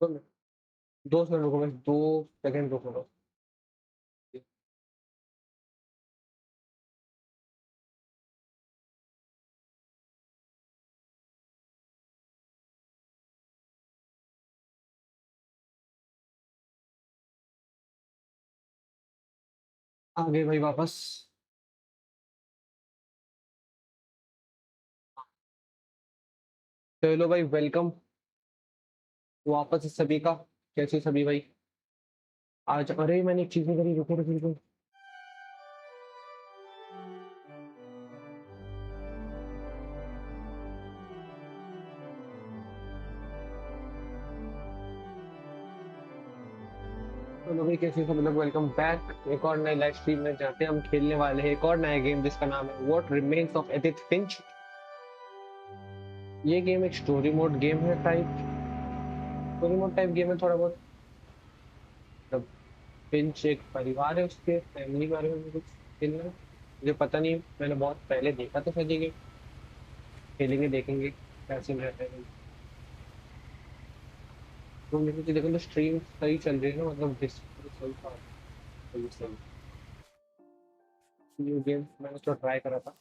तो 2 सेकंड रुको, बस 2 सेकंड रुको बस। आ गए भाई वापस। चलो भाई, वेलकम वापस से सभी का। कैसे सभी भाई? आज अरे मैंने एक चीज नहीं करी, रुको रुको रुको। चलो भाई, कैसे सब लोग, वेलकम बैक एक और नई लाइव स्ट्रीम में जाते हैं। हम खेलने वाले हैं एक और नया गेम जिसका नाम है what remains of Edith Finch. ये गेम एक स्टोरी मोड गेम है type, story mode type game है थोड़ा बहुत। मतलब फिंच एक परिवार है, उसके फैमिली के बारे में कुछ खेलना है। मुझे पता नहीं, मैंने बहुत पहले देखा था शायद ये गेम। खेलेंगे देखेंगे कैसे रहता है। तो मेरे को देखो तो स्ट्रीम सही चल रही है ना, मतलब डिस्प्ले सही था, सही सही। न्यू गेम मैंने तो ट्राई करा था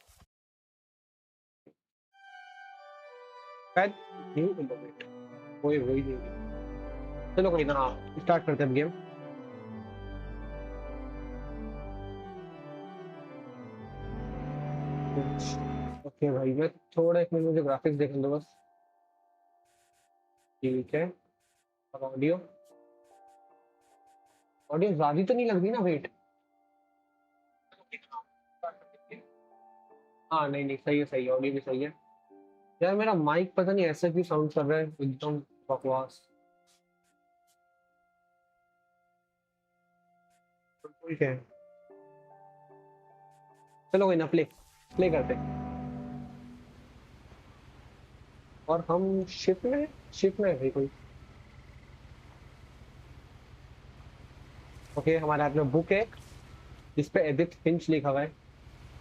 शायद। न्यू इनोवेट कोई वही नहीं है। चलो कोई ना, स्टार्ट करते हैं गेम। ओके भाई, मैं थोड़ा एक मिनट मुझे ग्राफिक्स देखने दो बस। ठीक है। अब ऑडियो, ऑडियो ज्यादा तो नहीं लग रही ना? वेट। हाँ नहीं नहीं, सही है सही है, ऑडियो भी सही है। यार मेरा माइक पता नहीं ऐसा क्यों साउंड कर रहा है, एकदम बकवास। ठीक है, चलो कोई ना, प्ले प्ले करते हैं। और हम शिप में है भाई कोई। ओके, हमारे हाथ में बुक है जिसपे एडिथ फिंच लिखा हुआ है।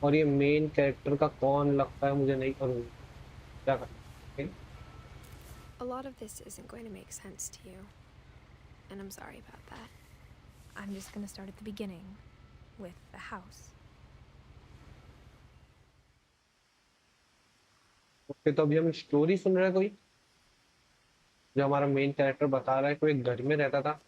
और ये मेन कैरेक्टर का कौन लगता है मुझे नहीं करूँ, क्या करना। A lot of this isn't going to make sense to you, and I'm sorry about that. I'm just going to start at the beginning, with the house. Okay, तो अभी हम स्टोरी सुन रहे हैं कोई, जो हमारा मेन कैरेक्टर बता रहा है कोई एक घर में रहता था।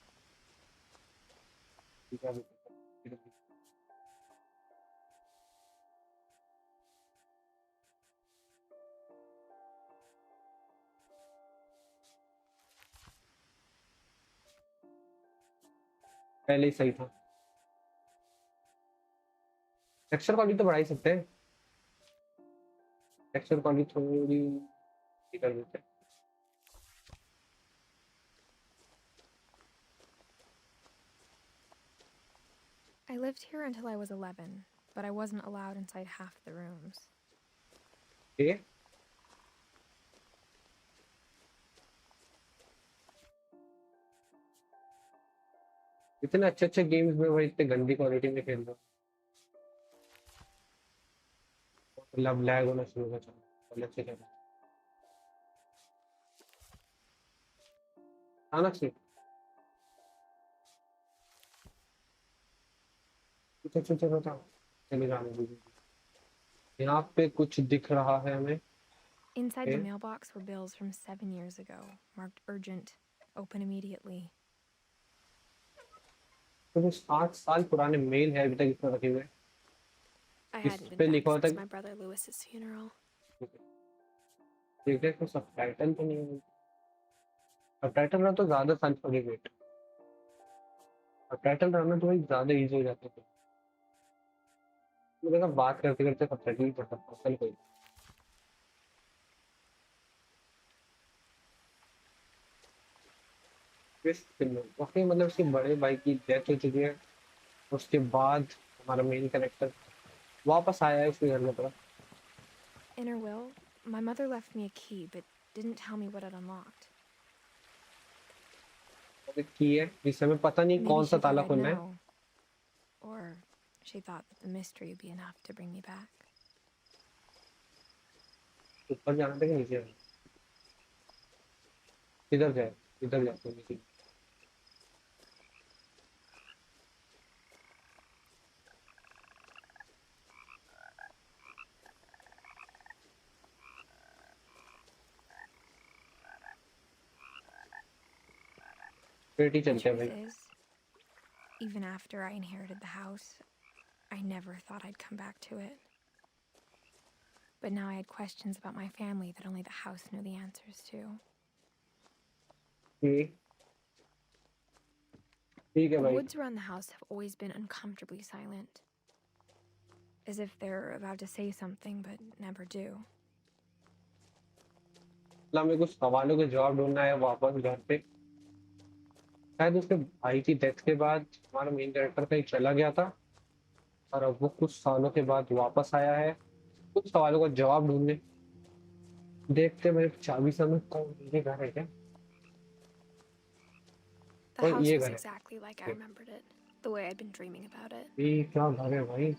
पहले ही सही था। टेक्सचर क्वालिटी तो बढ़ा ही सकते हैं, टेक्सचर क्वालिटी थोड़ी कर देते हैं। I lived here until I was 11, but I wasn't allowed inside half the rooms. ये इतने अच्छे अच्छे गेम्स में भाई इतने गंदी क्वालिटी में खेल रहा हूँ, मतलब लैग होना शुरू हो जाता है। पहले अच्छे खेल अचानक से कुछ अच्छे अच्छे होता, चले जाने दीजिए। यहाँ पे कुछ दिख रहा है हमें। Inside the okay, mailbox were bills from 7 years ago, marked urgent, open immediately. तो 8 साल पुराने मेल है अभी तक इसमें रखे हुए। I इस hadn't been पे back लिखा होता since है my brother Lewis's funeral. देखते हैं, सब टाइटल तो नहीं है। अब टाइटल रहा तो ज्यादा आसान पड़ेगी। वेट, अब टाइटल रहना तो भाई ज्यादा इजी हो जाता है। मुझे लगा बात करते करते सब टाइटल ही पढ़ सकता हूँ, चल कोई। इस फिल्म में ओके, मतलब उसके बड़े भाई की डेथ हो चुकी है। उसके बाद हमारा मेन कैरेक्टर वापस आया है उसके घर में तरफ। In her will, my mother left me a key, but didn't tell me what it unlocked. की है जिस समय पता नहीं Maybe कौन सा she thought ताला I'd खोलना है। know, or she thought that the mystery would be enough to bring me back. ऊपर जाना था कि नीचे जाना? किधर जाए? इधर जाते हैं स्ट्रेट ही The चलते हैं truth भाई। is, even after I inherited the house, I never thought I'd come back to it. But now I had questions about my family that only the house knew the answers to. ठीक ठीक है The भाई। woods around the house have always been uncomfortably silent, as if they're about to say something but never do. मतलब हमें कुछ सवालों के जवाब ढूंढना है वापस घर पे। शायद उसके भाई की डेथ के बाद हमारा मेन कैरेक्टर कहीं चला गया था और अब वो कुछ सालों के बाद वापस आया है कुछ सवालों का जवाब ढूंढने। देखते मेरे चाबी समय कौन ये घर है क्या? The और house ये was घर है। exactly like I remembered it, the way I'd been dreaming about it. ये क्या घर है भाई?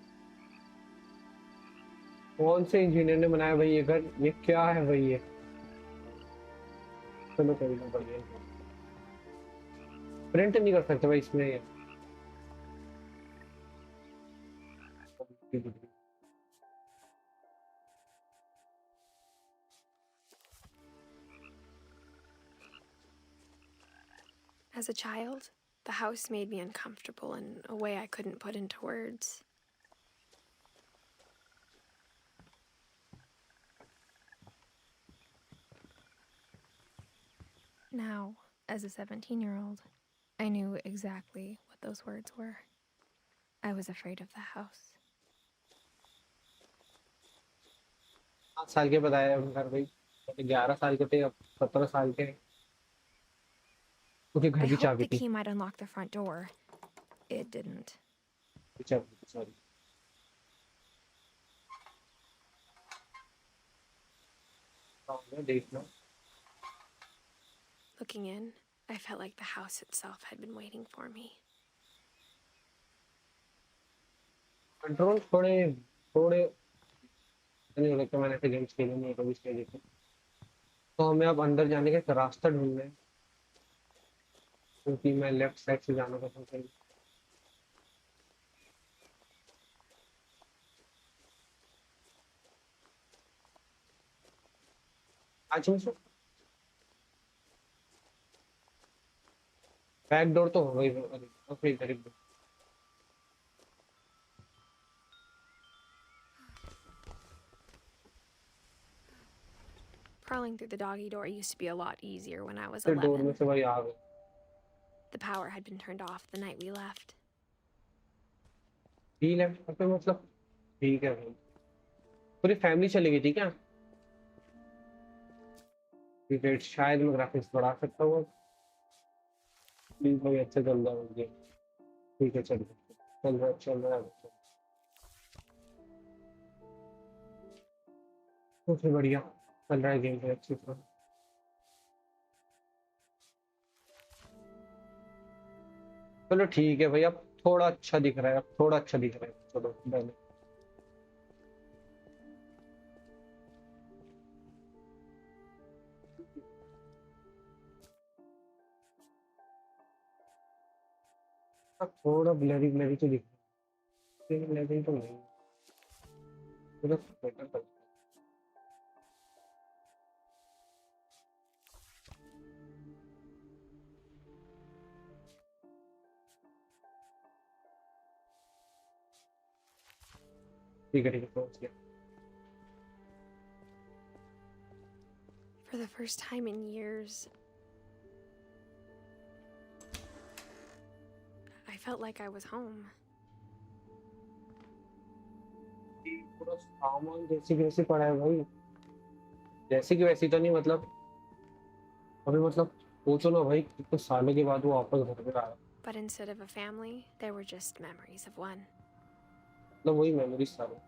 कौन से इंजीनियर ने बनाया भाई ये घर? ये क्या है भाई ये? चलो कोई ना बढ़िया। प्रिंट नहीं कर सकते भाई इसमें ये। As a child, the house made me uncomfortable in a way I couldn't put into words. Now, as a 17-year-old, I knew exactly what those words were. I was afraid of the house. 5 साल के बताया हम घर भाई। 11 साल के थे अब 17 साल के। उसके घर I की hoped चाबी the थी। key might unlock the front door. It didn't. चाबी थी सॉरी। देखना। Looking in, I felt like the house itself had been waiting for me. Control थोड़े थोड़े नहीं लगता मैंने ऐसे गेम्स खेले नहीं है कभी इसके लिए। तो हमें अब अंदर जाने का एक रास्ता ढूंढना है क्योंकि मैं लेफ्ट साइड से जाना पसंद करूँ। आज में से बैक डोर तो होगा ही ओके इधर ही। Crawling through the doggy door used to be a lot easier when I was फिर डोर में 11. से वही आ गए। The power had been turned off the night we left. He left पे मतलब ठीक है भाई। पूरी फैमिली चली गई थी क्या? क्रिकेट शायद मैं ग्राफिक्स बढ़ा सकता हूँ। प्लीज भाई अच्छा चल रहा है मुझे। ठीक है चल रहा है तो फिर बढ़िया चल रहा है गेम पे अच्छी तरह। चलो ठीक है भाई अब थोड़ा अच्छा दिख रहा है अब थोड़ा अच्छा दिख रहा है चलो पहले। अब थोड़ा ब्लरी ब्लरी तो दिख रहा है लेकिन तो नहीं थोड़ा बेटर कर। ठीक है पहुंच गया। For the first time in years, I felt like I was home. पूरा सामान जैसी की वैसी पड़ा है भाई। जैसी की वैसी तो नहीं मतलब अभी मतलब सोचो ना भाई कितने सालों के बाद वो वापस घर पे आया। But instead of a family, there were just memories of one. मतलब वही मेमोरीज सारे।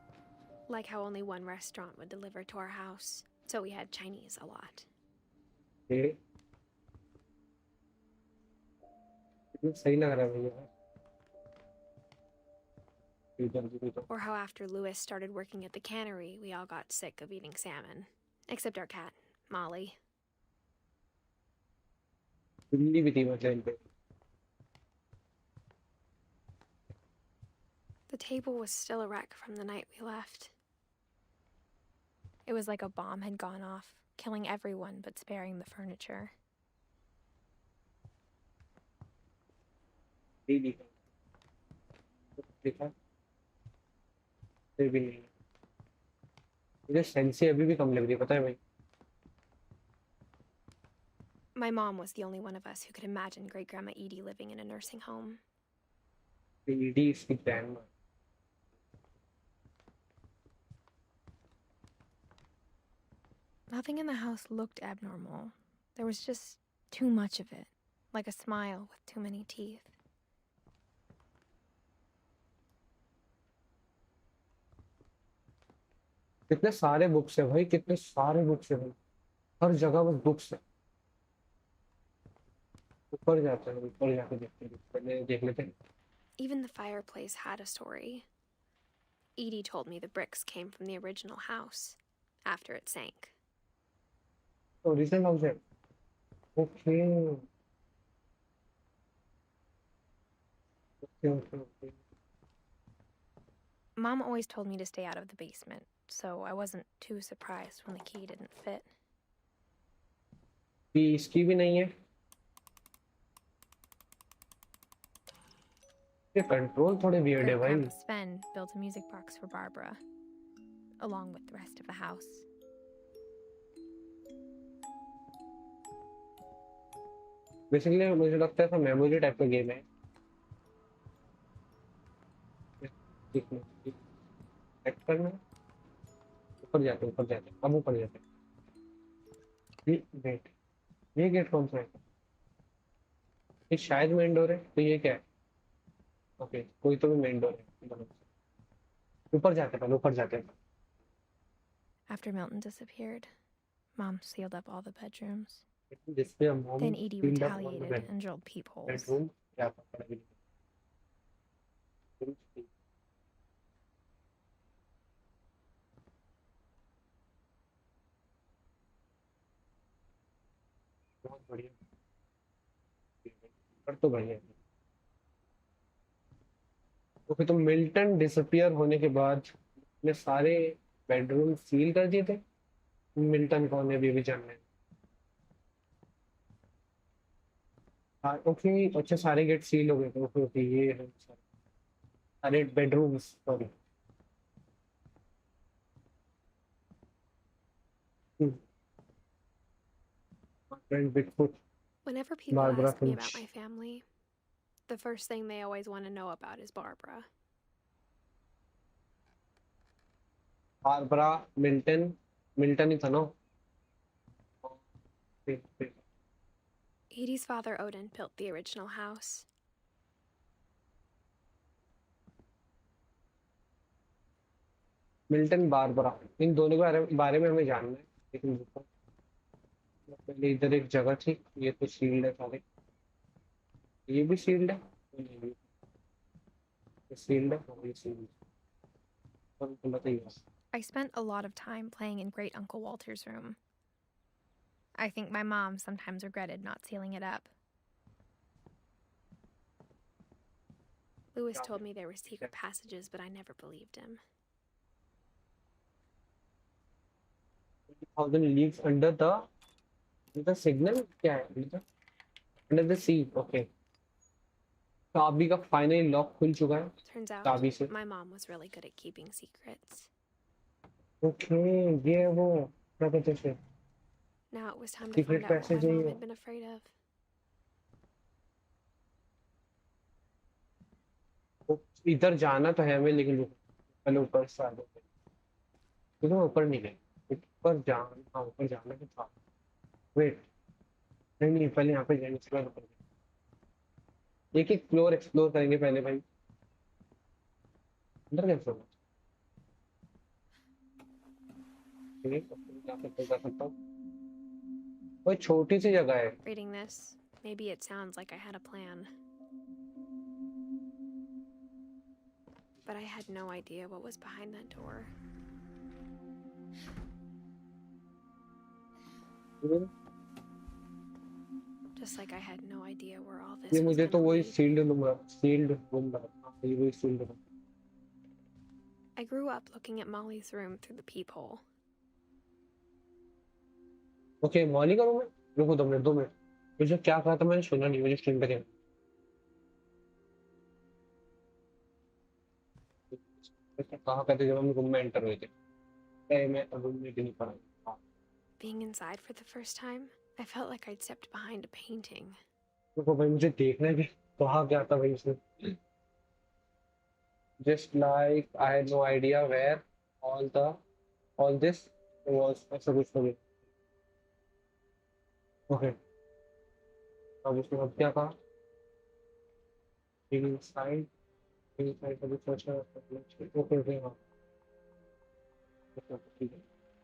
Like how only one restaurant would deliver to our house, so we had Chinese a lot. ये कितना सही लग रहा है भैया। ठीक है। Or how after Louis started working at the cannery, we all got sick of eating salmon. Except our cat, Molly. बिल्ली भी थी मतलब इन पे। The table was still a wreck from the night we left. It was like a bomb had gone off, killing everyone but sparing the furniture. नहीं दिखा, दिखा फिर भी नहीं। मुझे सेंसी अभी भी कम लग रही है, पता है भाई। My mom was the only one of us who could imagine Great Grandma Edie living in a nursing home. ED इसकी grandma. Nothing in the house looked abnormal. There was just too much of it, like a smile with too many teeth. कितने सारे books है भाई, कितने सारे books है भाई, हर जगह बस बुक्स है। ऊपर जाते हैं, ऊपर जाके देखते हैं, पहले देख लेते हैं। Even the fireplace had a story. Edie told me the bricks came from the original house after it sank. Original house है। Okay okay okay okay. Mom always told me to stay out of the basement, so I wasn't too surprised when the key didn't fit. इसकी भी नहीं है। ये control थोड़े weird है Great भाई। Grandpa Sven built a music box for Barbara, along with the rest of the house. Basically मुझे लगता है तो मेमोरी टाइप का गेम है। एक्ट करना है। ऊपर जाते अब ऊपर जाते। ये गेट, ये गेट कौन सा है? ये शायद मेन डोर है, तो ये क्या है? ओके, कोई तो भी मेन डोर है। ऊपर जाते हैं, पहले ऊपर जाते हैं। After Milton disappeared, Mom sealed up all the bedrooms. जिसपे हम Then Edie filled up all the retaliated and drilled peepholes. bedroom, क्या पकड़ा भी नहीं। बहुत बढ़िया, पर तो बढ़िया है। ओके, तो मिल्टन डिसअपियर होने के बाद ने सारे बेडरूम सील कर दिए थे। मिल्टन कौन है अभी भी जानना है। हाँ ओके, अच्छा सारे गेट सील हो गए थे। ओके ओके, ये है सारे bedrooms, sorry. Friend Bigfoot, Whenever people Barbara ask me about Finch. my family, the first thing they always want to know about is Barbara. Barbara, Milton, Milton ही था ना। Edie's father Odin built the original house. Milton, Barbara, इन दोनों के बारे में हमें जानना है। लेकिन रुको, पहले इधर एक जगह थी, ये तो शील्ड है सारे। ये भी शील्ड है, नहीं, ये शील्ड है, हाँ, ये शील्ड है। तो बताइए। I spent a lot of time playing in Great Uncle Walter's room. I think my mom sometimes regretted not sealing it up. Lewis told me there were secret passages, but I never believed him. 1000 leagues under the signal, क्या है? Under the sea, okay. चाबी का finally lock खुल चुका है Turns out, चाबी से। my mom was really good at keeping secrets. Okay, ये है वो, क्या कहते हैं? Now it was time to secret find out what my passage है mom ये। had been afraid of. इधर जाना तो है हमें, लेकिन पहले ऊपर से आ जाते हैं। तो ऊपर नहीं गए, ऊपर जाना, हाँ ऊपर जाना तो था। वेट, नहीं नहीं, पहले यहाँ पे जाएंगे, उसके बाद ऊपर जाएंगे। एक एक फ्लोर एक्सप्लोर करेंगे पहले भाई। अंदर कैसे होगा? जा सकता हूँ। कोई छोटी सी जगह है। Reading this, maybe it sounds like I had a plan. But I had no idea what was behind that door. Just like I had no idea where all ये this was मुझे तो gonna वही lead. Sealed room लगा, ये वही sealed room. I grew up looking at Molly's room through the peephole. Okay, Molly का room है। रुको 2 मिनट 2 मिनट, मुझे क्या कहा था मैंने सुना नहीं, मुझे स्ट्रीम पे ध्यान। कहाँ कहते जब हम रूम में एंटर हुए थे, मैं रूम में भी नहीं पड़ा। हाँ, Being inside for the first time, I felt like I'd stepped behind a painting. रुको भाई, मुझे देखना है कि कहाँ क्या था भाई इसमें। Just like I had no idea where all this was, ऐसा कुछ तो भी। ओके, अब उसने अब क्या कहा? इनसाइड, इनसाइड का भी सोचना है। ओके ओके, हाँ ठीक है।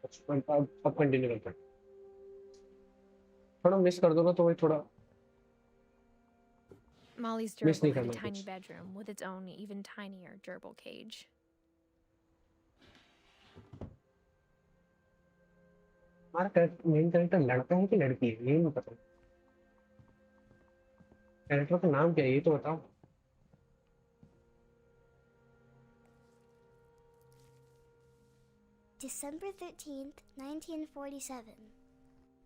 अब कंटिन्यू करते हैं। थोड़ा मिस कर दो ना तो वही थोड़ा Molly's मिस gerbil नहीं had a करना tiny कुछ। bedroom with its own even tinier gerbil cage. हमारा मेन कैरेक्टर लड़का है कि लड़की है ये नहीं पता। कैरेक्टर का नाम क्या है ये तो बताओ। December 13th, 1947.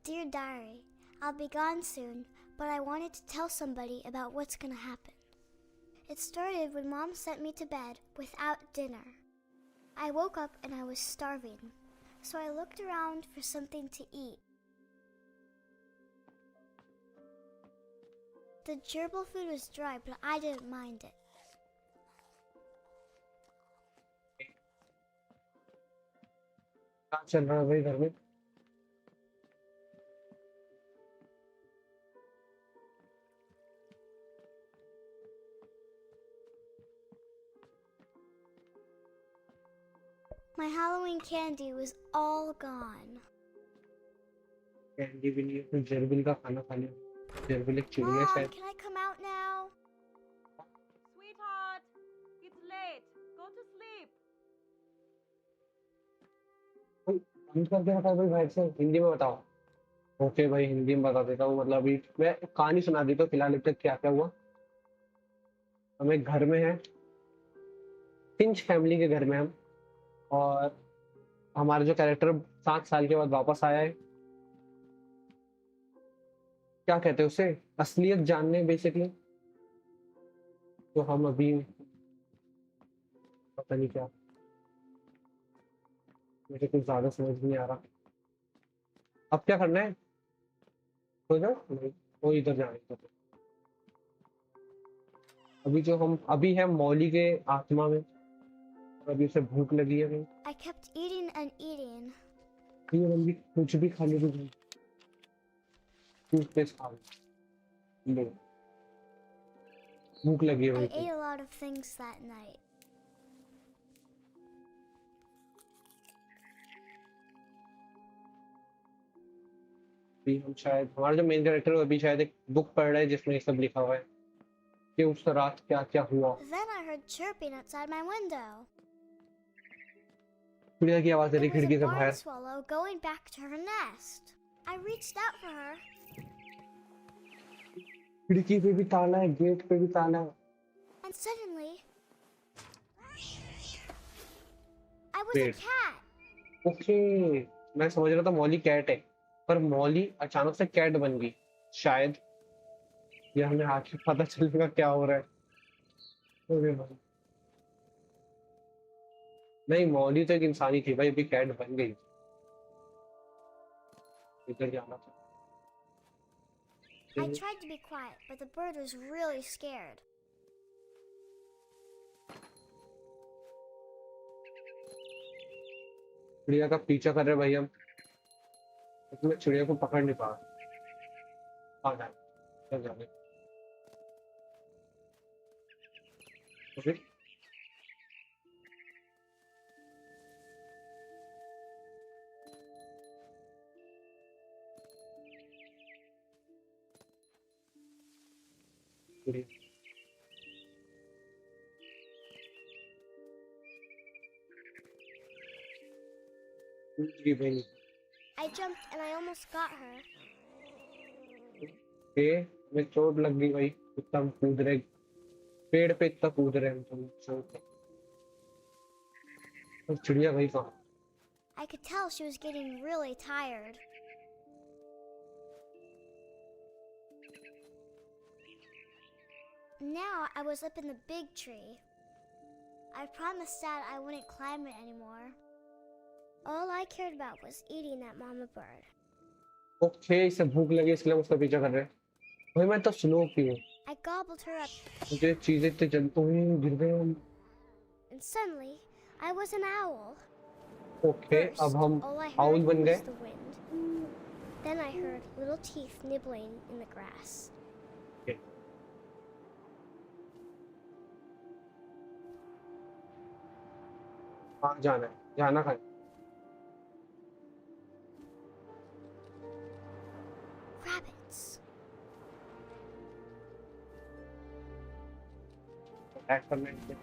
Dear Diary, I'll be gone soon, but I wanted to tell somebody about what's gonna happen. It started when Mom sent me to bed without dinner. I woke up and I was starving, so I looked around for something to eat. The gerbil food was dry, but I didn't mind it. क्या चल रहा है भाई घर में? My Halloween candy was all gone. Candy भी नहीं है, फिर जरबिल का खाना खा लिया। जरबिल एक चिड़िया Mom, शायद। can I come out now? Sweetheart, it's late. Go to sleep. बंद करके रखा है भाई बाहर से, हिंदी में बताओ। ओके भाई, हिंदी में बता देता हूँ। मतलब अभी मैं कहानी सुना देता हूँ फिलहाल, अब तक क्या क्या हुआ। हम एक घर में हैं, फिंच फैमिली के घर में हम, और हमारा जो कैरेक्टर 7 साल के बाद वापस आया है। क्या कहते हैं उसे, असलियत जानने बेसिकली। तो हम अभी पता नहीं क्या, मुझे कुछ ज्यादा समझ नहीं आ रहा। अब क्या करना है? हो जाओ नहीं, वो इधर जाने का। अभी जो हम अभी है मौली के आत्मा में, और अभी उसे भूख लगी है भाई। I kept eating and eating. ये बंदी कुछ भी खा लेगी, टूथपेस्ट खा लो, भूख लगी है I भाई ate भाई। a lot of things that night. अभी हम शायद, हमारा जो मेन कैरेक्टर है अभी शायद एक बुक पढ़ रहा है जिसमें ये सब लिखा हुआ है कि उस रात क्या क्या हुआ। Then I heard chirping outside my window. चिड़िया की आवाज आ रही It was a खिड़की से barn बाहर। swallow going back to her nest. I reached out for her. खिड़की पे भी ताला है, गेट पे भी ताला है। And suddenly, I was a wait, cat. Okay, मैं समझ रहा था मौली कैट है, पर मौली अचानक से कैट बन गई शायद। ये हमें आगे पता चलेगा क्या हो रहा है। अरे भाई, नहीं मौली तो एक इंसानी थी भाई, अभी कैट बन गई। इधर जाना था। I tried to be quiet, but the bird was really scared. चिड़िया का पीछा कर रहे भाई हम, लेकिन मैं चिड़िया को पकड़ नहीं पा रहा। आ जाए, चल जाने। तो फिर चिड़िया टूट गई भाई। I jumped and I almost got her. के में चोट लग गई भाई, इतना हम कूद रहे पेड़ पे, इतना कूद रहे हम तो चोट। और चिड़िया भाई कहाँ? I could tell she was getting really tired. Now I was up in the big tree. I promised Dad I wouldn't climb it anymore. All I cared about was eating that mama bird. Okay, इसे भूख लगी इसलिए हम उसका पीछा कर रहे हैं। भाई मैं तो स्लो की हूँ, I gobbled her up, मुझे चीजें इतनी जलती हुई गिर गए हम। and suddenly I was an owl. Okay, First, अब हम all I आउल heard बन गए। was the wind. Then I heard little teeth nibbling in the grass. हाँ जाना है, जाना है। Rabbits. अटैक करना है।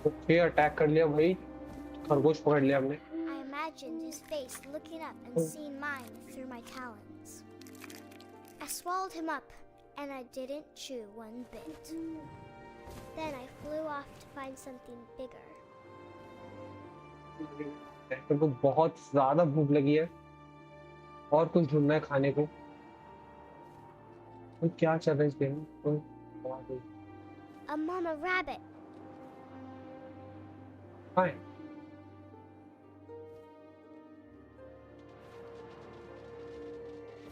ओके, अटैक कर लिया भाई, खरगोश पकड़ लिया हमने। I imagined his face looking up and seeing mine through my talons. I swallowed him up, and I didn't chew one bit. Then I flew off to find something bigger. मेरे को बहुत ज्यादा भूख लगी है और कुछ ढूंढना है खाने को। तो क्या चल रहा है इस गेम में? A mama rabbit. हाँ,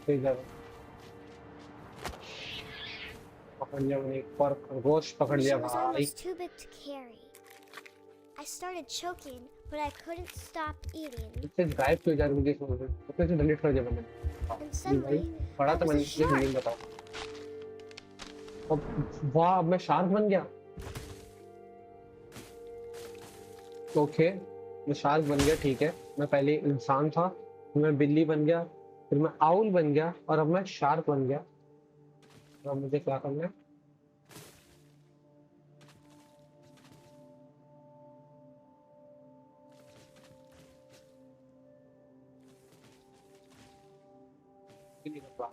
सही जगह पकड़ लिया मैंने, एक और खरगोश पकड़ She लिया was भाई। almost too big to carry. I started choking, but I couldn't stop eating. इससे गायब क्यों जा रही मुझे समझ में, उसमें से डिलीट कर दिया मैंने। And भाई suddenly, पढ़ा I तो was मैंने, a इसलिए shark. हिंदी बताओ। अब वाह, अब मैं शार्क बन गया। ओके, मैं शार्क बन गया, ठीक है। मैं पहले इंसान था, फिर मैं बिल्ली बन गया, फिर मैं आउल बन गया और अब मैं शार्क बन गया। अब मुझे क्या करना है? नहीं कर पा।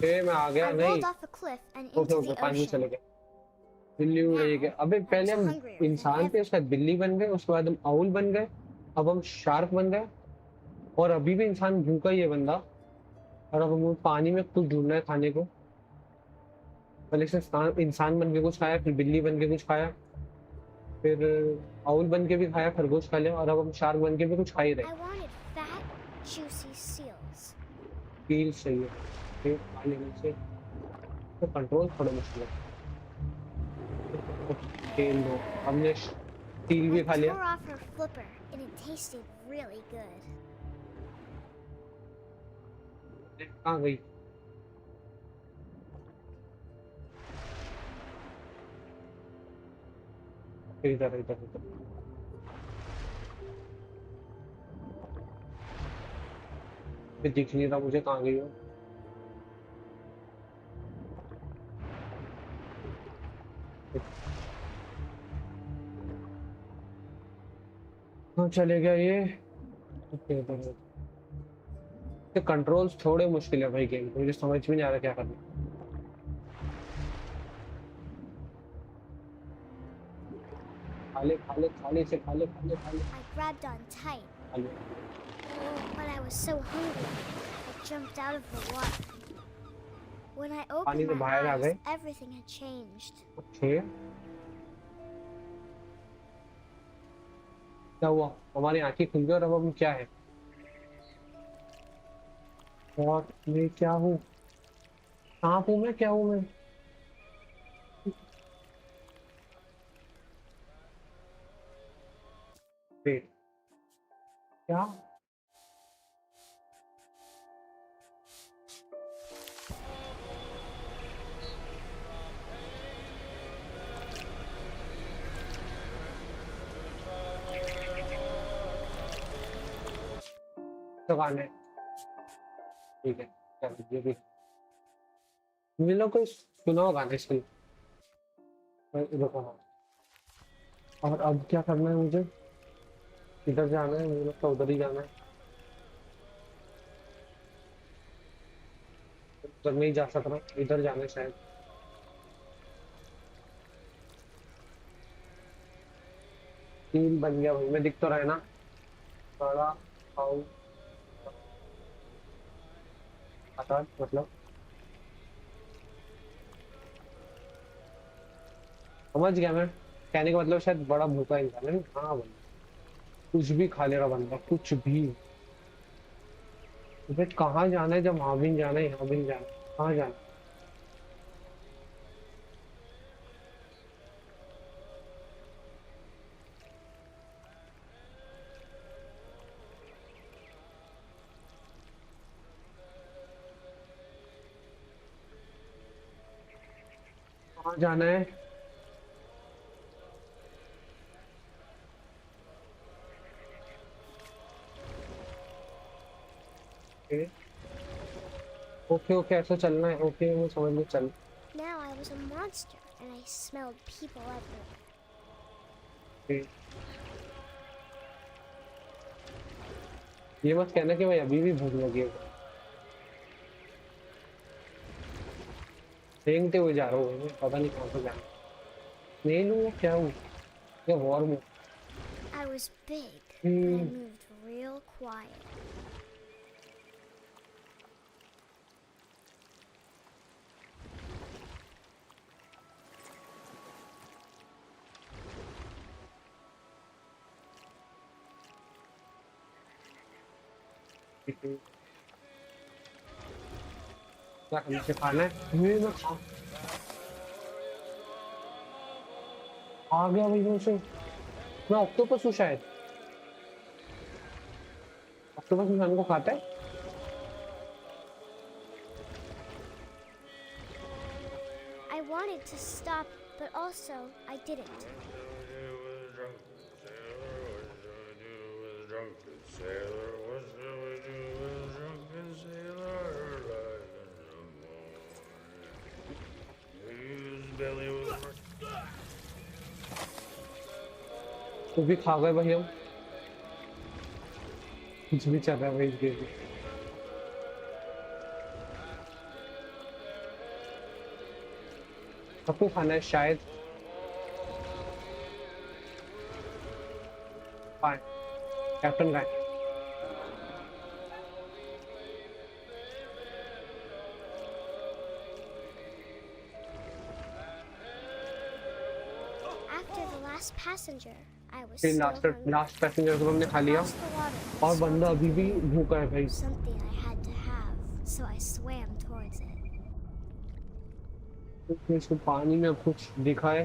मैं आ गया I नहीं। rolled off a cliff and okay into okay, the पानी में चले ocean. गए। बिल्ली उड़ रही है। अबे पहले हम इंसान थे, उसके बाद बिल्ली बन गए, उसके बाद हम आउल बन गए, अब हम शार्क बन गए और अभी भी इंसान भूखा ही है बंदा। और अब हमें पानी में कुछ ढूंढना है खाने को। पहले से इंसान बन के कुछ खाया, फिर बिल्ली बन के कुछ खाया, फिर आउल बन के भी खाया, खरगोश खा लिया और अब हम शार्क बन के भी कुछ खा ही रहे। I wanted fat, juicy seals. Feel सही है, फिर खा लेने से तो कंट्रोल थोड़ा मुश्किल है। खेल दो, हमने स्टील भी I खा लिया। tore off her flipper, and it tasted really good. कहाँ गई? इधर इधर इधर। ये दिख नहीं रहा मुझे, कहाँ गई हो? कहाँ चले गया ये? ओके, इधर इधर। ये कंट्रोल्स थोड़े मुश्किल है भाई गेम, मुझे समझ में नहीं आ रहा क्या करना। खाले खाले खाले से खाले खाले खाले I grabbed on tight. खाले। Oh, but I was so hungry. I jumped out of the water. When I पानी opened से my बाहर आ eyes, गए। everything had changed. ओके, क्या हुआ? हमारी आंखें खुल गई और अब हम क्या है? और मैं क्या हूँ? सांप हूँ मैं? क्या हूँ मैं? वेट, क्या? दुकान है। ठीक है, चलो ये भी मुझे लोग कोई सुना होगा ना इसके देखो। और अब क्या करना है मुझे? इधर जाना है, मुझे लगता है उधर ही जाना है। उधर नहीं जा सकता, इधर जाना है शायद। 3 बन गया भाई, मैं दिख तो रहा है ना? बड़ा हाउ आता मतलब समझ गया मैं। कहने का मतलब शायद बड़ा भूखा इंसान है। हाँ भाई, कुछ भी खा ले रहा बंदा, कुछ भी। तो फिर कहाँ जाना है? जब वहां भी नहीं जाना है, यहाँ भी नहीं जाना है, कहाँ जाना है? कहाँ जाना है? ओके ओके, ऐसा चलना है। ओके, मैं समझ में चल। Now I was a monster and I smelled people everywhere. Okay. ये मत कहना कि मैं अभी भी भूख लगी है। रेंगते हुए जा रहा हूँ मैं, पता नहीं कहाँ से जाना है। नहीं लूँ क्या हूँ? क्या वॉर में? I was big, but I moved real quiet. क्या मुझे खाना है? मैं आ गया भाई मुझसे। मैं ऑक्टोपस हूँ शायद। ऑक्टोपस इंसान को खाता है? I wanted to stop, but also I didn't. तो भी खा गए भाई हम। कुछ भी चल रहा है भाई इस गेम में। सबको खाना है शायद। फाइन। कैप्टन का है। After the last passenger, I was फिर so last hungry. Last passenger को हमने खा लिया। Across the water, और I बंदा saw अभी भी something. भूखा है भाई। Something I had to have, so I swam towards it. तो इसको पानी में कुछ दिखा है,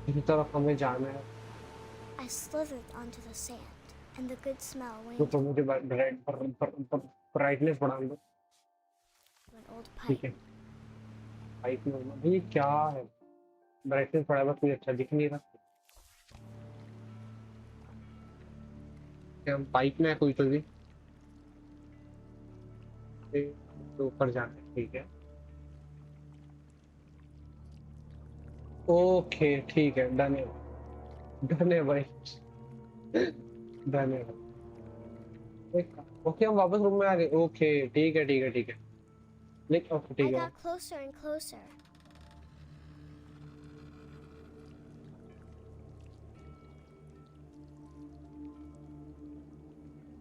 इसी तरफ हमें जाना है। I slithered onto the sand, and the good smell तो went मुझे ब्राइटनेस बढ़ा दो। to an old ठीक pipe. है, पाइप में होना भाई। क्या है? ब्राइटनेस बढ़ा हुआ, कोई अच्छा दिख नहीं रहा। क्या हम पाइप में है कोई तो भी? तो ऊपर जाना है, ठीक है। ओके ठीक है, डन है। डन है भाई, डन है भाई। ओके, हम वापस रूम में आ गए। ओके ठीक है ठीक है ठीक है। लेकिन ओके I ठीक है। got closer and closer.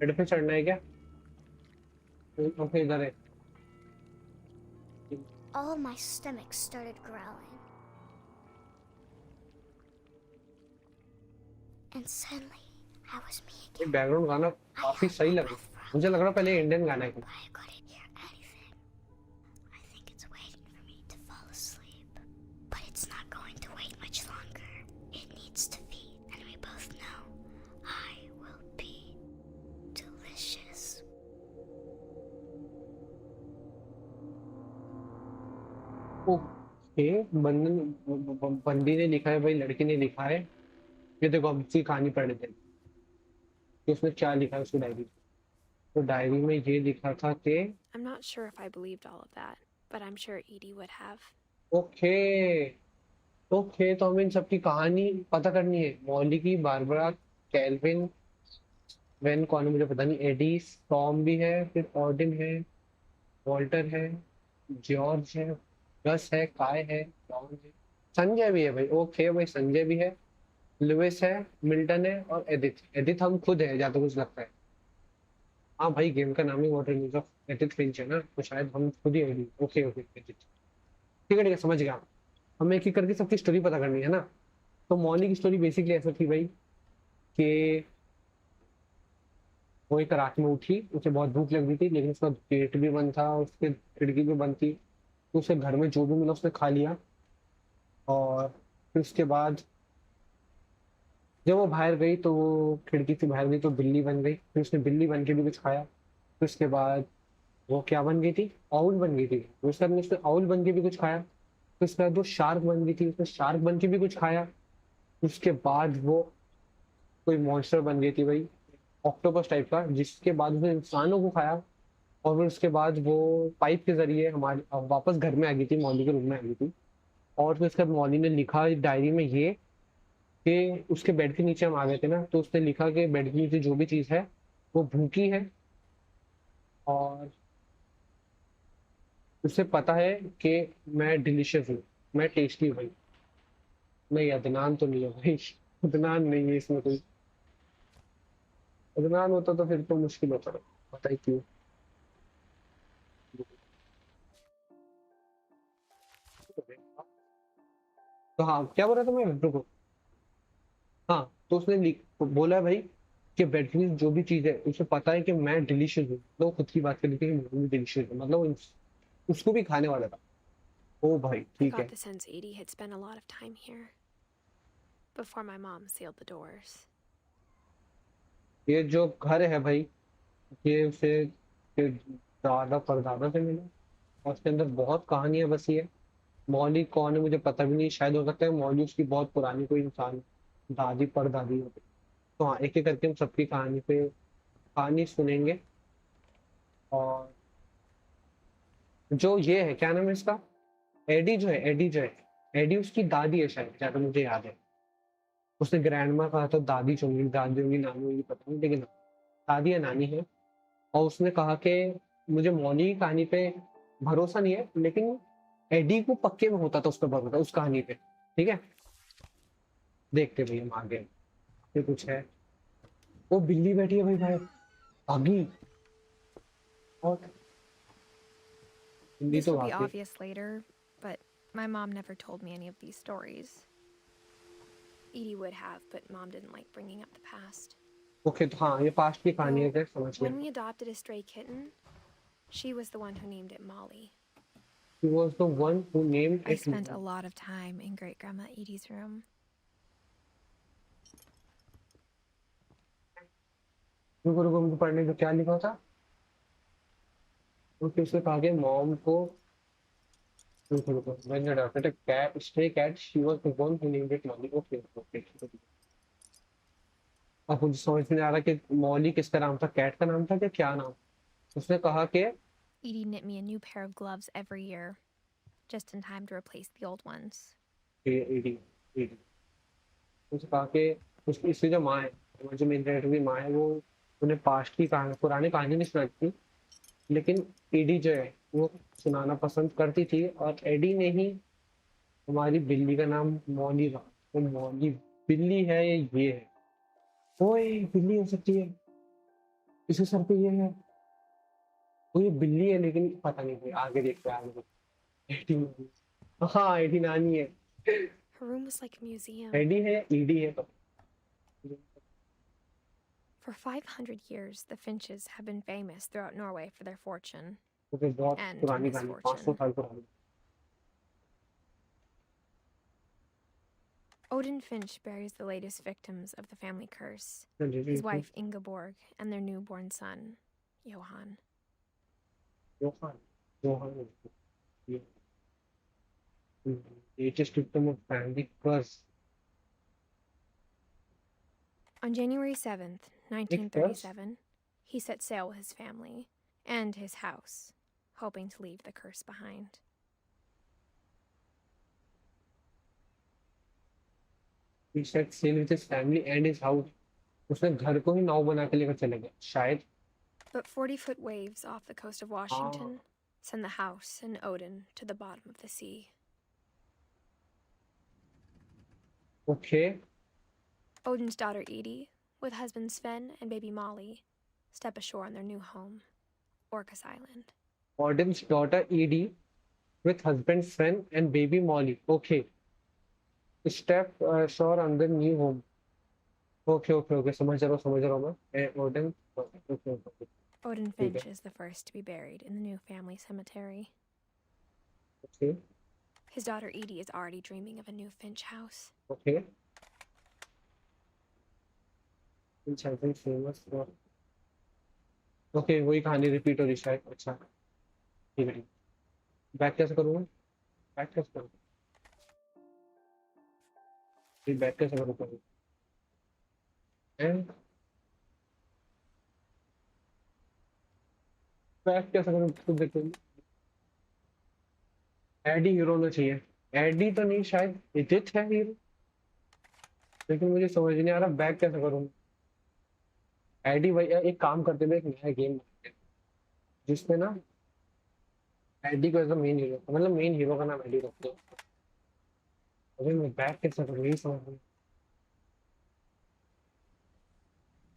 पेड़ पे चढ़ना है क्या? ओके इधर है। All my stomach started growling. And suddenly, I was me ये again. बैकग्राउंड गाना I काफी held सही my लग रहा breath है। for a मुझे लग रहा long है पहले time, इंडियन गाना है। but I couldn't hear anything. I think it's waiting for me to fall asleep. But it's not going to wait much longer. It needs to feed, and we both know I will be delicious. Okay, बंदी ने लिखा है भाई, लड़की ने लिखा है। ये देखो अब उसकी कहानी पढ़ लेते हैं कि उसने क्या लिखा है उसकी डायरी। तो डायरी में ये लिखा था कि I'm not sure if I believed all of that, but I'm sure Edie would have. Okay okay, तो हमें इन सबकी कहानी पता करनी है। मॉली की, बारबरा, कैल्विन, वेन कौन है मुझे पता नहीं, एडी, टॉम भी है, फिर ऑर्डिन है, वॉल्टर है, जॉर्ज है, गस है, काय है, डॉन है, संजय भी है भाई। ओके भाई, संजय भी है, लुइस है, मिल्टन है और एडिथ। एडिथ हम खुद है जहाँ तक कुछ लगता है। हाँ भाई, गेम का नाम ही वाटर न्यूज ऑफ एडिथ फिंच है ना, तो शायद हम खुद ही है। ओके ओके एडिथ, ठीक है समझ गया। हमें एक एक करके सबकी स्टोरी पता करनी है ना। तो मॉली की स्टोरी बेसिकली ऐसा थी भाई कि वो एक रात में उठी, उसे बहुत भूख लग रही थी, लेकिन उसका पेट भी बंद था, उसकी खिड़की भी बंद थी, तो उसे घर में जो भी मिला उसने खा लिया। और फिर उसके बाद जब वो बाहर गई तो वो खिड़की से बाहर गई तो बिल्ली बन गई, फिर उसने बिल्ली बन के भी कुछ खाया। फिर उसके बाद वो क्या बन गई थी, आउल बन गई थी, फिर उसके बाद उसने आउल बन के भी कुछ खाया। फिर उसके बाद वो शार्क बन गई थी, उसने शार्क बन के भी कुछ खाया। फिर उसके बाद वो कोई मॉन्स्टर बन गई थी भाई, ऑक्टोपस टाइप का, जिसके बाद उसने इंसानों को खाया। और फिर उसके बाद वो पाइप के जरिए हमारे वापस घर में आ गई थी, मौली के रूम में आ गई थी। और फिर उसके बाद मौली ने लिखा डायरी में ये कि उसके बेड के नीचे हम आ गए थे ना, तो उसने लिखा कि बेड के नीचे जो भी चीज़ है वो भूखी है, और उसे पता है कि मैं डिलीशियस हूँ, मैं टेस्टी हूँ भाई। नहीं, अदनान तो नहीं है भाई, अदनान नहीं है इसमें कोई। अदनान होता तो फिर तो मुश्किल होता है, पता ही क्यों। तो हाँ, क्या बोल रहा था मैं, रुको। हाँ, तो उसने बोला है भाई कि बेड के नीचे जो भी चीज़ है उसे पता है कि मैं डिलीशियस हूँ, तो वो खुद की बात कर रही थी कि मैं भी डिलीशियस हूँ, मतलब वो उसको भी खाने वाला था। ओ भाई I ठीक got है। the sense Edie had spent a lot of time here before my mom sealed the doors. ये जो घर है भाई, ये उसे ये दादा परदादा से मिला, और उसके अंदर बहुत कहानियां बसी है। मौली कौन है मुझे पता भी नहीं, शायद हो सकता है मौली उसकी बहुत पुरानी कोई इंसान, दादी परदादी हो। तो हाँ, एक एक करके हम सबकी कहानी पे कहानी सुनेंगे। और जो ये है, क्या नाम है इसका, एडी जो है, एडी जो है, एडी उसकी दादी है शायद, जहाँ तक मुझे याद है। उसने ग्रैंड माँ कहा था, दादी होंगी, नानी होंगी पता नहीं, लेकिन दादी या नानी है। और उसने कहा कि मुझे मौनी की कहानी पे भरोसा नहीं है, लेकिन एडी को पक्के में होता था उस पर भरोसा, उस कहानी पे। ठीक है, देखते भैया हम आगे ये कुछ है। वो बिल्ली बैठी है भाई भाई, भागी। और बिल्ली This तो would be भागी। obvious later, but my mom never told me any of these stories. Edie would have, but Mom didn't like bringing up the past. Okay, तो हाँ, ये पास्ट की कहानी है, Though, समझ when गया। we adopted a stray kitten, she was the one who named it Molly. He was the one who named I it spent a Molly. lot of time in Great Grandma Edie's room. रुको रुको, मुझे पढ़ने को क्या लिखा था। तो फिर उसने कहा कि मॉम को, रुको रुको, when you adopted a cat, stray cat, she was the one who named it Molly. Okay okay. अब मुझे समझ में नहीं आ रहा कि मॉली किसका नाम था, कैट का नाम था कि क्या नाम। उसने कहा कि Edie knit me a new pair of gloves every year, just in time to replace the old ones. Edie Edie, उसने कहा कि उसकी इसकी जो माँ है, वो जो मेन कैरेक्टर की माँ है, वो उन्हें पास्ट की कहानी, पुरानी कहानी नहीं सुनाती थी, लेकिन एडी जो है वो सुनाना पसंद करती थी। और एडी ने ही हमारी बिल्ली का नाम मौली रखा। वो मौली बिल्ली है या ये है, ओए बिल्ली हो सकती है, इसके सर पे ये है। वो ये बिल्ली है, लेकिन पता नहीं भाई, आगे देखते हैं आगे। एडी, हाँ एडी नानी है। Her room was like a museum. Edie है या ईडी है तो। For 500 years, the Finches have been famous throughout Norway for their fortune वो तो बहुत and पुरानी कहानी, 500 misfortune. साल पुरानी। Odin Finch buries the latest victims of the family curse, चलिए his ठीक है। wife Ingeborg and their newborn son, Johan. Johan, Johan, yeah. Latest victim of family curse. On January 7th, एक curse? 1937, he set sail with his family and his house, hoping to leave the curse behind. He set sail with his family and his house. उसने घर को ही नाव बना के लेकर चले गए शायद. But 40-foot waves off the coast of Washington हाँ. send the house and Odin to the bottom of the sea. Okay. Odin's daughter Edie, with husband Sven and baby Molly, step ashore on their new home, Orcas Island. Odin's daughter Edie, with husband Sven and baby Molly. Okay. Step ashore on the new home. Okay. समझ रहा हूँ मैं. Odin. Okay. Odin Finch is the first to be buried in the new family cemetery. Okay. His daughter Edie is already dreaming of a new Finch house. Okay. Finch has been famous for. Okay, वही कहानी repeat हो रही शायद. अच्छा, ठीक है. Back कैसे करूँ? बैक कैसे करूँ? ये बैक कैसे करूँ? And बैक कैसे करूँ? खुद देखो. एडी हीरो होना चाहिए. एडी तो नहीं, शायद एडिथ है हीरो, लेकिन मुझे समझ नहीं आ रहा बैक कैसे करूँ. एडी भाई एक काम करते हुए एक नया गेम जिसमें ना एडी को एज अ मेन हीरो, मतलब मेन हीरो का नाम एडी रखते हो. अभी मैं बैक कैसे करूँ यही समझ नहीं.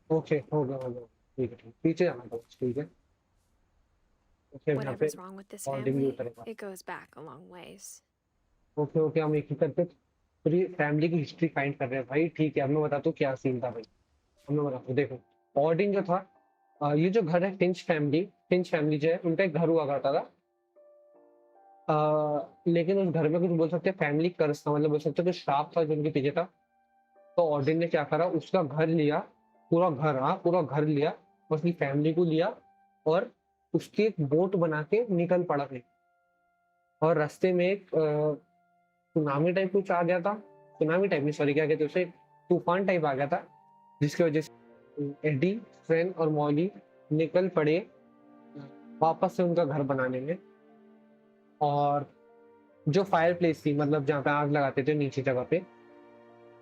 ओके, हो गया. ठीक है, पीछे जाना था. ठीक है. ओके, यहाँ पे Whatever's wrong with this ऑडिंग भी family, उतरेगा. it goes back a long ways. Okay, हम एक ही करते पूरी फैमिली की हिस्ट्री फाइंड कर रहे हैं भाई. ठीक है, अब मैं बताता हूँ क्या सीन था भाई. हमें बताता हूँ. देखो, ऑडिंग जो था, ये जो घर है फिंच फैमिली जो है, उनका एक घर हुआ करता था. लेकिन उस घर में कुछ बोल सकते हैं फैमिली कर्स था, मतलब बोल सकते हैं कुछ श्राप था जो उनके पीछे था. तो ऑडिन ने क्या करा, उसका घर लिया, पूरा घर लिया, उसकी फैमिली को लिया और उसकी एक बोट बना के निकल पड़ा थे. और रास्ते में एक सुनामी टाइप कुछ आ गया था. सुनामी टाइप नहीं, सॉरी, क्या कहते हैं उसे, तूफान टाइप आ गया था, जिसकी वजह से एडी, स्वेन और मॉली निकल पड़े वापस से उनका घर बनाने में. और जो फायर प्लेस थी, मतलब जहाँ पे आग लगाते थे नीचे जगह पे,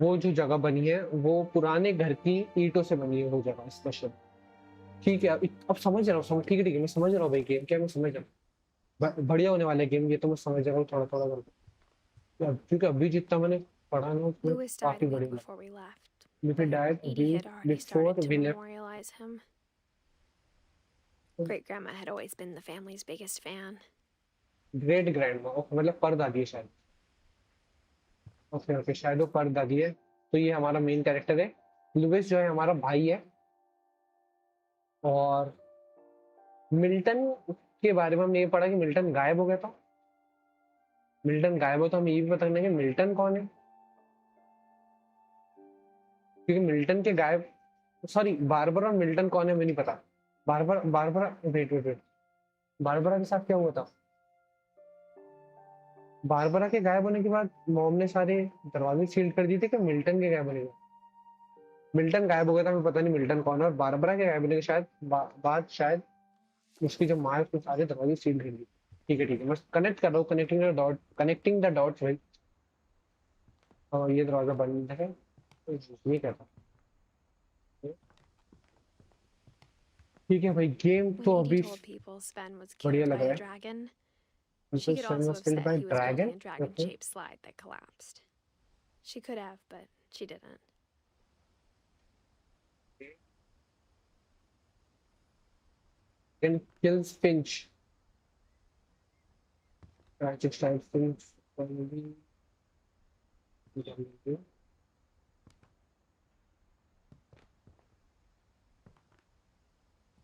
वो जो जगह बनी है वो पुराने घर की ईंटों से बनी है वो जगह स्पेशल. ठीक है, अब समझ रहा हूँ. ठीक है, मैं समझ रहा हूँ भाई गेम क्या, मैं समझ रहा हूँ. बढ़िया होने वाला है गेम ये तो, मैं समझ रहा हूँ थोड़ा करके. क्योंकि अभी जितना मैंने पढ़ा ना उसमें Lewis died काफी a week बढ़िया. before we left. मुझे डायट Edie had already before started to we left. memorialize him. Great grandma had always been the family's biggest fan. Great grandma, मतलब परदादी है शायद. ओके, शायद वो परदादी है. तो ये हमारा मेन कैरेक्टर है. लुइस जो है हमारा भाई है. और मिल्टन के बारे में हमने ये पढ़ा कि मिल्टन गायब हो गया था. मिल्टन गायब हो तो हम ये भी पता करना कि मिल्टन कौन है, क्योंकि मिल्टन के गायब, सॉरी, बारबरा और मिल्टन कौन है मुझे नहीं पता. बारबरा वेट, बारबरा के साथ क्या हुआ था. बारबरा के गायब होने के बाद मॉम ने सारे दरवाजे सील कर दिए थे कि मिल्टन के गायब होने के बाद. मिल्टन गायब हो गया था, हमें पता नहीं मिल्टन कौन है. और बारबरा के गायब होने के शायद बाद शायद उसकी जो माँ है उसने सारे दरवाजे सील कर दिए. ठीक है, मैं कनेक्ट कर रहा हूँ, कनेक्टिंग द डॉट्स भाई. और ये दरवाजा बंद है, ये क्या था. ठीक है भाई, गेम When तो Edie अभी told people Sven was बढ़िया killed लग by रहा a है. dragon, This she is could Sven also was have killed said by he was building dragon. a dragon-shaped slide that collapsed. She could have, but she didn't. And kills Finch. Tragic style Finch. Finally.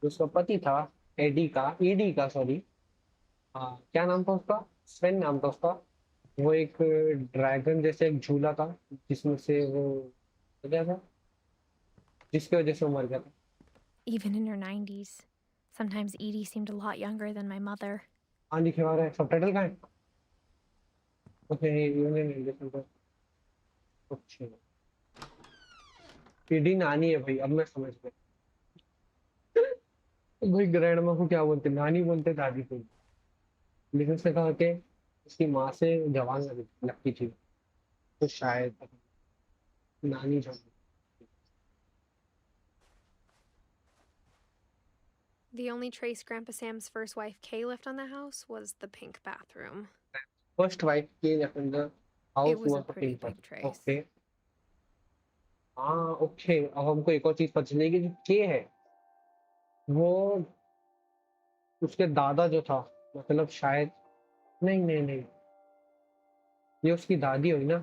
उसका पति था ED का sorry, हाँ, क्या नाम था उसका, स्वेन नाम था उसका. वो एक ड्रैगन जैसे एक झूला था जिसमें से वो हो गया था, जिसकी वजह से वो मर गया था. Even in her 90s, sometimes Edie seemed a lot younger than my mother. हाँ, लिखे हुआ है. सबटाइटल कहाँ है. ओके, ये अच्छा, ईडी नानी है भाई, अब मैं समझ गया. भाई ग्रैंड माँ को क्या बोलते, नानी बोलते, दादी को। लेकिन उसने कहा कि उसकी माँ से जवान लगती थी, तो शायद नानी जो। The only trace Grandpa Sam's first wife Kay left on the house was the pink bathroom. First wife के left in the It house was a was the pretty pink big person. trace. Okay. हाँ okay, अब हमको एक और चीज पता चलेगी, जो के है वो उसके दादा जो था, मतलब शायद, नहीं नहीं नहीं, ये उसकी दादी हुई ना,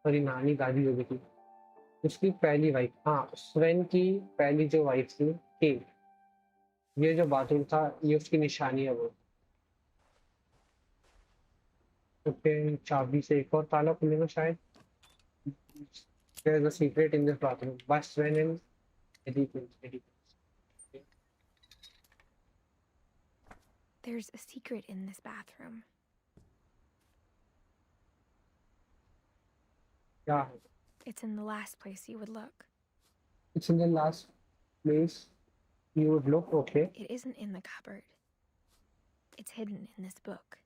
सॉरी नानी दादी हो गई थी, उसकी पहली वाइफ, हाँ स्वेन की पहली जो वाइफ थी के। ये जो बाथरूम था ये उसकी निशानी है वो। ओके, चाबी से एक और ताला खुलेगा शायद। There is a secret in this bathroom by Sven and Edith Finch. There's a secret in this bathroom. क्या है? It's in the last place you would look. It's in the last place you would look. Okay. It isn't in the cupboard. It's hidden in this book.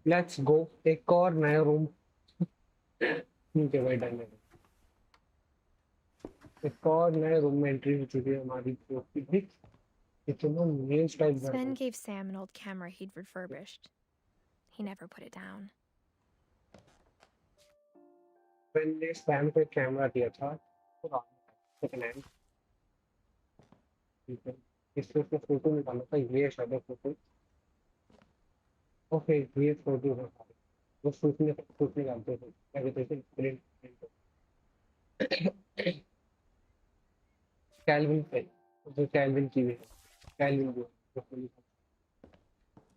Let's go. एक और नया room. ठीक है भाई, done है। एक और नए रूम में एंट्री हो चुकी है हमारी। इतना मेज टाइप घर Sven है। gave Sam an old camera he'd refurbished. He never put it down. मैंने सैम को एक कैमरा दिया था, सेकंड हैंड। ठीक है, इससे उसने फोटो निकाला था, ये शायद फोटो। ओके, ये फोटो है। वो सूट निकालते थे, क्या कहते थे, प्रिंट। कैल्विन पे, जो कैल्विन की है, कैल्विन जो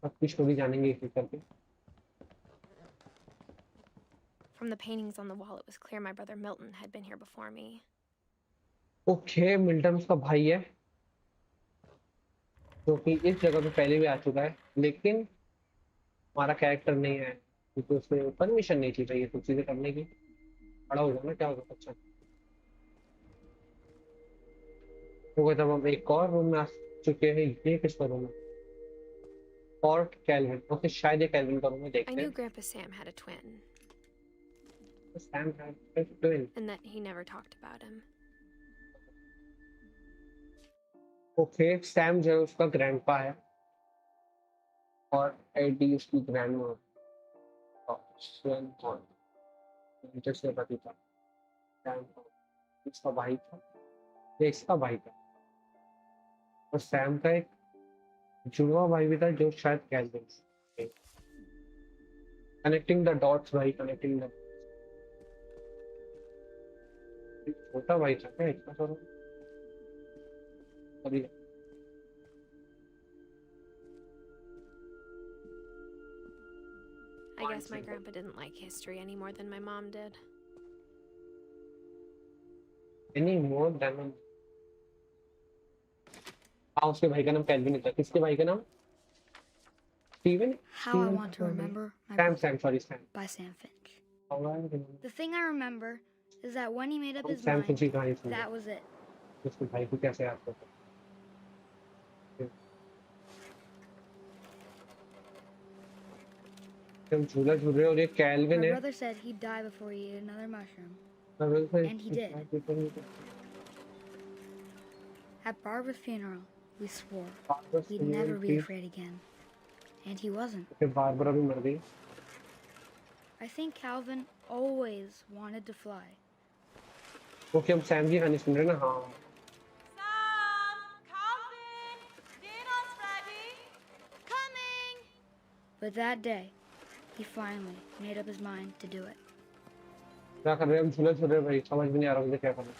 सब कुछ स्टोरी जानेंगे इसी करके। From the paintings on the wall, it was clear my brother Milton had been here before me. Okay, Milton उसका भाई है, जो कि इस जगह पे पहले भी आ चुका है, लेकिन हमारा कैरेक्टर नहीं है क्योंकि उसने परमिशन नहीं थी चाहिए कुछ चीजें करने की। बड़ा हो जाना, क्या होगा, अच्छा होगा। तब हम एक और रूम में आ चुके हैं, ये किसका रूम है, फोर्ट कैल्विन। ओके, शायद ये कैल्विन का रूम है, I देखते knew हैं। Grandpa Sam had a twin, Sam है twin. and that he never talked about him. Okay, Sam जो है उसका ग्रैंडपा है और एडी उसकी ग्रैंडमा। स्वयं कौन, जैसे पति था, सैम इसका भाई था, ये इसका भाई था। और सैम का एक जुड़वा भाई भी था जो शायद कैल्विन। कनेक्टिंग द डॉट्स भाई, कनेक्टिंग द। छोटा भाई था क्या इतना सारा, अभी I guess my grandpa didn't like history any more than my mom did. Any more than. हाँ, उसके भाई का नाम कैल्विन था। किसके भाई का नाम, Steven. How I Want to Remember My Sam, Brother Sam sorry Sam. by Sam Finch. The thing I remember is that when he made up his Sam mind, Finch की कहानी सुन, that was it. उसके भाई को कैसे याद करता। हम झूला झूल रहे हैं और ये कैल्विन My है। brother said he'd die before he ate another mushroom. And he did. At Barbara's funeral, we swore we'd never be afraid again. And he wasn't. फिर बारबरा भी मर गई। I think Calvin always wanted to fly. Okay, हम Sam की कहानी सुन रहे हैं ना। हाँ, Sam! Calvin! Dinner's ready! Coming! But that day, he finally made up his mind to do it. क्या कर रहे हैं हम, झूला झूल रहे हैं भाई, समझ में नहीं आ रहा मुझे क्या करना है।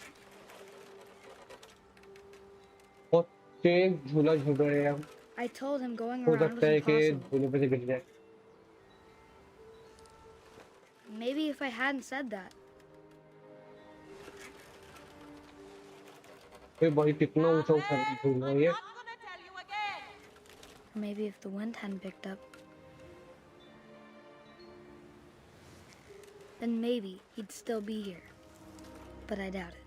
ओके, झूला झूल रहे हैं हम। I told him going हो around was सकता है कि impossible. झूले पे से गिर जाए। Maybe if I hadn't said that, कोई भाई कितना ऊंचा उठा Calvin, झूल रहा I'm है ये। not gonna tell you again. or maybe if the wind hadn't picked up, then maybe he'd still be here. But I doubt it.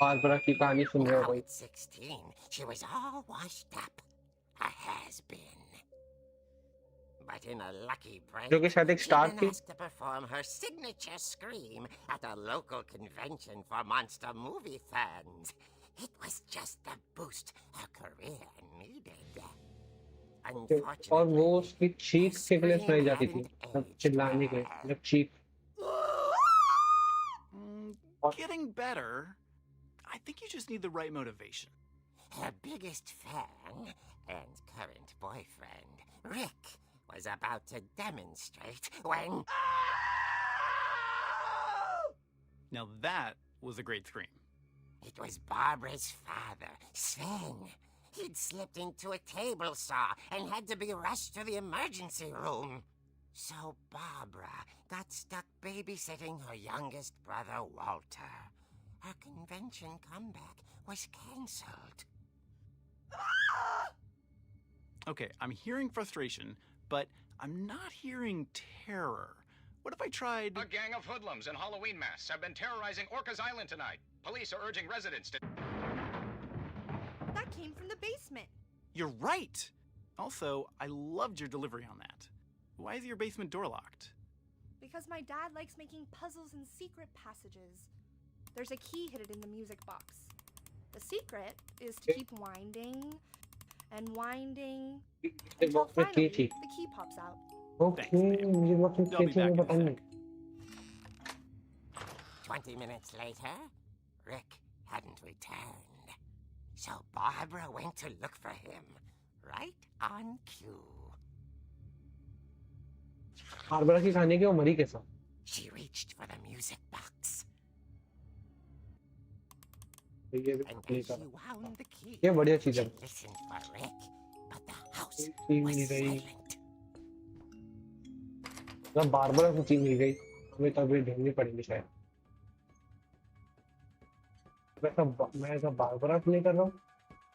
Barbara की कहानी सुन रहे हो Now भाई? at 16, she was all washed up. A has-been. But in a lucky जो कि break, शायद एक she'd star been थी. asked to perform her signature scream at a local convention for monster movie fans. It was just the boost her career needed. और वो Unfortunately, उसकी her चीख के लिए scream सुनाई जाती थी, hadn't मतलब aged चिल्लाने के, well. मतलब चीख. और Getting better. I think you just need the right motivation. Her biggest fan and current boyfriend, Rick, was about to demonstrate when... Now that was a great scream. It was Barbara's father, Sven. He'd slipped into a table saw and had to be rushed to the emergency room. So Barbara got stuck babysitting her youngest brother, Walter. Her convention comeback was cancelled. Okay, I'm hearing frustration, but I'm not hearing terror. What if I tried... A gang of hoodlums in Halloween masks have been terrorizing Orcas Island tonight. Police are urging residents to... That came from the basement. You're right! Also, I loved your delivery on that. Why is your basement door locked? Because my dad likes making puzzles and secret passages. There's a key hidden in the music box. The secret is to keep winding and winding until box में की finally थी. the key pops out. Okay, मुझे box में I'll की be थी, back मुझे in पता a नहीं. sec. 20 minutes later, Rick hadn't returned. So Barbara went to look for him, right on cue. Barbara की कहानी की वो मरी कैसा? She reached for the music box, ये भी and नहीं as she करा. wound the key, ये बढ़िया she चीज है. listened for Rick, but the house चीज was मिल गई. silent. मतलब बारबरा को चीज मिल गई. हमें तो अभी ढूंढनी पड़ेगी शायद. मैं ऐसा बारबरा प्ले कर रहा हूँ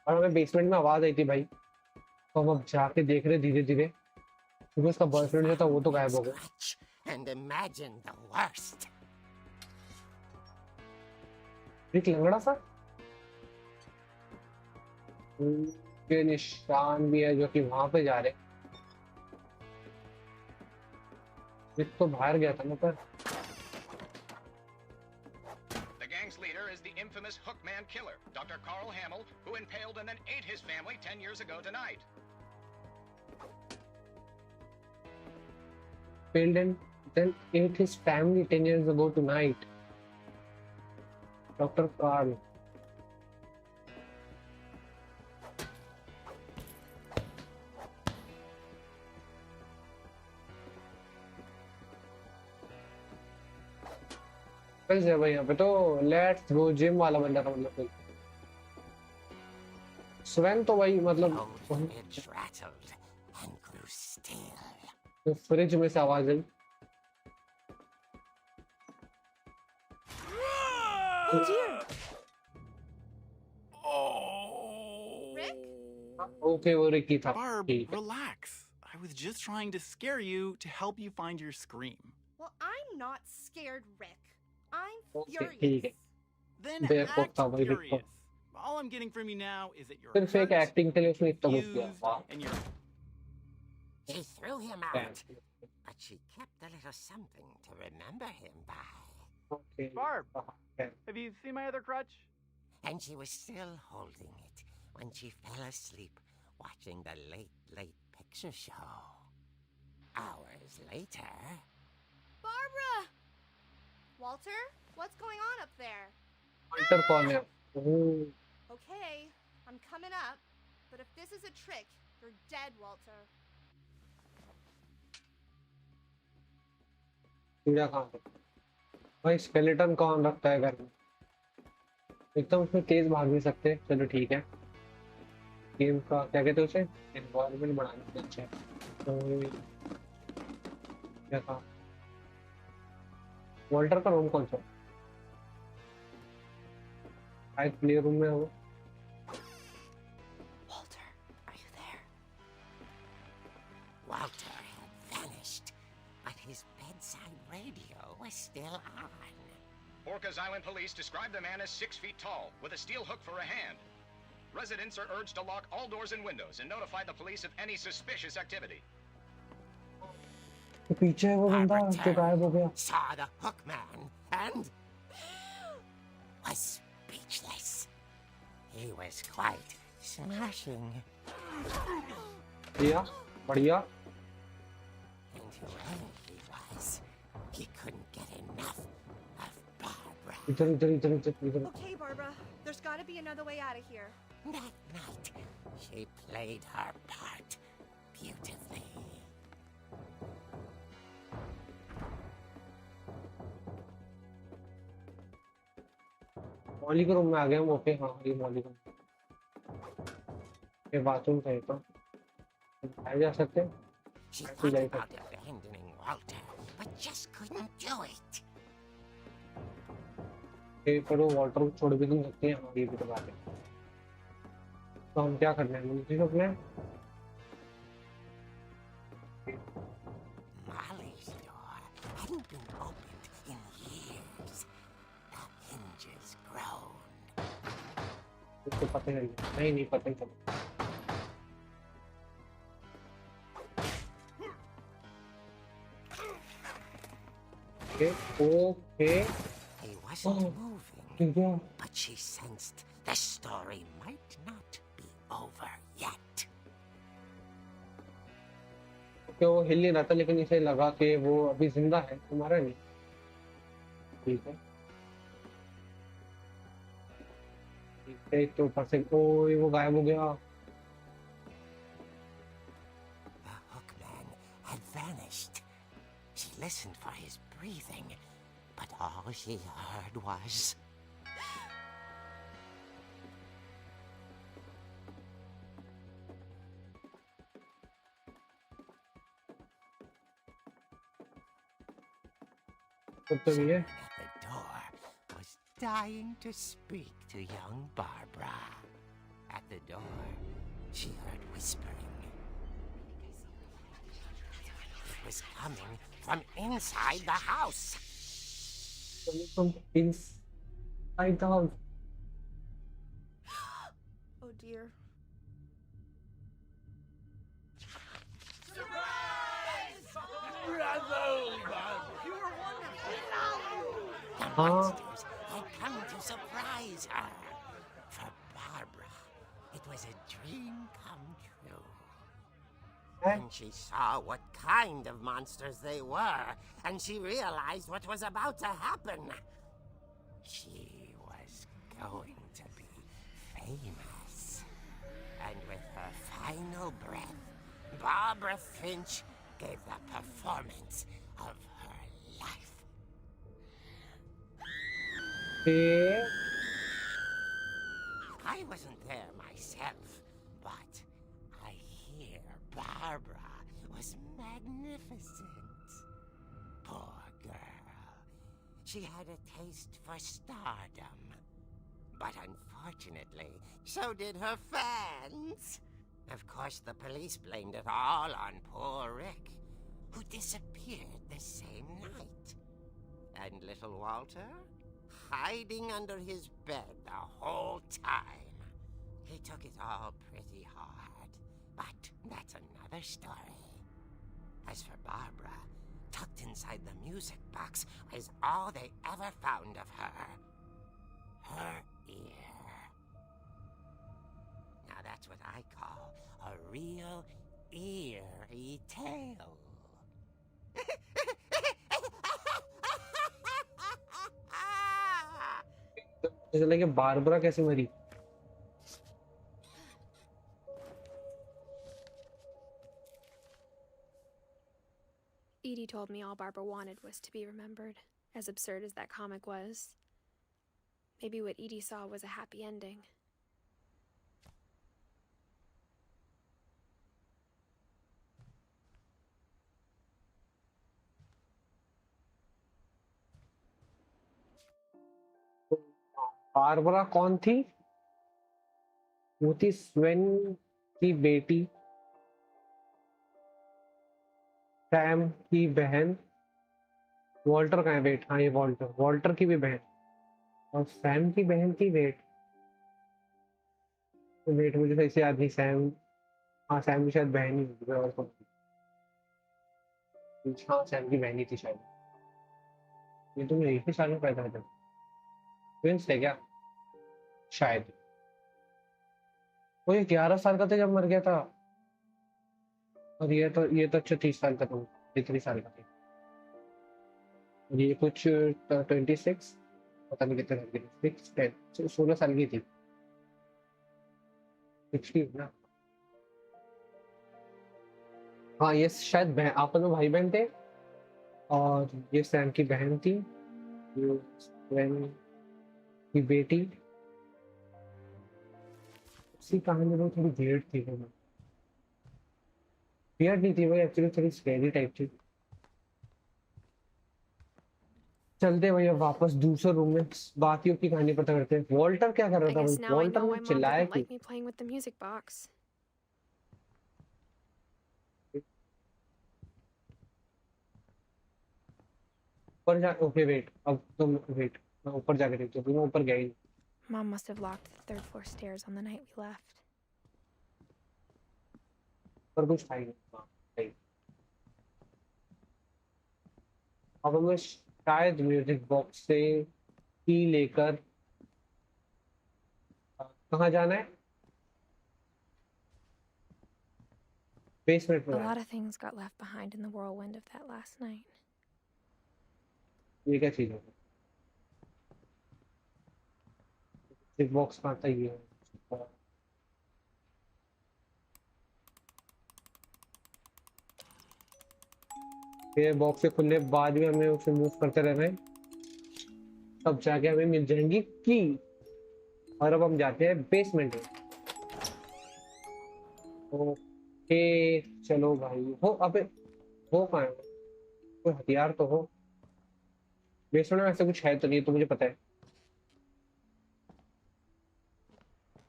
और हमें बेसमेंट में आवाज आई थी भाई, तो हम अब जाके देख रहे धीरे धीरे, क्योंकि उसका She बॉयफ्रेंड जो था वो तो found गायब हो Rick's गया. crutch and imagined the worst. एक लंगड़ा सा के निशान भी है जो कि वहां पे जा रहे. एक तो बाहर गया था ना, पर The gang's leader is the infamous Hookman killer, Dr. Carl Hamill, who impaled and then ate his family 10 years ago tonight. failed and then ate his family 10 years ago tonight. Dr. Carl. कैसे है भाई यहाँ पे तो let's go gym वाला बंदा था, मतलब कोई स्वयं तो भाई मतलब The fridge rattled and grew still. Fridge में से आवाज आई. Oh dear! Oh! Rick? Okay वो रिकी था. Barb, ठीक है. relax. I was just trying to scare you to help you find your scream. Well, I'm not scared, Rick. I'm Okay, furious. ठीक है. Then Therefore, act probably furious. All I'm getting from you now is that you're सिर्फ एक hurt, acting के लिए उसने इतना कुछ किया. used, वाह. and you're... She threw him out, but she kept a little something to remember him by. Okay. Barb. Okay. Have you seen my other crutch? And she was still holding it when she fell asleep watching the late picture show. Hours later... Barbara! Walter, what's going on up there? Walter कौन है? ओह, Okay, I'm coming up. But if this is a trick, you're dead, Walter. कीड़ा कहाँ पे? भाई skeleton कौन रखता है घर में? एकदम उसमें तेज भाग नहीं सकते. चलो ठीक है. गेम का क्या कहते हैं उसे? एनवायरनमेंट बढ़ाने के अच्छा है. तो क्या कहा? वॉल्टर का रूम कौन सा? शायद प्ले रूम में हो. Walter, are you there? Walter had vanished, but his bedside radio was still on. York's Island police describe the man as 6 feet tall, with a steel hook for a hand. Residents are urged to lock all doors and windows and notify the police of any suspicious activity. तो पीछे है वो बंदा जो गायब हो गया. Saw the hook man and was speechless. He was quite smashing. बढ़िया, बढ़िया. And where he was, he couldn't get enough of Barbara. इधर इधर इधर इधर इधर. Okay, Barbara, there's gotta be another way out of here. That night, she played her part beautifully. Molly के room में आ गए हम. ओके, हाँ ये मॉली का. ये बाथरूम था ये तो. आए जा सकते हैं. She I see thought later. about abandoning Walter, but just couldn't do it. ये पर वो वॉल्टर को छोड़ भी नहीं सकते हैं. हाँ ये भी तो बात है. तो हम क्या करना है? मुझे रोकना है. Molly's door hadn't been opened in years. The hinges groaned. उसको पता नहीं. नहीं पता नहीं चला. Okay. He wasn't moving, ठीक है. but she sensed the story might not be over yet. कि वो हिल नहीं रहा था, लेकिन इसे लगा कि वो अभी जिंदा है. तुम्हारा नहीं. ठीक है. ठीक है. तो ऊपर से ओए वो गायब हो गया. The hookman had vanished. She listened for his breathing, but all she heard was... तो ये Someone at the door was dying to speak to young Barbara. At the door, she heard whispering. It was coming from inside the house. from inside the house. Oh dear. The monsters had come to surprise her. For Barbara, it was a dream come true. And she saw what kind of monsters they were, and she realized what was about to happen. She was going to be famous. And with her final breath, Barbara Finch gave the performance of her life. Okay. I wasn't there myself, but I hear Barbara was magnificent. Poor girl. She had a taste for stardom. But unfortunately, so did her fans. Of course, the police blamed it all on poor Rick, who disappeared the same night. And little Walter? Hiding under his bed the whole time. He took it all pretty hard, but that's another story. As for Barbara, tucked inside the music box was all they ever found of her. Her ear. Now that's what I call a real eerie tale. जैसे लगे Barbara कैसे मरी. Edie told me all Barbara wanted was to be remembered, as absurd as that comic was. Maybe what Edie saw was a happy ending. Barbara कौन थी? वो थी स्वेन की बेटी, सैम की बहन. वॉल्टर कहाँ है? वेट, हाँ ये वॉल्टर की भी बहन. और सैम की बहन थी। वेट मुझे सही से याद नहीं। सैम, हाँ सैम की शायद बहन ही होगी और कौन थी? हाँ सैम की बहन ही थी शायद। ये तुम एक ही साल में पैदा हुए थे? ट्विंस थे क्या? शायद। वो ये 11 साल का था जब मर गया था। और ये तो अच्छा 30 साल का था। 33 साल का था। और ये कुछ 26, पता नहीं कितने साल की थी। 10 16 साल की थी। 16 ना। हाँ ये शायद बहन, आपस में भाई बहन थे। और ये सैम की बहन थी। ये सैम की बेटी। उसी कहानी में थोड़ी वियर्ड थी वो। वियर्ड नहीं थी वो, एक्चुअली थोड़ी स्कैरी टाइप थी। चलते भैया वापस दूसरे रूम में बाकियों की कहानी पता करते हैं। वॉल्टर क्या कर रहा I था भाई? guess now I Walter know ने why Mom चिल्लाया didn't क्यों? like me playing with the music box. ऊपर जा, ओके वेट, अब तुम वेट, मैं ऊपर जाके देखती हूँ। मैं ऊपर गया ही नहीं। Mom must have locked the third floor stairs on the night we left. पर कुछ था ही नहीं। हाँ, सही। अब हमें शायद म्यूजिक बॉक्स से की लेकर कहाँ जाना है? बेसमेंट में A जाना lot है। of things got left behind in the whirlwind of that last night. ये क्या चीज़ है? म्यूजिक बॉक्स कहाँ था ये? ये बॉक्स के खुलने के बाद भी हमें उसे मूव करते रहना है, तब जाके हमें मिल जाएंगी की। और अब हम जाते हैं बेसमेंट में। ओके चलो भाई। हो अबे, हो कहाँ है? कोई हथियार तो हो। बेसमेंट में ऐसा कुछ है तो नहीं, तो मुझे पता है।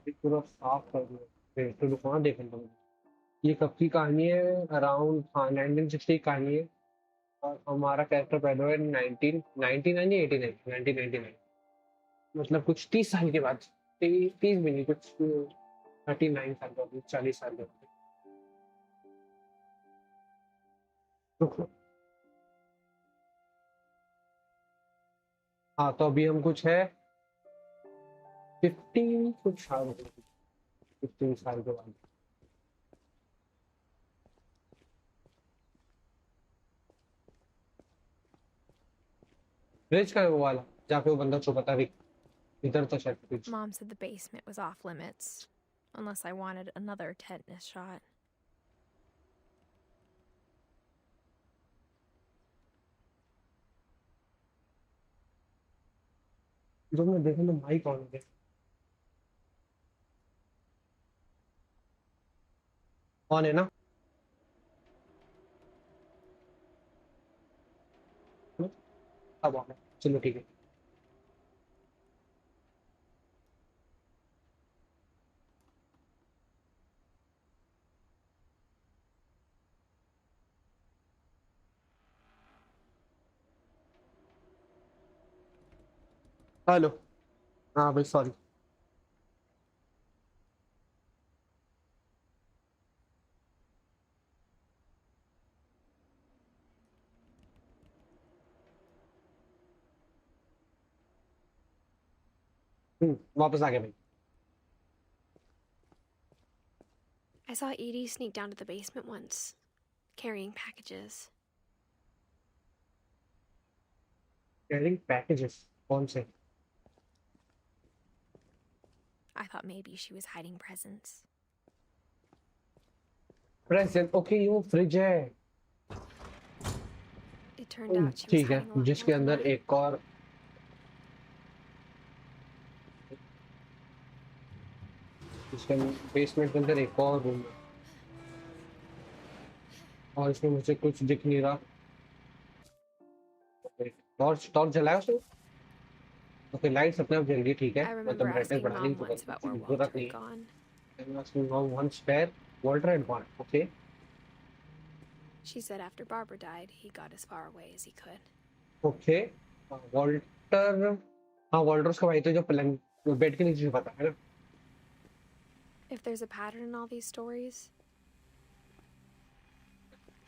ये पूरा साफ कर दिया। फिर तो दुकान देखने को मिली। ये कब की कहानी है? अराउंड हाँ 1960 की कहानी है। और हमारा कैरेक्टर पैदा हुआ है 1999 या 89, 1999। मतलब कुछ 30 साल के बाद। 30 भी नहीं, कुछ 39 साल का, 40 साल का। तो हाँ तो अभी हम कुछ है 15 कुछ साल, 15 साल के बाद। फ्रिज का है वो वाला जहाँ पे वो बंदा छुपा था? इधर तो शायद fridge. Mom said the basement was off limits, unless I wanted another tetanus shot. जो मैं देखा तो माइक ऑन है। ऑन है ना? अब ऑन है। चलो ठीक है। हेलो। हाँ भाई सॉरी। वापस आ गया भाई। I saw Edie sneak down to the basement once, carrying packages. Carrying packages? कौन से? I thought maybe she was hiding presents. Present? Okay ये वो फ्रिज है। It turned out she was ठीक है, hiding a lot जिसके more than अंदर that. एक और, इसके बेसमेंट के अंदर एक और रूम है। और इसमें मुझे कुछ दिख नहीं रहा। टॉर्च टॉर्च जलाया उसने? ओके लाइट्स अपने आप जल गई, ठीक है। I remember मतलब ब्राइटनेस asking बढ़ाने Mom की once about where जरूरत Walter नहीं had है। gone. One spare, Walter had gone. Okay. She said after Barbara died, he got as far away as he could. Okay. Walter हाँ Walter उसका भाई तो जो पलंग बेड के नीचे छुपा था है ना. If there's a pattern in all these stories,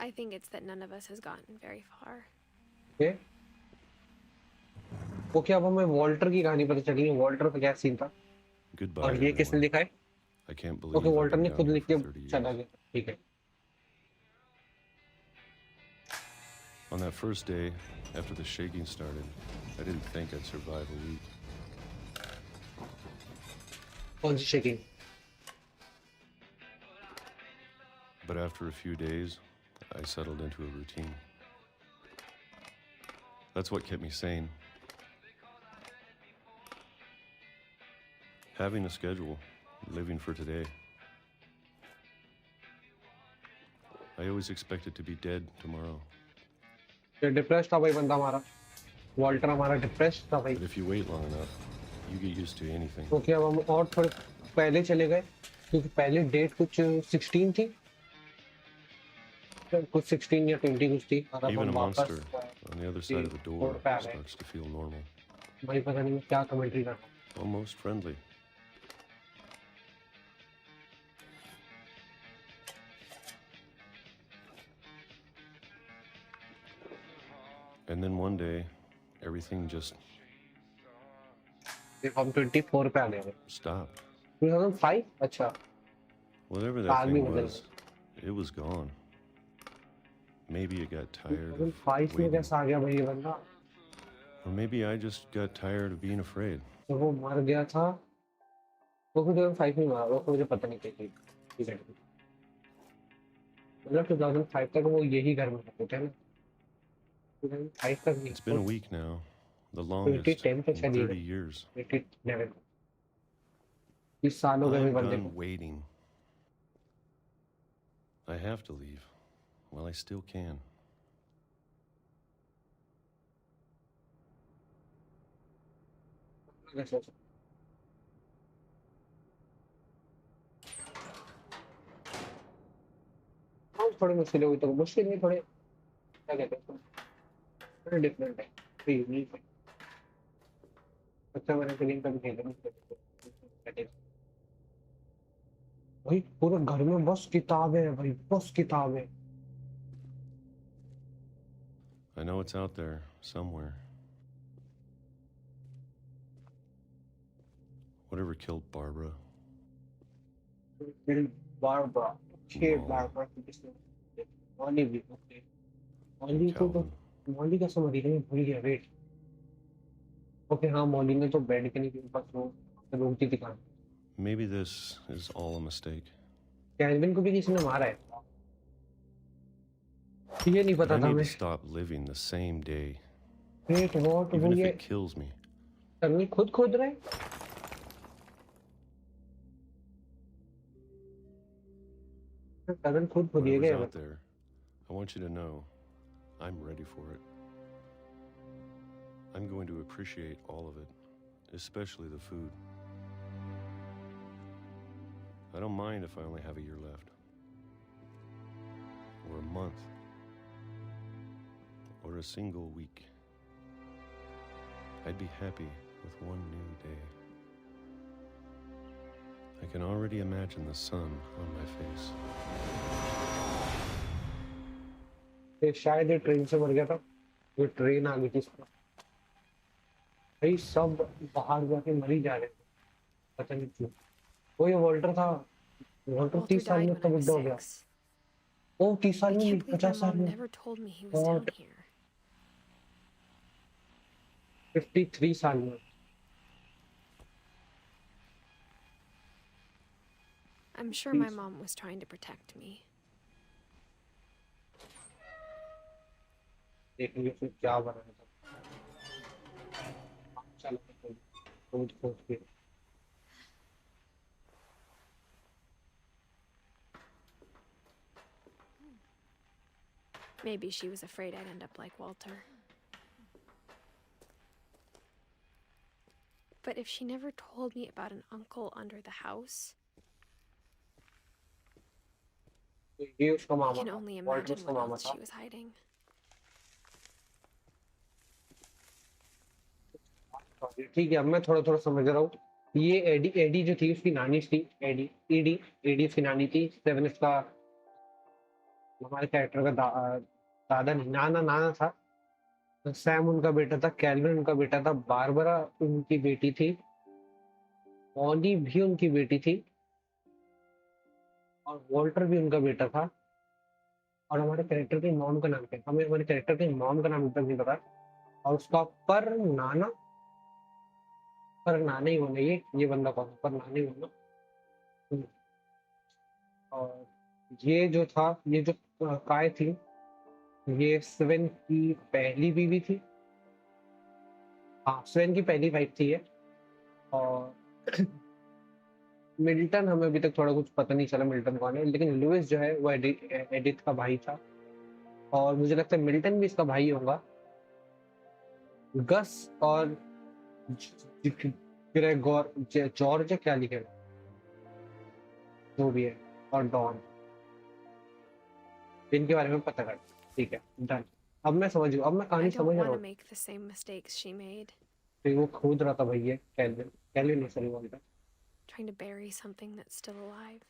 I think it's that none of us has gotten very far. Okay. Okay अब हमें वॉल्टर की कहानी पता चली है. वॉल्टर का क्या सीन था Goodbye, और ये किसने everyone. लिखा है? I can't okay believe I've Walter been ने down खुद here लिख for के 30 चला years. गया. ठीक है. On that first day, after the shaking started, I didn't think I'd survive a week. कौन सी shaking? But after a few days, I settled into a routine. That's what kept me sane. Having a schedule, living for today. I always expected to be dead tomorrow. Depressed था भाई बंदा हमारा. Walter हमारा depressed था भाई. But if you wait long enough, you get used to anything. Okay अब हम और थोड़े पहले चले गए क्योंकि पहले डेट कुछ 16 थी. कुछ 16 या 20 कुछ थी. और अब Even हम a वापस monster on the other side of the door road पे आ गए. starts to feel normal, भाई पता नहीं मैं क्या कमेंट्री कर रहा हूँ. almost friendly. And then one day, everything just देखो हम 24 पे आ गए हैं. stopped. 2005 अच्छा. Whatever that आदमी thing बदल was, it was gone. Maybe it got tired of 2005 में waiting. कैसा आ गया भाई ये बंदा. Or maybe I just got tired of being afraid. तो वो मर गया था. वो 2005 में मरा. वो मुझे पता नहीं कैसे. ठीक है. मतलब 2005 तक वो यही घर में रहते थे ना. 2005 तक नहीं. It's been a week now, the longest 2010 पे in चली 30 गई. years. 2011 30 साल हो गए I'm बंदे done को. waiting. I have to leave while I still can. हाँ थोड़ी मुश्किल हुई तो मुश्किल नहीं थोड़े क्या कहते हैं थोड़े डिफरेंट है. थोड़ी यूनिक है. अच्छा मैंने फिल्म कभी खेला नहीं. भाई पूरे घर में बस किताबें हैं भाई. बस किताबें. I know it's out there somewhere. Whatever killed Barbara. फिर बारबरा. छह No. बारबरा की किसने. मॉली भी. ओके. मॉली को तो Calvin. मॉली का समझ नहीं भूल गया. वेट. ओके हाँ मॉली ने तो बेड के नीचे बस वो रोकती थी काम. Maybe this is all a mistake. Calvin को भी किसी ने मारा है. ये नहीं But पता I था need मैं. to stop living the same day, wait what वो even if ये it kills me. टनल खुद खोद रहे. टनल खुद खोदिए Whatever's गए. out there, I want you to know I'm ready for it. I'm going to appreciate all of it, especially the food. I don't mind if I only have a year left, or a month, or a single week. I'd be happy with one new day. I can already imagine the sun on my face. ये शायद ये train से मर गया था. ये train आ गई थी इसको. भाई सब बाहर जाके मर ही जा रहे थे. पता नहीं क्यों. वो ये वॉल्टर था. वॉल्टर Walter 30 साल died में when I तब was बुढ़ा हो गया. 6. ओ 30 साल I में can't believe my 50 साल mom में never told me he was down here. 53 साल में. I'm sure my mom was trying to protect me. देखेंगे फिर क्या बना था. चलो खोज खोज के. Maybe she was afraid I'd end up like Walter. But if she never told me about an uncle under the house, ये उसका I मामा can था. only वॉल्टर imagine उसका what मामा else था. she was hiding. ठीक है, अब मैं थोड़ा थोड़ा समझ रहा हूँ। ये एडी एडी जो थी उसकी नानी थी। एडी ईडी एडी उसकी नानी थी। सेवन इसका हमारे कैरेक्टर का दादा नहीं, नाना नाना था। सैम उनका बेटा था, कैल्विन उनका बेटा था, बारबरा उनकी बेटी थी, ऑली भी उनकी बेटी थी, और वॉल्टर भी उनका बेटा था। और हमारे कैरेक्टर की मॉम का नाम क्या है? हमें हमारे कैरेक्टर की मॉम का नाम तक नहीं पता। और उसका पर नाना ही होना, ये बंदा कौन है? पर नाना ही होना। हम्म, और ये जो था, ये जो काय थी, ये स्वेन की पहली बीवी थी। हाँ, स्वेन की पहली वाइफ थी ये। और मिल्टन हमें अभी तक थोड़ा कुछ पता नहीं चला मिल्टन कौन है, लेकिन लुइस जो है वो एडिथ का भाई था। और मुझे लगता है मिल्टन भी इसका भाई होगा। गस और ग्रेगोर, जॉर्ज क्या लिखे जो भी है, और डॉन, इनके बारे में पता कर। ठीक है, डन। अब मैं समझ गया, अब मैं I कहानी don't समझ रहा want to हूँ। make the same mistakes she made, फिर वो खोद रहा था भैया, कैल्विन कैल्विन नहीं, सॉरी बोलता। trying to bury something that's still alive.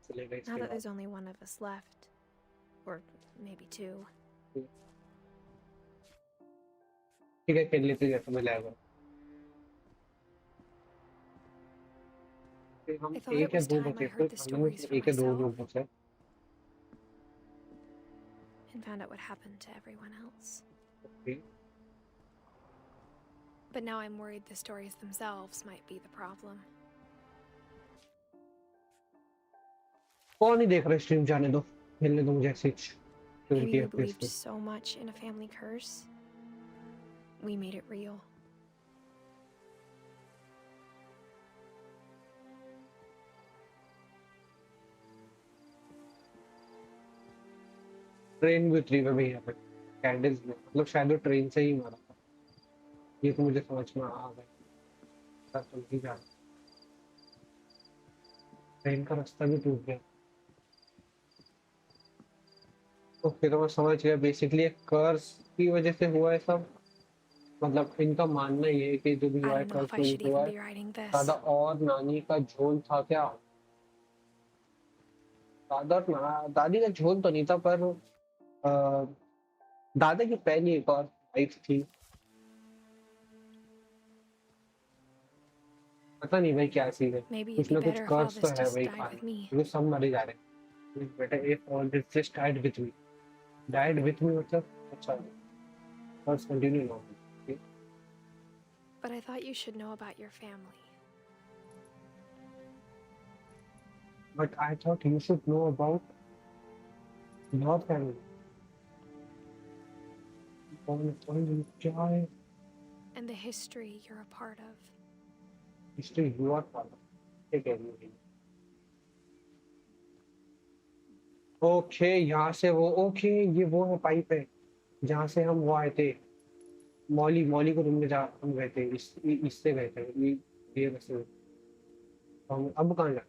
चलेगा Now इसके that बाद। there's only one of us left, or maybe two, ठीक है, खेल लेते जैसे मैं लाएगा। फिर हम I thought एक it या was दो time I बचे थे, heard the हम में stories से for एक या दो लोग myself बचे। and found out what happened to everyone else. Okay. But now I'm worried the stories themselves might be the problem. कौन ही देख रहा है स्ट्रीम, जाने दो, खेलने दो मुझे ऐसे Maybe we FPS believed पे। so much in a family curse, we made it real. Train भी उतरी हुई है यहाँ पे, कैंडल्स में, मतलब शायद वो ट्रेन से ही मारा था। ये तो मुझे समझ में आ गया, तो नहीं जा रहा। ट्रेन का रास्ता भी टूट गया। तो फिर मैं समझ गया, बेसिकली एक कर्स की वजह से हुआ है सब। मतलब इनका मानना ये है कि जो भी I हुआ है don't know curse if I की वजह should से हुआ even है। be writing दादा this. और नानी का झोल था क्या? दादा और दादी का झोल तो नहीं था, पर दादा की पहली एक और वाइफ थी। पता नहीं भाई क्या सीन है, Maybe it'd कुछ be ना कुछ better if all कर्स तो this है just भाई died कहानी, with me. क्योंकि सब मरे जा रहे हैं। बेटा if all this just died with me, died with me मतलब अच्छा, कर्स कंटिन्यू ना हो। But I thought you should know about your family. But I thought you should know about your family. कौन क्या है? And the history you're a part of. History you are father, ठीक है। Okay, यहाँ से वो, ओके ये वो है पाइप है जहाँ से हम वो आए थे। मौली मौली को रूम में जा हम गए थे, इससे गए थे ये वैसे। तो हम अब कहाँ जाए?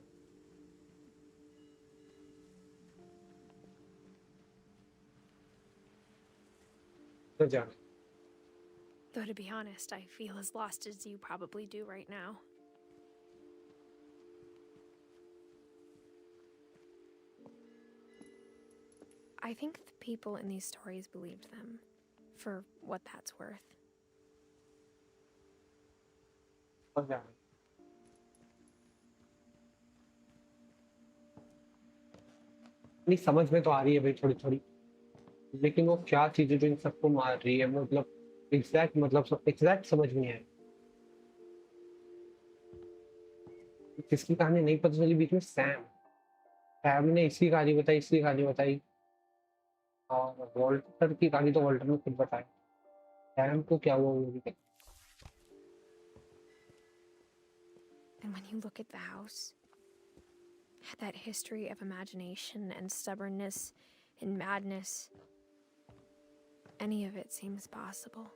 तो जाना। Though to be honest, I feel as lost as you probably do right now. I think the people in these stories believed them, for what that's worth. तो जाना। नहीं, समझ में तो आ रही है भाई थोड़ी थोड़ी, लेकिन वो क्या चीज है जो इन सबको मार रही है, मतलब मतलब एग्जैक्ट समझ में नहीं आया। किसकी कहानी नहीं पता चली बीच में? सैम सैम ने इसकी कहानी बताई, इसकी कहानी बताई। और वॉल्टर की कहानी तो वॉल्टर ने खुद बताई। सैम को क्या हुआ वो भी पता। And when you look at the house, that history of imagination and stubbornness and madness, any of it seems possible.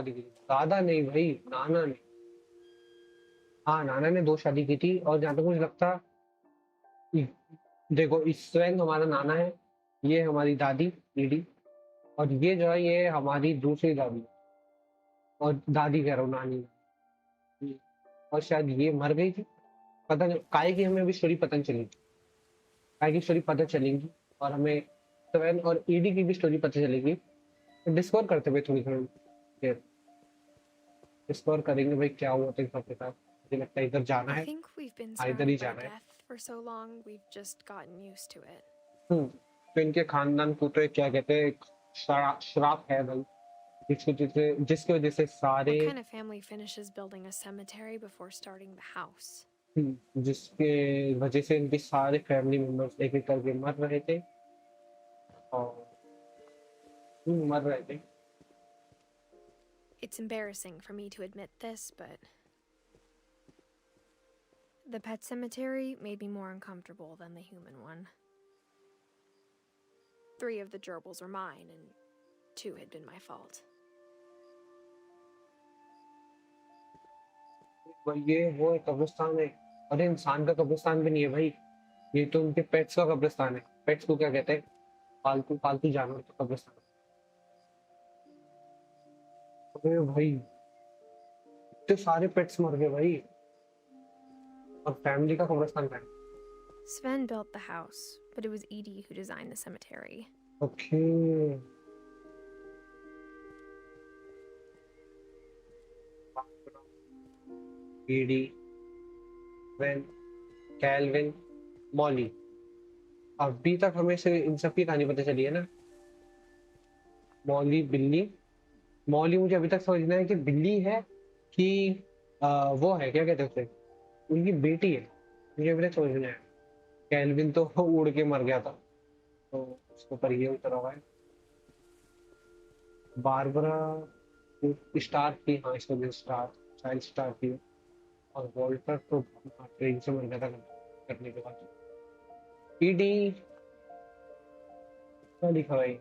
शादी की थी। दादा नहीं भाई, नाना ने। हाँ, नाना ने 2 शादी की थी, और जहाँ तक मुझे लगता, देखो इस स्वयं हमारा नाना है, ये हमारी दादी दीदी, और ये जो है ये हमारी दूसरी दादी, और दादी कह रहा हूँ, नानी। और शायद ये मर गई थी, पता नहीं काहे की, हमें अभी स्टोरी पता नहीं चली, काहे की स्टोरी पता चलेगी, और हमें स्वयं और ईडी की भी स्टोरी पता चलेगी। तो डिस्कवर करते हुए थोड़ी थोड़ी देर डिस्कवर करेंगे भाई क्या हुआ था इन सबके साथ। मुझे लगता है इधर जाना I है, think we've been इधर ही surrounded by जाना है। death for so long, we've just gotten used to it. तो इनके खानदान को तो एक क्या कहते हैं, एक श्राप है भाई, जिसकी वजह से सारे, What kind of family finishes building a cemetery before starting the house? जिसके वजह से इनके सारे फैमिली मेंबर्स एक एक करके मर रहे थे, और मर रहे थे। It's embarrassing for me to admit this, but the pet cemetery made me more uncomfortable than the human one. 3 of the gerbils were mine, and 2 had been my fault. ये वो कब्रिस्तान है, अरे इंसान का कब्रिस्तान भी नहीं है भाई, ये तो उनके पेट्स का कब्रिस्तान है। पेट्स को क्या कहते हैं, पालतू पालतू जानवर का कब्रिस्तान। अरे भाई इतने सारे पेट्स मर गए भाई, और फैमिली का कब्रिस्तान का है। Sven built the house, but it was Edie who designed the cemetery. Okay, Edie, Wayne, Calvin, Molly. अभी तक हमें से इन सब की कहानी पता चली है ना। मॉली बिल्ली, मॉली मुझे अभी तक समझना है कि बिल्ली है कि वो है, क्या कहते हैं उसे, उनकी बेटी है, मुझे अभी तक समझना है। कैल्विन तो उड़ के मर गया था, तो उसके ऊपर ये उतरा हुआ है। बारबरा स्टार थी, हाँ इसको भी स्टार, चाइल्ड स्टार थी। और वॉल्टर तो ट्रेन से मर गया था करने के बाद। ईडी क्या लिखा भाई,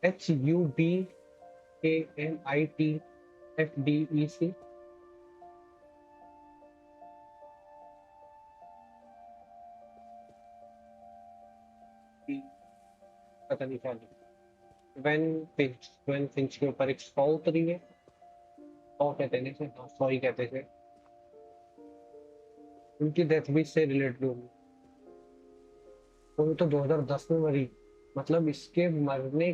HUDKNITFDEC। पता नहीं क्या लिखा। वेन फिंच के ऊपर एक सौ उतरी है, सौ कहते हैं इसे, हाँ, सौ ही कहते थे। उनकी डेथ भी इससे रिलेटेड होगी, वो तो 2010 में मरी, मतलब इसके मरने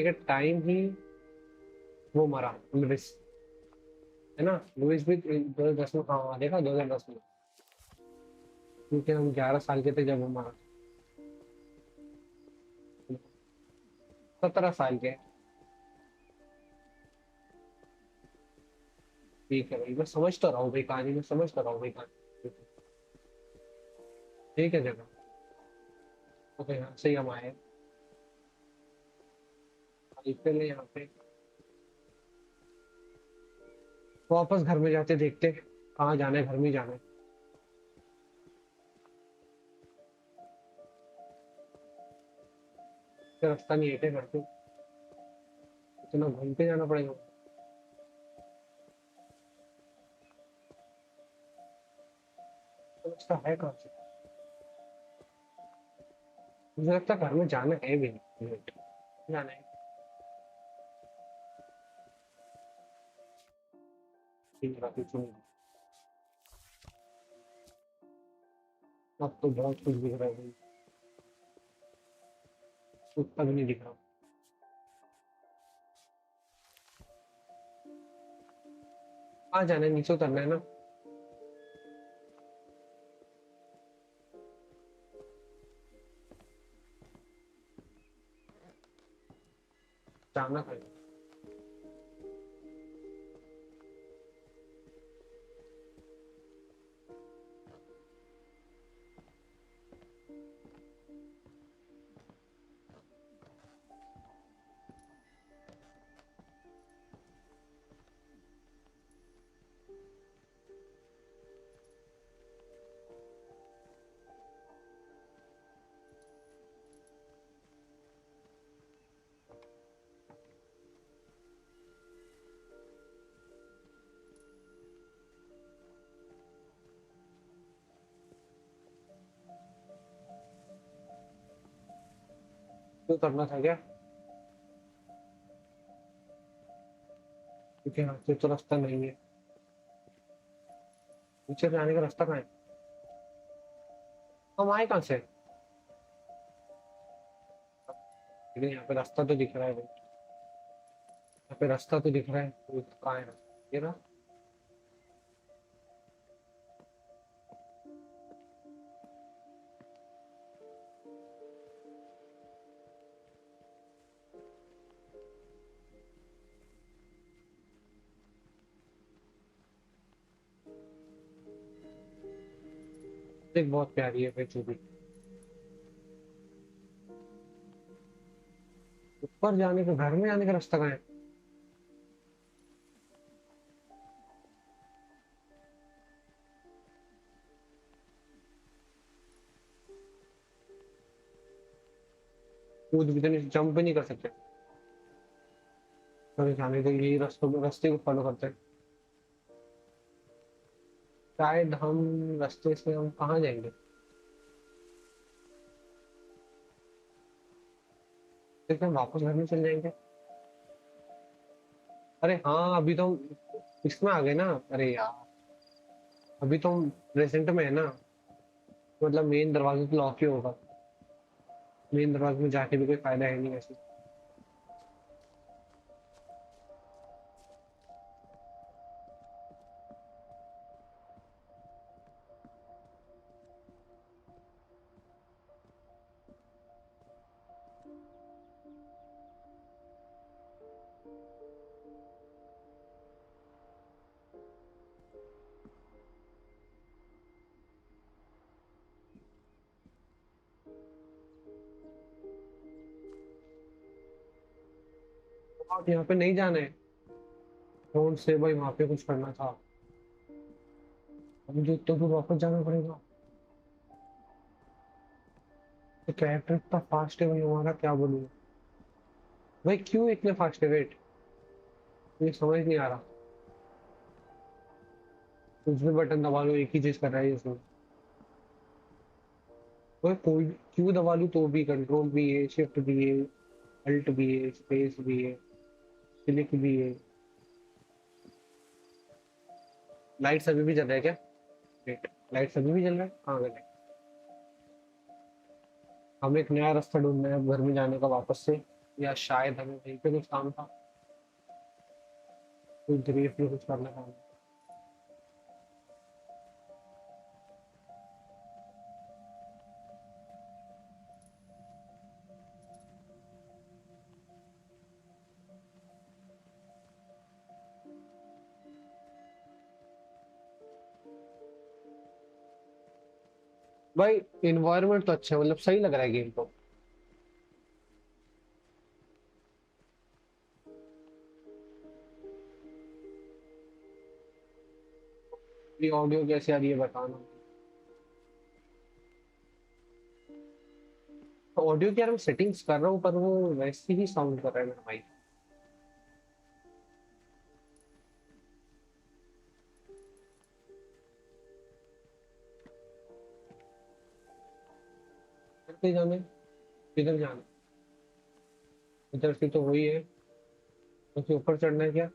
के टाइम ही वो मरा, लुइस, है ना। लुइस भी 2010 में, हाँ देखा 2010 में, क्योंकि हम 11 साल के थे जब वो मरा, 17 साल के। ठीक है भाई, मैं समझ तो रहा हूँ भाई कहानी, में समझ तो रहा हूँ भाई कहानी। ठीक है जगह, ओके यहाँ से ही हम आए, पहले यहाँ पे वापस घर में जाते देखते कहाँ जाना है, घर में ही जाना है। क्या रास्ता नहीं है क्या घर पे, इतना घूम के जाना पड़ेगा। तो रास्ता है कहाँ से, मुझे लगता है घर में जाना है भी नहीं, जाना है। ठीक है, कुछ नहीं। अब तो बहुत कुछ दिख रहा है भाई, कुत्ता भी नहीं दिख रहा। कहाँ जाना है, नीचे उतरना है ना। जाना कहीं, क्यों करना था क्या? क्योंकि यहाँ से तो रास्ता नहीं है। नीचे जाने का रास्ता कहाँ है? हम आए कहाँ से? लेकिन यहाँ पे रास्ता तो दिख रहा है भाई, यहाँ पे रास्ता तो दिख रहा है, तो कहाँ है रास्ता? ये रहा। एक बहुत प्यारी है भाई जो भी। ऊपर जाने का, घर में जाने का रास्ता कहाँ है? कूद भी तो नहीं, जंप भी नहीं कर सकते। तो जाने के यही रास्तों में, रास्ते को फॉलो करते हैं। शायद हम रास्ते से हम कहाँ जाएंगे? देखते हम वापस घर में चल जाएंगे। अरे हाँ, अभी तो हम इसमें आ गए ना। अरे यार, अभी तो हम प्रेजेंट में है ना, मतलब मेन दरवाजा तो लॉक ही होगा। मेन दरवाजे में जाके भी कोई फायदा है नहीं वैसे। आप यहाँ पे नहीं जाना है। कौन से भाई, वहां पे कुछ करना था। हम जो तो वापस जाना पड़ेगा। तो कैरेक्टर इतना फास्ट है भाई हमारा, क्या बोलूं। भाई क्यों इतने फास्ट है? वेट, ये समझ नहीं आ रहा। कुछ भी बटन दबा लो एक ही चीज कर रहा है इसमें। भाई कोई क्यों दबा लूं तो भी, कंट्रोल भी है, शिफ्ट भी है, अल्ट भी है, स्पेस भी है, क्लिक भी है। लाइट्स अभी भी जल रहा है क्या? वेट, लाइट्स अभी भी जल रहा है? कहाँ गए? हमें एक नया रास्ता ढूंढना है अब घर में जाने का वापस से, या शायद हमें वहीं पे कुछ काम था, कुछ ग्रेफ में कुछ करना था। भाई इन्वायरमेंट तो अच्छा है, मतलब सही लग रहा है गेम को। ये ऑडियो कैसे आ रही है बताना। ऑडियो की यार मैं सेटिंग्स कर रहा हूँ, पर वो वैसे ही साउंड कर रहा है मेरा माइक। किधर जाने, किधर जाना? इधर से तो वही है। तो ऊपर चढ़ना है क्या?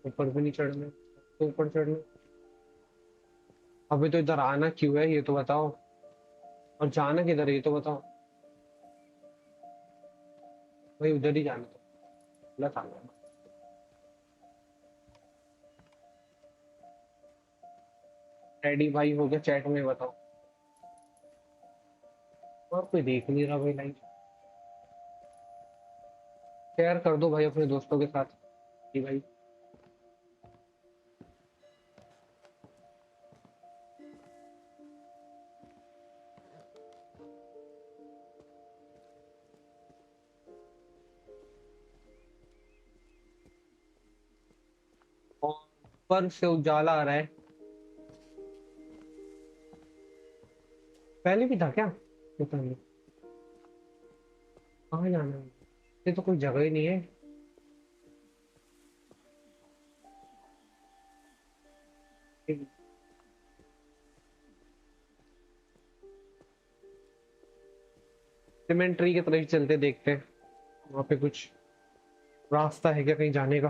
ऊपर भी नहीं चढ़ना है, तो ऊपर चढ़ना है। अभी तो इधर आना क्यों है ये तो बताओ, और जाना किधर है ये तो बताओ। भाई उधर ही जाना, तो गलत आ गया। रेडी भाई हो गया चैट में बताओ। और कोई देख नहीं रहा भाई लाइव। शेयर कर दो भाई अपने दोस्तों के साथ कि भाई। और ऊपर से उजाला आ रहा है। पहले भी था क्या? पता नहीं। कहाँ जाना है? ये तो कोई जगह ही नहीं है। सीमेंट ट्री की तरफ ही चलते देखते हैं वहां पे कुछ रास्ता है क्या कहीं जाने का।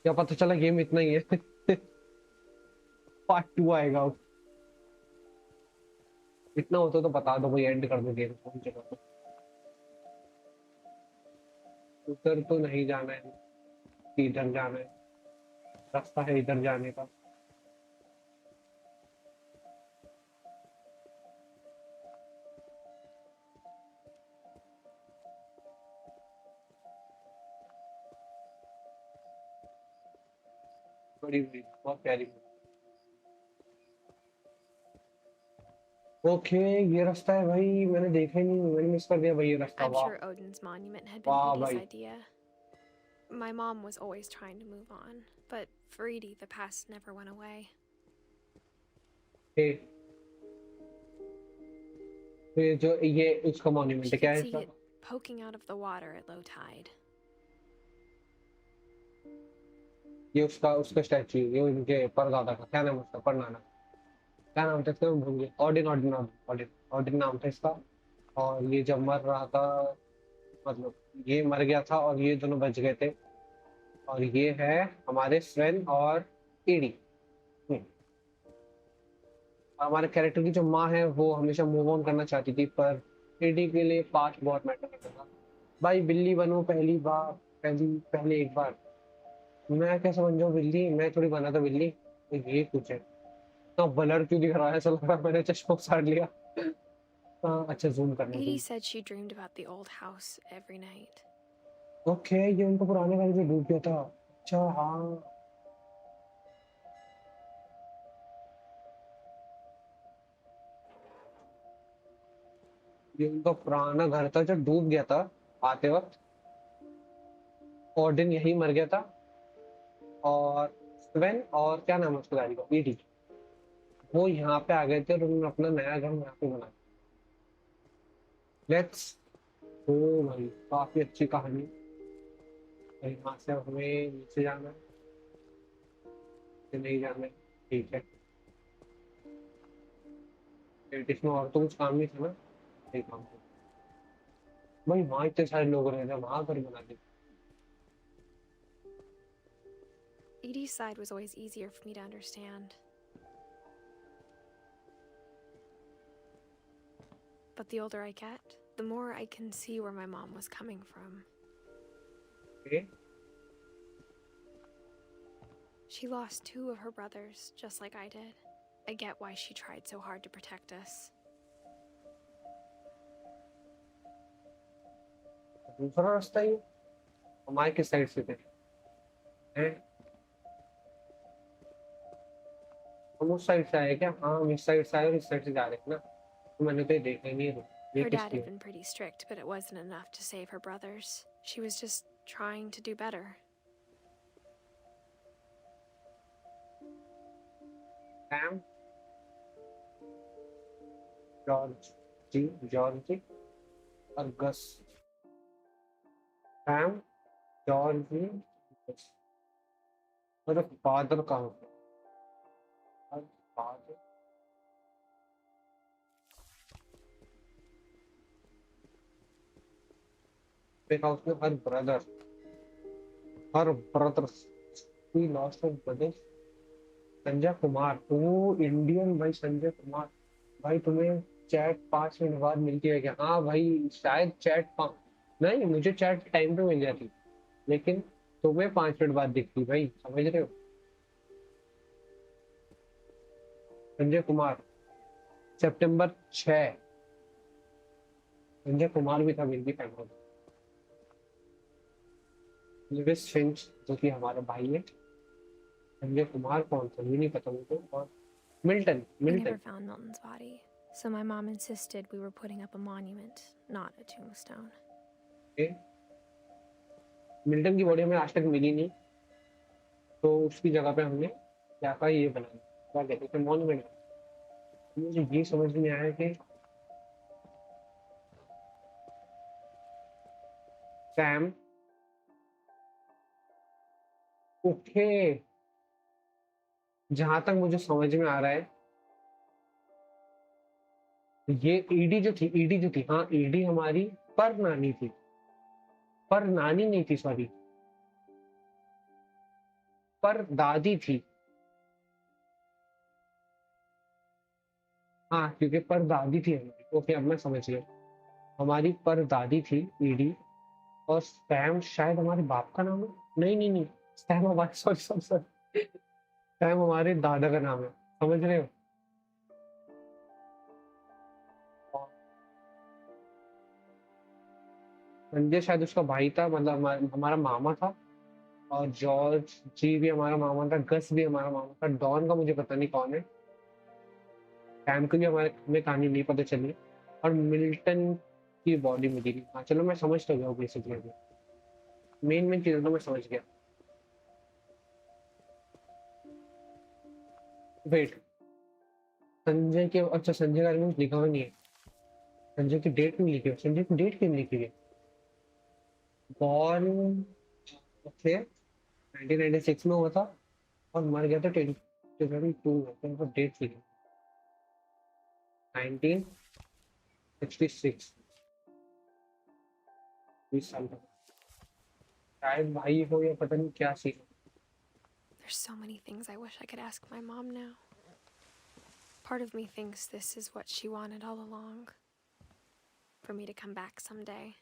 क्या पता चला गेम इतना ही है। पार्ट 2 आएगा अब। इतना होता तो बता दो भाई, एंड कर दो गेम कौन जगह पे। उधर तो नहीं जाना है, इधर जाना है, रास्ता है इधर जाने का। बड़ी बड़ी बहुत प्यारी। ओके, ये रास्ता है भाई, मैंने देखा ही नहीं, मैंने मिस कर दिया भाई ये रास्ता। I'm वाह sure Odin's monument had been वाह Edie's भाई। idea. My mom was always trying to move on, but for Edie, the past never went away. ये जो ये उसका मॉन्यूमेंट She है, क्या could है see इसका? it poking out of the water at low tide. ये उसका उसका स्टैचू, ये उनके परदादा का, क्या नाम है उसका, परनाना, क्या नाम था इसका, मैं भूल गया। ऑडिन ऑडिन ऑडिन ऑडिन नाम था इसका। और ये जब मर रहा था, मतलब ये मर गया था और ये दोनों बच गए थे। और ये है हमारे स्वेन और ईडी। हमारे कैरेक्टर की जो माँ है वो हमेशा मूव ऑन करना चाहती थी, पर ईडी के लिए पास्ट बहुत मैटर करता था। भाई बिल्ली बनूं पहली बार, पहले एक बार। मैं क्या समझ जाऊं बिल्ली, मैं थोड़ी बना था बिल्ली। तो ये कुछ है तो ब्लर क्यों दिख रहा है, ऐसा लग रहा है मैंने चश्मा उतार लिया। अच्छा जूम करना Edie zoom. said she dreamed about the old house every night. Okay, ये उनका पुराने घर जो डूब गया था। अच्छा हाँ, ये उनका पुराना घर था जो डूब गया था आते वक्त। ऑर्डिन यही मर गया था। और स्वेन और क्या नाम है उसके गाड़ी का, ईडी, वो यहाँ पे आ गए थे और उन्होंने अपना नया घर यहाँ पे बनाया। लेट्स ओ भाई, काफी अच्छी कहानी। तो यहाँ से हमें नीचे जाना है कि नहीं जाना है? ठीक है, इसमें और तो कुछ काम नहीं था ना, एक काम था भाई, वहाँ इतने सारे लोग रह रहे हैं, वहां घर बना दे। Edie's side was always easier for me to understand. But the older I get, the more I can see where my mom was coming from. Okay. She lost 2 of her brothers, just like I did. I get why she tried so hard to protect us. दूसरा रास्ता ही हमारे किस side से थे हैं? हम उस side से आए क्या? हाँ, हम इस साइड से आए और इस साइड से जा रहे हैं ना, तो मैंने तो ये देखा ही नहीं है। ये Her किस dad लिए? had been pretty strict, but it wasn't enough to save her brothers. She was just trying to do better. Sam, Georgie और गस। सैम, जॉर्जी, गस। मेरे फादर कहाँ पे? फादर देखा उसने, हर ब्रदर ही lost of brother. Sanjay Kumar, ओ इंडियन भाई, संजय कुमार भाई, तुम्हें चैट 5 मिनट बाद मिलती है क्या? हाँ भाई, शायद चैट नहीं, मुझे चैट टाइम पे मिल जाती, लेकिन तुम्हें 5 मिनट बाद दिखती भाई, समझ रहे हो? संजय कुमार, September 6। संजय कुमार भी था मेरी फैमिली। लिविस फिंच जो कि हमारा भाई है। संजय कुमार कौन था ये नहीं पता मुझे। और Milton, We never Milton found Milton's body, so my mom insisted we were putting up a monument, not a tombstone. Milton की बॉडी हमें आज तक मिली नहीं, तो उसकी जगह पे हमने क्या कहा, ये बनाया, क्या कहते हैं, मॉन्यूमेंट। मुझे ये समझ नहीं आया कि सैम, ओके, जहां तक मुझे समझ में आ रहा है ये ईडी जो थी, हाँ ईडी हमारी पर नानी थी, पर नानी नहीं थी, सॉरी, पर दादी थी। हाँ क्योंकि पर दादी थी हमारी, ओके अब मैं समझ गया। हमारी पर दादी थी ईडी, और सैम शायद हमारे बाप का नाम है। नहीं नहीं नहीं, सैम हमारे, सॉरी सॉरी सॉरी, सैम हमारे दादा का नाम है, समझ रहे हो। और संजय शायद उसका भाई था, मतलब हमारा मामा था। और जॉर्ज जी भी हमारा मामा था, गस भी हमारा मामा था, डॉन का मुझे पता नहीं कौन है, सैम की भी हमारे हमें कहानी नहीं पता चली, और मिल्टन की बॉडी मिली नहीं। हाँ चलो मैं समझ तो गया हूँ बेसिकली, मेन मेन चीजें तो मैं समझ गया। वेट, संजय के, अच्छा संजय के बारे में कुछ लिखा हुआ नहीं है, संजय की डेट नहीं लिखी है, संजय की डेट क्यों नहीं लिखी है? बॉर्न ओके 1996 में हुआ था, और मर गया था 2022 में, तो डेट लिखी 1966, 20 साल का शायद भाई हो, या पता नहीं क्या scene. There's so many things I wish I could ask my mom now. Part of me thinks this is what she wanted all along. For me to come back someday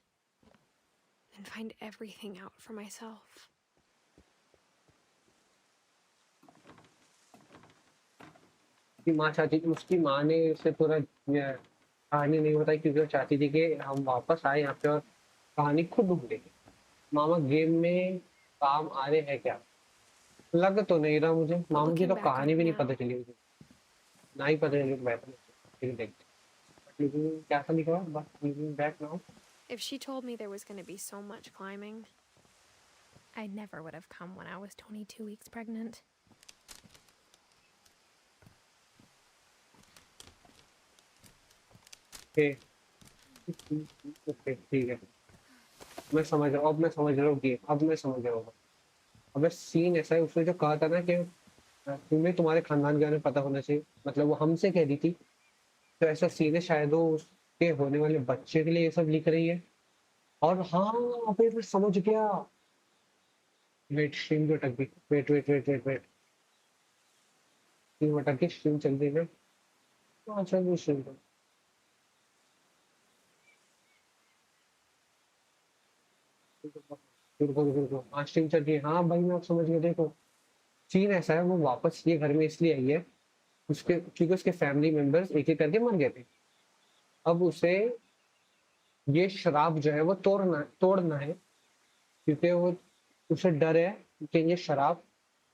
and find everything out for myself. उसकी माँ चाहती थी, उसकी माँ ने उसे पूरा कहानी नहीं बताई, क्योंकि वो चाहती थी कि हम वापस आए यहाँ पे और कहानी खुद ढूंढे। मामा गेम में काम आ रहे हैं क्या? लग तो नहीं रहा मुझे, But मामा की looking तो back on कहानी it भी नहीं पता now, चली मुझे, ना ही पता चली बैठ, लेकिन देखते, लेकिन क्या था लिखा, बस living back now. if she told me there was going to be so much climbing, I never would have come when I was 22 weeks pregnant. Okay okay ठीक है, मैं समझ रहा हूँ, अब मैं समझ रहा हूँ गेम, अब मैं समझ रहा हूँ। अब सीन ऐसा है, उसने जो कहा था ना कि तुम्हें तुम्हारे खानदान के बारे में पता होना चाहिए, मतलब वो हमसे कह रही थी, तो ऐसा सीन है, शायद वो उसके होने वाले बच्चे के लिए ये सब लिख रही है। और हाँ, अबे मैं समझ गया, वेट स्ट्रीम जो अटक गई, wait wait wait wait wait, stream अटक गई, स्ट्रीम चल रही है। हाँ चल रही स्ट्रीम तो, रुको रुको रुको, हाँ स्ट्रीम चल रही है, हाँ भाई मैं अब समझ गया। देखो सीन ऐसा है, वो वापस ये घर में इसलिए आई है उसके, क्योंकि उसके फैमिली मेंबर्स एक एक करके मर गए थे। अब उसे ये शराब जो है वो तोड़ना है, क्योंकि वो, उसे डर है कि ये शराब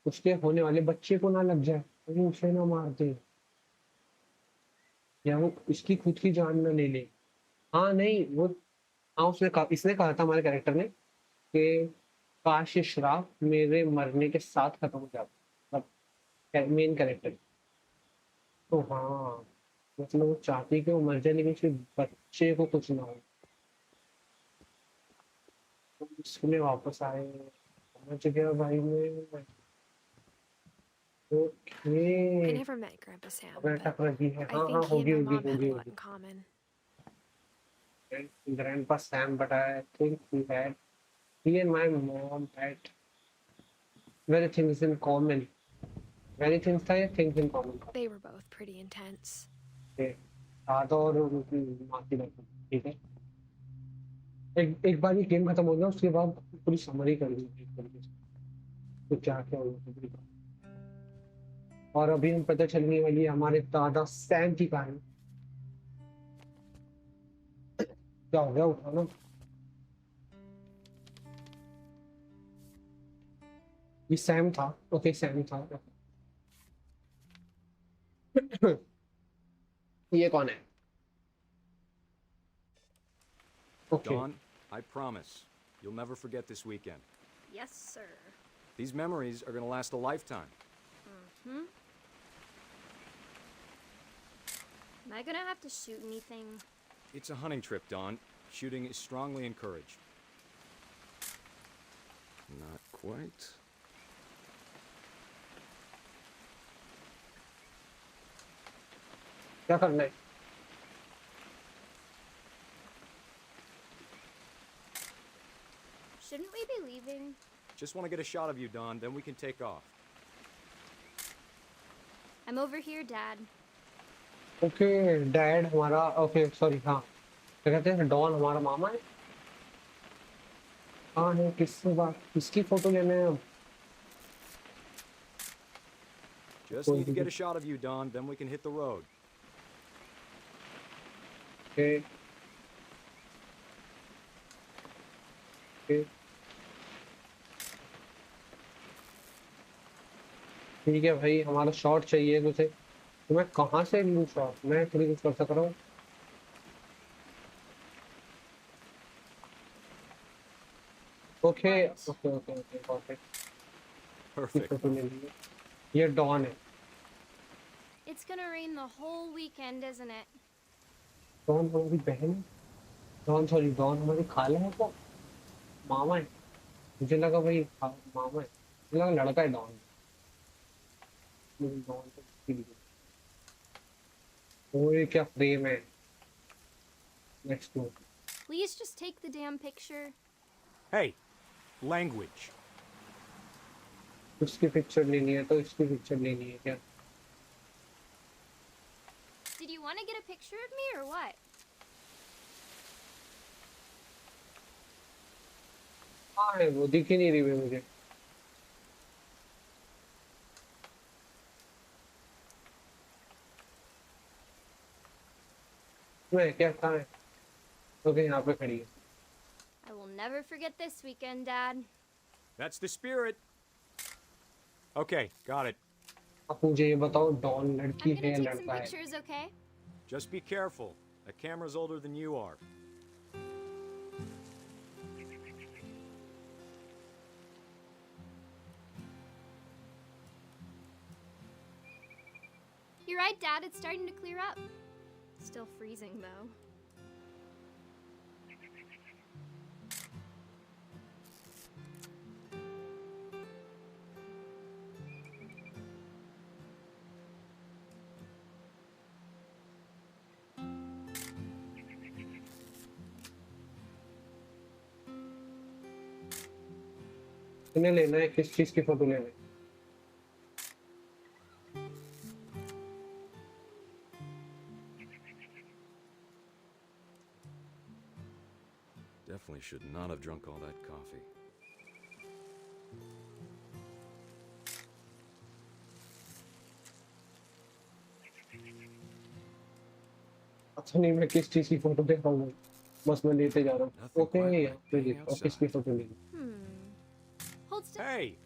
उसके होने वाले बच्चे को ना लग जाए, वो उसे ना मार दे, या वो इसकी खुद की जान ना ले ले। हाँ नहीं वो, हाँ उसने कहा, इसने कहा था हमारे कैरेक्टर ने कि काश ये श्राप मेरे मरने के साथ खत्म हो जाता, मतलब मेन कैरेक्टर। तो हाँ, मतलब वो चाहती कि वो मर जाए, लेकिन उसके बच्चे को कुछ ना हो, तो इसलिए वापस आए। समझ गया भाई मैं, I okay. never met Grandpa Sam, अब but अटक रही है, I हाँ हाँ think he and होगी my होगी mom had a होगी lot होगी। in common. Grandpa Sam, but I think he and my mom had very things in common. Very things था या things in common था? They were both pretty intense. Okay. दादा और उनकी माँ की बात, ठीक है। एक एक बार ये गेम खत्म हो गया, उसके बाद पूरी समरी कर दी एक तरीके से, तो क्या क्या हुआ था पूरी बात। और अभी हम पता चलने वाली है हमारे दादा सैम की कहानी। क्या हो गया, उठा ना, ये सैम था, ओके सैम था। ये कौन है? Okay Dawn, I promise you'll never forget this weekend. Yes, sir. These memories are gonna last a lifetime. Hmm? Am I gonna have to shoot anything? It's a hunting trip, Dawn. Shooting is strongly encouraged. Not quite. क्या करना है? Shouldn't we be leaving? Just want to get a shot of you, Dawn, then we can take off. I'm over here, Dad. Okay dad हमारा okay sorry हाँ क्या कहते हैं don हमारा मामा है हाँ है किसकी फोटो लेने हैं हम Just need to get a shot of you, Dawn, then we can hit the road. Okay okay ठीक है भाई हमारा शॉट चाहिए तुझे तो मैं कहाँ से लूँ शॉट मैं थोड़ी कुछ कर सक रहा हूँ okay Right. Okay okay okay got it Perfect. Photo ले ली ये डॉन है It's gonna rain the whole weekend, isn't it? Dawn हमारी बहन है डॉन सॉरी डॉन हमारी खाला है क्या मामा है मुझे लगा भाई मामा है मुझे लगा लड़का है डॉन डॉन तो ओए क्या फ्रेम है next no Please just take the damn picture. Hey, language. उसकी पिक्चर लेनी है तो इसकी पिक्चर लेनी है क्या Did you want to get a picture of me or what? हाँ है वो दिख ही नहीं रही है मुझे मैं क्या कहाँ है ओके यहाँ पे खड़ी है I will never forget this weekend, Dad. That's the spirit. Okay, got it. आप मुझे ये बताओ डॉन I'm लड़की gonna है take some लड़का है pictures, okay? Just be careful. That camera's older than you are. You're right, Dad. It's starting to clear up. Still freezing, though. इन्हें लेना है किस चीज की फोटो लेना है Definitely should not have drunk all that coffee. अच्छा नहीं मैं किस चीज की फोटो देख रहा हूँ बस मैं लेते जा रहा हूँ Nothing ओके quite यहाँ like पे being देखो किसकी outside. फोटो लेनी Hold still. Hey!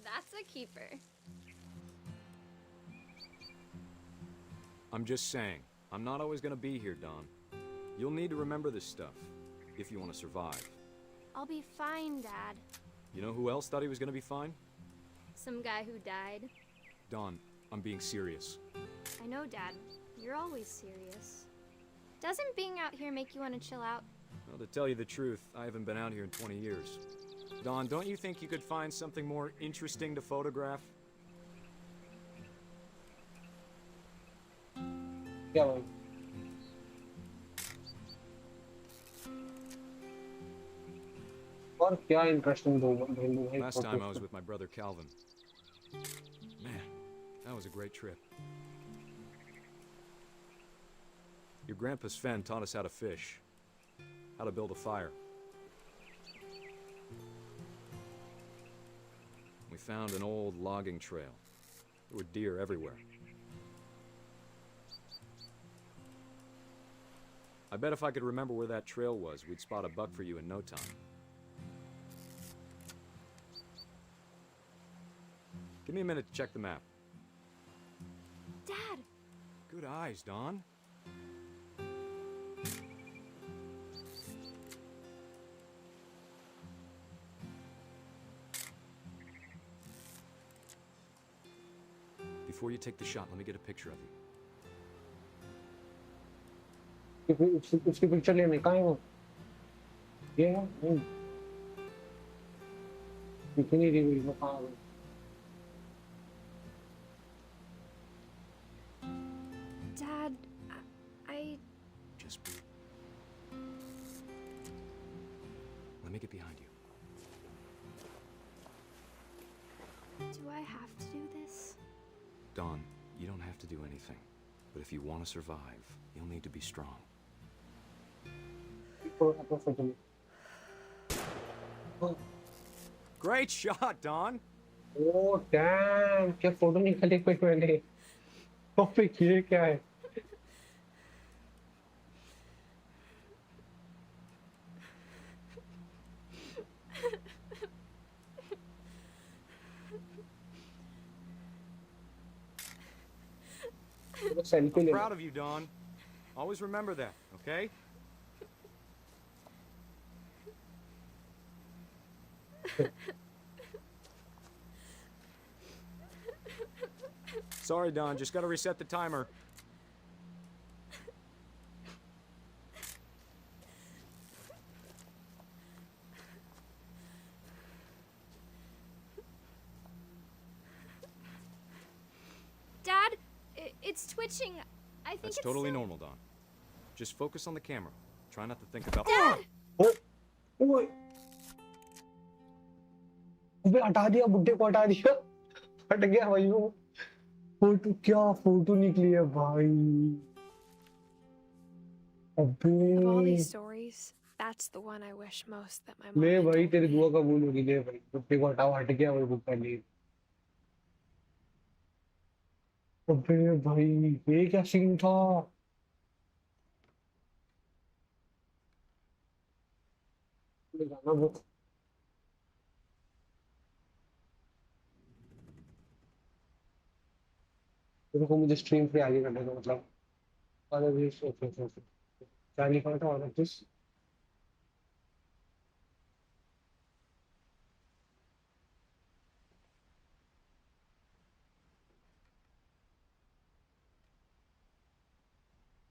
That's a keeper. I'm just saying, I'm not always gonna be here, Dawn. You'll need to remember this stuff, if you want to survive. I'll be fine, Dad. You know who else thought he was gonna be fine? Some guy who died. Dawn, I'm being serious. I know, Dad. You're always serious. Doesn't being out here make you want to chill out? Well, to tell you the truth, I haven't been out here in 20 years. Dawn, don't you think you could find something more interesting to photograph? क्या भाई और क्या interesting ढूंढूं भाई Last time I was with my brother Calvin. Man, that was a great trip. Your grandpa Sven taught us how to fish, how to build a fire. We found an old logging trail. There were deer everywhere. I bet if I could remember where that trail was, we'd spot a buck for you in no time. Give me a minute to check the map. Dad! Good eyes, Dawn. Before you take the shot, let me get a picture of you. उसकी picture लेने कहाँ है वो ये है नहीं दिख नहीं रही हुई वो कहाँ है Dad, I... Just breathe. Let me get behind you. Do I have to do this? Dawn, you don't have to do anything. But if you want to survive, you'll need to be strong. Great shot, Dawn! Oh damn! क्या photo निकाली कोई मैंने? Topic ये क्या है? I'm proud of you, Dawn. Always remember that, okay? Sorry, Dawn. Just gotta reset the timer. Dad, it's twitching. I think That's it's totally normal, Dawn. Just focus on the camera. Try not to think about... Dad! Oh! Oh! अबे हटा दिया बुड्ढे को हटा दिया हट गया भाई वो फोटो क्या फोटो निकली है भाई Of all अबे these stories, that's the one I wish most that my mom ले had भाई told तेरी me. दुआ कबूल होगी ले भाई बुड्ढे को हटाओ हट गया वो बुक करनी अबे भाई ये क्या सीन था ये गाना वो तेरे को मुझे स्ट्रीम पे आगे करने का मतलब अरे ये ओके क्या लिखा था और कुछ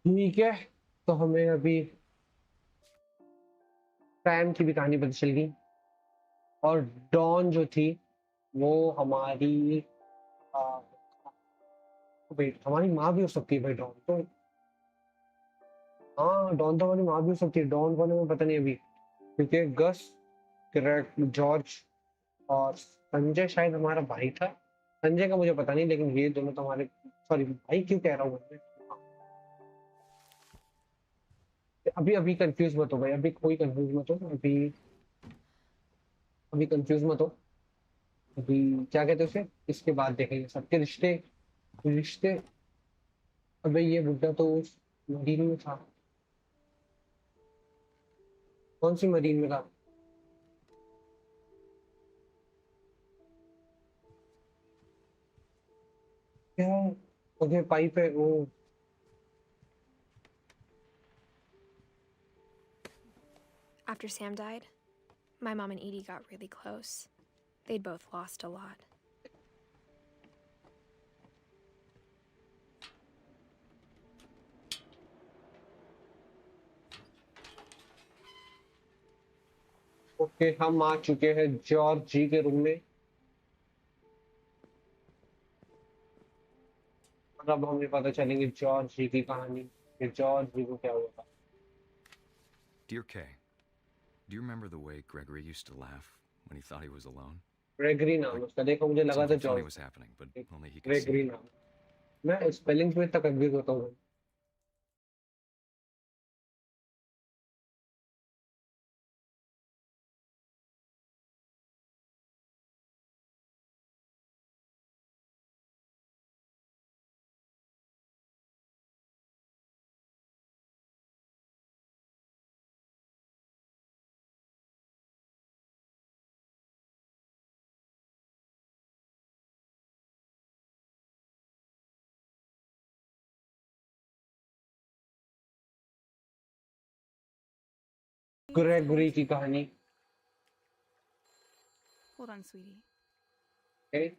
ठीक है तो हमें अभी सैम की भी कहानी पता चल गई और डॉन जो थी वो हमारी वेट हमारी माँ भी हो सकती है भाई डॉन तो हाँ डॉन तो हमारी माँ भी हो सकती है डॉन कौन है मुझे पता नहीं अभी क्योंकि गस ग्रेग जॉर्ज और संजय शायद हमारा भाई था संजय का मुझे पता नहीं लेकिन ये दोनों तो हमारे सॉरी भाई क्यों कह रहा हूँ मैं अभी अभी कंफ्यूज मत हो भाई अभी कोई कंफ्यूज मत हो अभी अभी कंफ्यूज मत हो अभी क्या कहते हैं उसे इसके बाद देखेंगे सबके रिश्ते रिश्ते अबे ये बुड्ढा तो उस मरीन में था कौन सी मरीन में था क्या ओके पाइप है वो After Sam died, my mom and Edie got really close. They'd both lost a lot. Okay हम आ चुके हैं जॉर्ज जी के रूम में और अब हमें पता चलेंगे जॉर्ज जी की कहानी कि जॉर्ज जी को क्या हुआ था Dear Kay, do you remember the way Gregory used to laugh when he thought he was alone? Gregory नाम उसका देखो मुझे लगा था Something funny George was happening, but only he could see Gregory it. नाम मैं स्पेलिंग में तक कंफ्यूज होता हूँ ग्रेगरी की कहानी Hold on, sweetie. okay?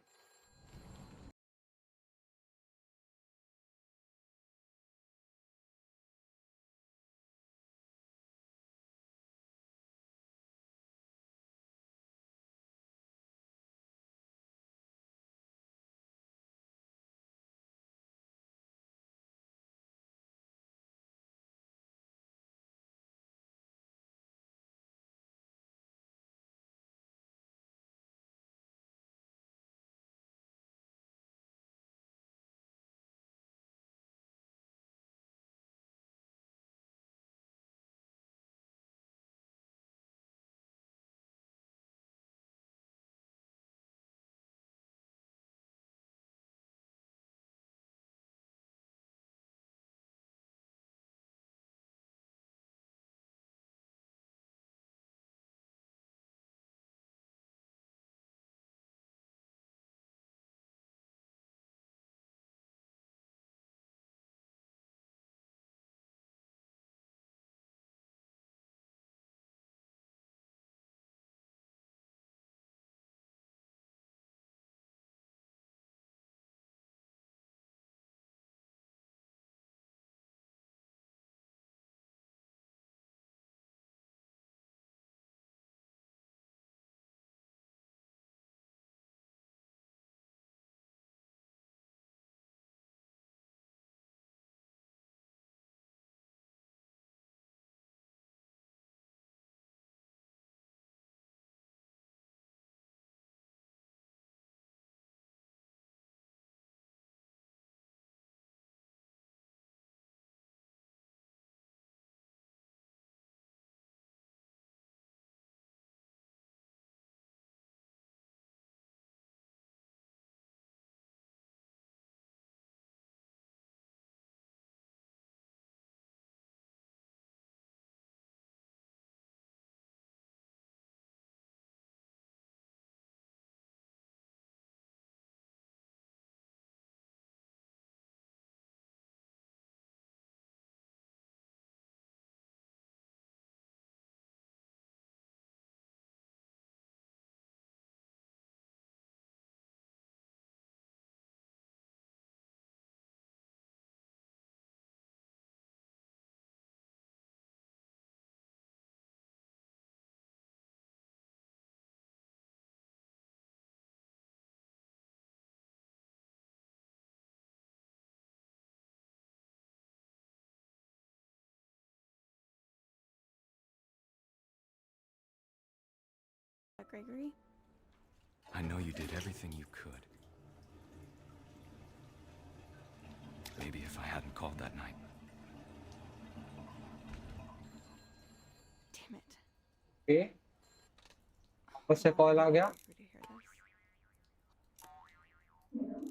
Gregory? I know you did everything you could. Maybe if I hadn't called that night. Damn it. Okay. वापस से कॉल आ गया. For to hear this.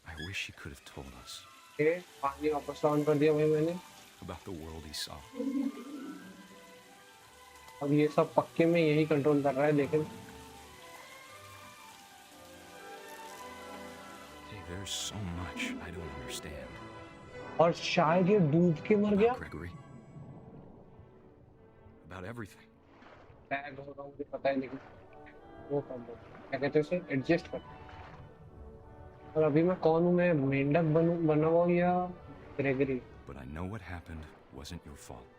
I wish she could have told us Okay. पानी वापस on कर दिया भाई मैंने. about the world he saw. अब ये सब पक्के में यही कंट्रोल कर रहा है लेकिन Hey, there's so much I don't understand. और शायद ये डूब के मर गया. About Gregory. About everything. Tag होगा मुझे पता है लेकिन वो कर दो. क्या कहते हैं उसे एडजस्ट कर. और अभी मैं कौन हूँ? मैं मेंढक बना हुआ हूँ या Gregory? But I know what happened wasn't your fault.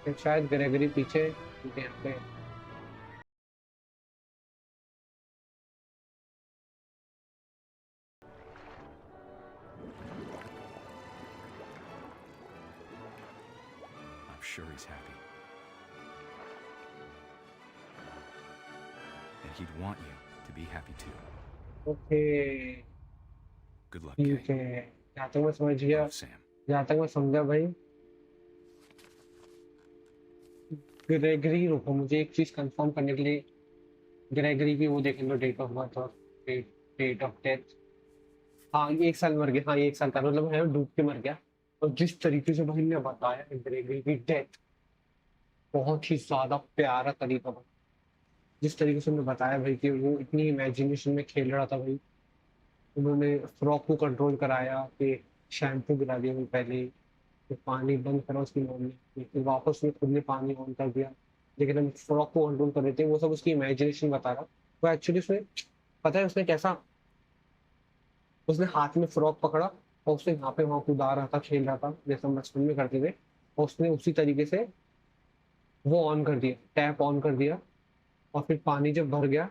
फिर शायद ग्रेगरी पीछे यहाँ पे. I'm sure he's happy. And he'd want you to be happy too. Okay Good luck, ठीक Kay. है. जहाँ तक मैं समझ गया, Love, Sam. जहाँ तक मैं समझा भाई, ग्रेगरी. रुको मुझे एक चीज कंफर्म करने के लिए ग्रेगरी की वो देख लो, डेट ऑफ बर्थ और डेट ऑफ डेथ. हाँ ये 1 साल मर गया. हाँ ये 1 साल का मतलब है डूब के मर गया. और जिस तरीके से भाई ने बताया ग्रेगरी की डेथ, बहुत ही ज्यादा प्यारा तरीका था. जिस तरीके से उन्होंने बताया भाई कि वो इतनी इमेजिनेशन में खेल रहा था भाई. उन्होंने फ्रॉक को कंट्रोल कराया कि शैम्पू गिरा दिया मैं पहले, फिर पानी बंद करा उसकी मॉम ने, फिर वापस उसने खुद ने पानी ऑन कर दिया. लेकिन हम फ्रॉक को कंट्रोल कर रहे थे. वो सब उसकी इमेजिनेशन बता रहा. वो एक्चुअली उसने पता है उसने कैसा, उसने हाथ में फ्रॉक पकड़ा और उसने यहाँ पे वहां कूदा रहा था, खेल रहा था जैसे हम बचपन में करते थे. और उसने उसी तरीके से वो ऑन कर दिया, टैप ऑन कर दिया. और फिर पानी जब भर गया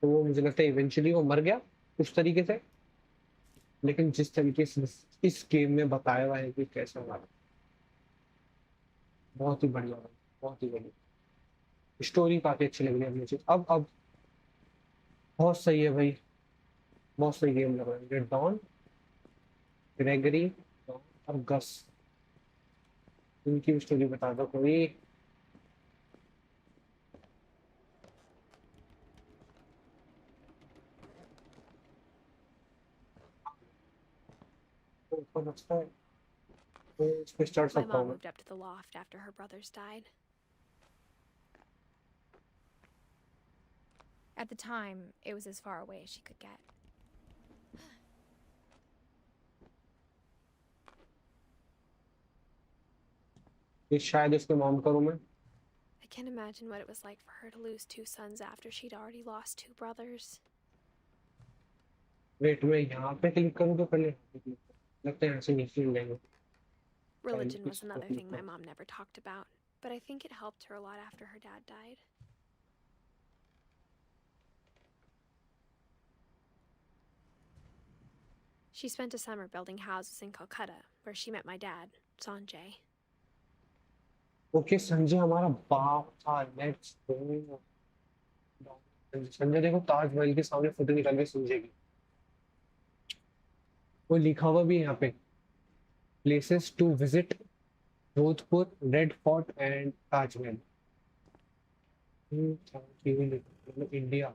तो वो मुझे लगता है इवेंचुअली वो मर गया उस तरीके से. लेकिन जिस तरीके से इस गेम में बताया हुआ है कि कैसे हुआ, बहुत ही बढ़िया है. बहुत ही बढ़िया स्टोरी, काफी अच्छी लग रही है मुझे. अब बहुत सही है भाई, बहुत सही गेम लग रहा है मुझे. डॉन, ग्रेगरी, डॉन और गस, इनकी स्टोरी बता दो कोई. ऊपर रास्ता है तो इस पे चढ़ My सकता हूँ mom मैं. moved up to the loft after her brothers died. At the time, it was as far away as she could get. ये शायद इसके मॉम का रूम है. I can't imagine what it was like for her to lose 2 sons after she'd already lost 2 brothers. Wait मैं यहाँ पे click करूँ तो पहले यहाँ पे क्लिक करूँ. लगता है यहाँ से नीचे मिल जाएगा. Religion was another thing my mom never talked about, but I think it helped her a lot after her dad died. She spent a summer building houses in Calcutta, where she met my dad, Sanjay. Okay Sanjay हमारा बाप था. Let's go. Sanjay देखो ताजमहल के सामने photo निकाल के संजय की. वो लिखा हुआ भी है यहाँ पे, places to visit, Jodhpur, red fort and Taj Mahal. India,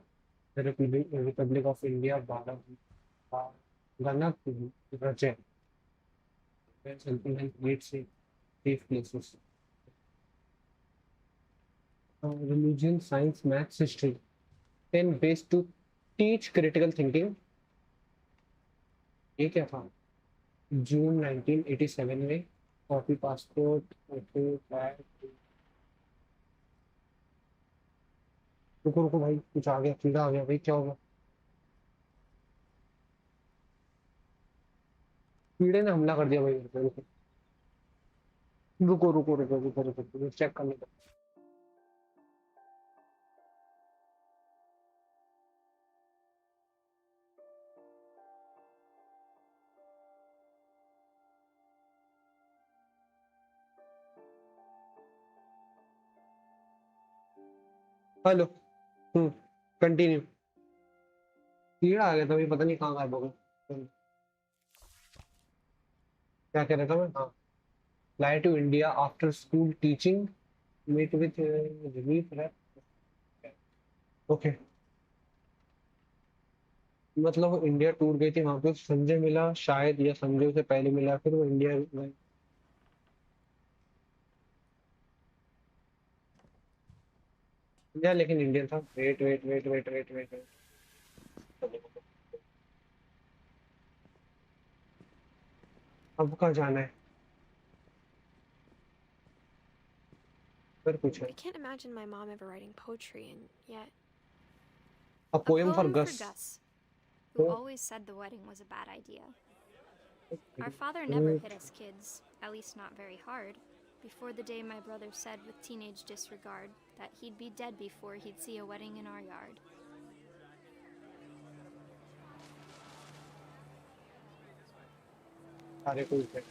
republic of India, गना रचे something like great safe places. Religion, science, maths, history. 10 ways to teach critical thinking. ये क्या था? जून 1987 में. Copy passport. रुको रुको भाई, कुछ आ गया, कीड़ा आ गया भाई. क्या होगा? कीड़े ने हमला कर दिया भाई मेरे पे. रुको रुको रुको रुको रुको रुको चेक करने दो. हेलो। कंटिन्यू। कीड़ा आ गया था, अभी पता नहीं कहाँ गायब हो गया। क्या कह रहा था मैं? हाँ, fly to India after school teaching, meet with relief rap. Okay, मतलब वो इंडिया टूर गई थी, वहां पे संजय मिला शायद, या संजय उसे पहले मिला, फिर वो इंडिया गए। इंडिया लेकिन इंडियन था। Wait wait wait wait wait wait wait. अब कहाँ जाना है? फिर कुछ है। I can't imagine my mom ever writing poetry, and yet. A A poem for poem for Gus. Gus, who always said the wedding was a bad idea. Our father never hit us kids, at least not very hard, before the day my brother said with teenage disregard that he'd be dead before he'd see a wedding in our yard. सारे कुछ है,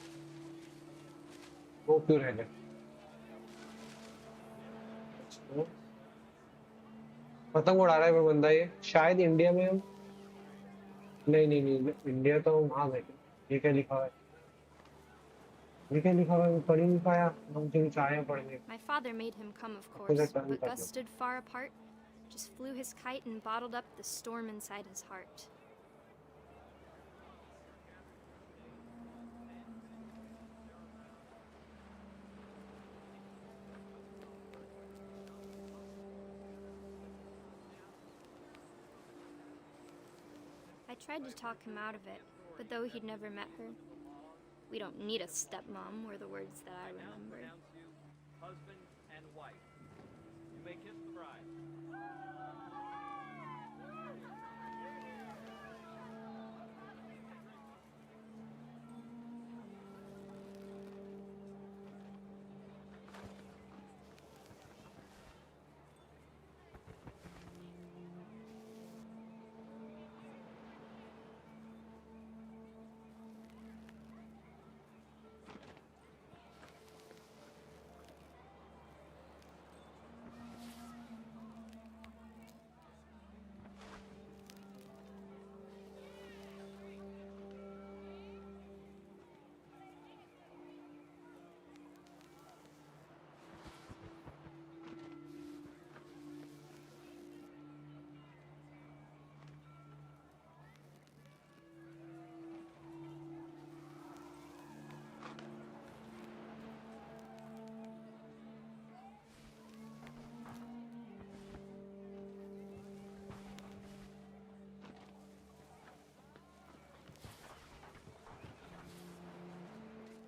वो क्यों रह गए? पतंग उड़ा रहा है वो बंदा, ये शायद इंडिया में हम। नहीं नहीं नहीं, इंडिया तो हम वहां गए थे। ये क्या लिखा हुआ है? ये क्या लिखा हुआ है? मैं पढ़ ही नहीं पाया, मुझे कुछ आया पढ़ने। My father made him come, of मुझे course, टर्न but कर Gus दो। stood far apart, just flew his kite and bottled up the storm inside his heart. I tried to talk him out of it, but though he'd never met her, "We don't need a stepmom," were the words that I remembered. Husband and wife. You may kiss the bride.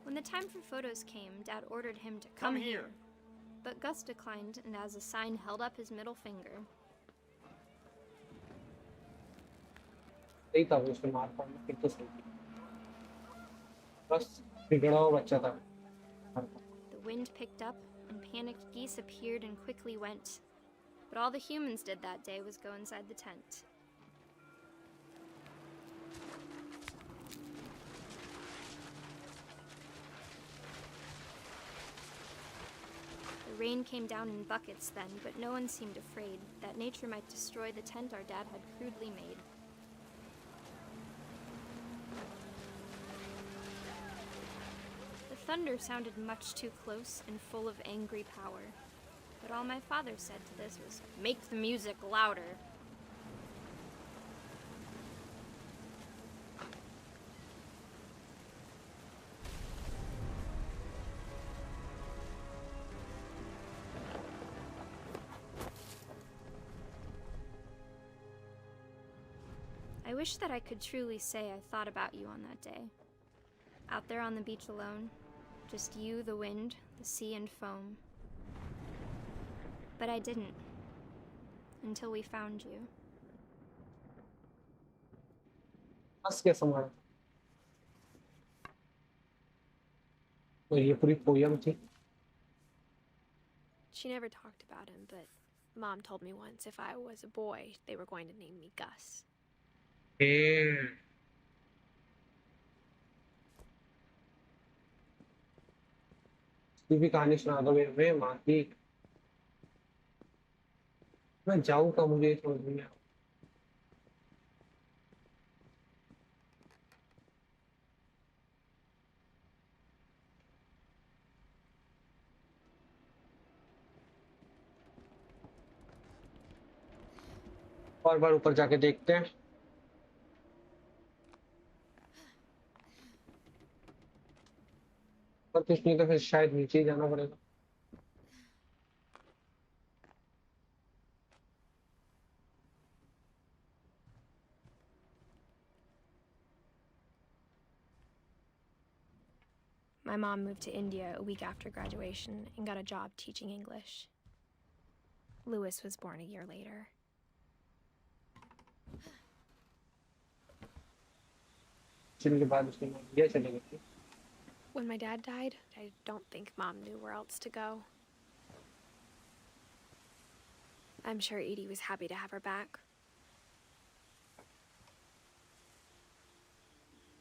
When the time for photos came, Dad ordered him to Come come here. But Gus declined and as a sign held up his middle finger. सही था वो, उसने मार पड़ना फिर तो सही थी। बस बिगड़ा हुआ बच्चा था। The wind picked up and panicked geese appeared and quickly went. But all the humans did that day was go inside the tent. The rain came down in buckets then, but no one seemed afraid that nature might destroy the tent our dad had crudely made. The thunder sounded much too close and full of angry power, but all my father said to this was, "Make the music louder." I wish that I could truly say I thought about you on that day. Out there on the beach alone, just you, the wind, the sea, and foam. But I didn't. Until we found you. बस कैसा मारा? तो ये पूरी poem थी। She never talked about him, but Mom told me once if I was a boy, they were going to name me Gus. तू भी कहानी सुना दो मेरे माँ की। मैं जाऊँ कहाँ, मुझे ये समझ नहीं आ रहा। और बार ऊपर जाके देखते हैं, पर कुछ नहीं तो फिर शायद नीचे ही जाना पड़ेगा। My mom moved to India a week after graduation and got a job teaching English. Louis was born a year later. के बाद उसने इंडिया चले गए थे। When my dad died, I don't think Mom knew where else to go. I'm sure Edie was happy to have her back.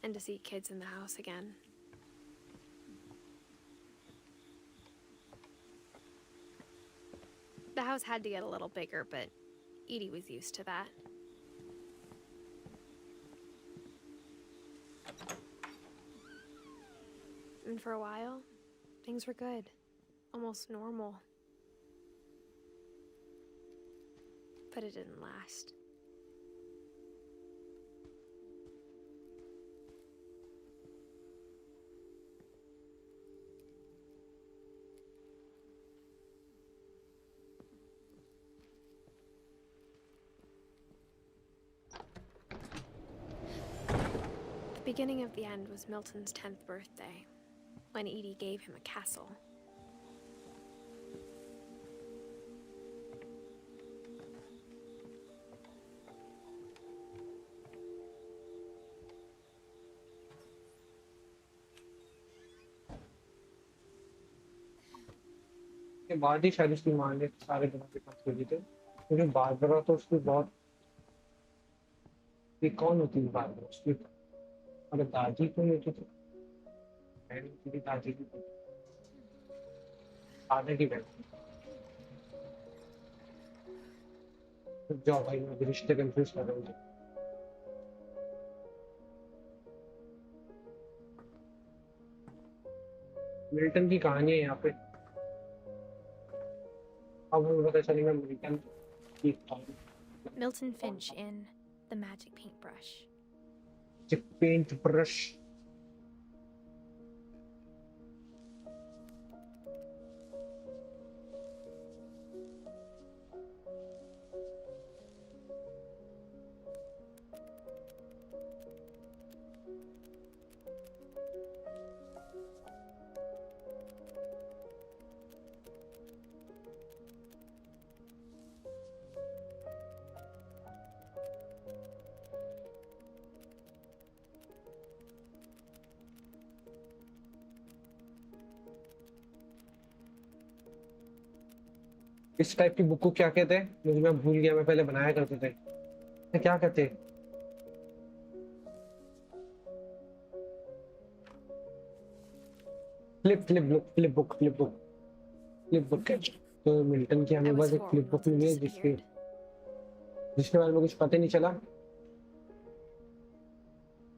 And to see kids in the house again. The house had to get a little bigger, but Edie was used to that. And for a while, things were good. Almost normal. But it didn't last. The beginning of the end was Milton's 10th birthday, when Edie gave him a castle. के बाद ही शायद उसकी माँ ने सारे दिनों के पास भेजे थे, क्योंकि बारबरा तो उसकी बहुत, ये कौन होती है बारबरा उसकी, अरे दादी को नहीं होती थी, बहन होती थी, दादी की आने की बहन। जाओ भाई, मैं अभी रिश्ते कंफ्यूज कर रहा हूँ। मिल्टन की कहानी है यहाँ पे, अब हमें पता चलेगा मिल्टन की कहानी। Milton Finch in The Magic Paintbrush. Paintbrush. इस टाइप की बुक को क्या कहते हैं, मुझे मैं भूल गया, मैं पहले बनाया करते थे, क्या कहते हैं? फ्लिप बुक कहते हैं। तो मिल्टन की हमें बस एक फ्लिप बुक मिली है जिसके बारे में कुछ पता नहीं चला,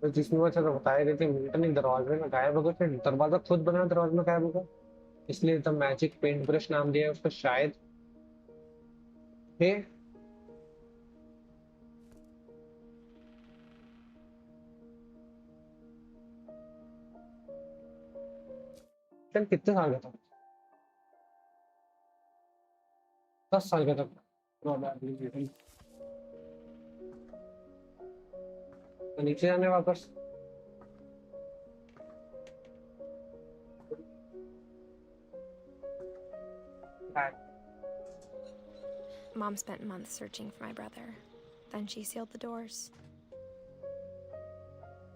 तो जिसमें बस ऐसा बताया गया कि मिल्टन एक दरवाजे में गायब हो गया, फिर दरवाजा खुद बना दरवाजे में गायब होगा, इसलिए द मैजिक पेंट ब्रश नाम दिया है उसको शायद। है कितने साल का था? 10 साल का था probably। तो नीचे जाने वापस, Mom spent months searching for my brother. Then she sealed the doors.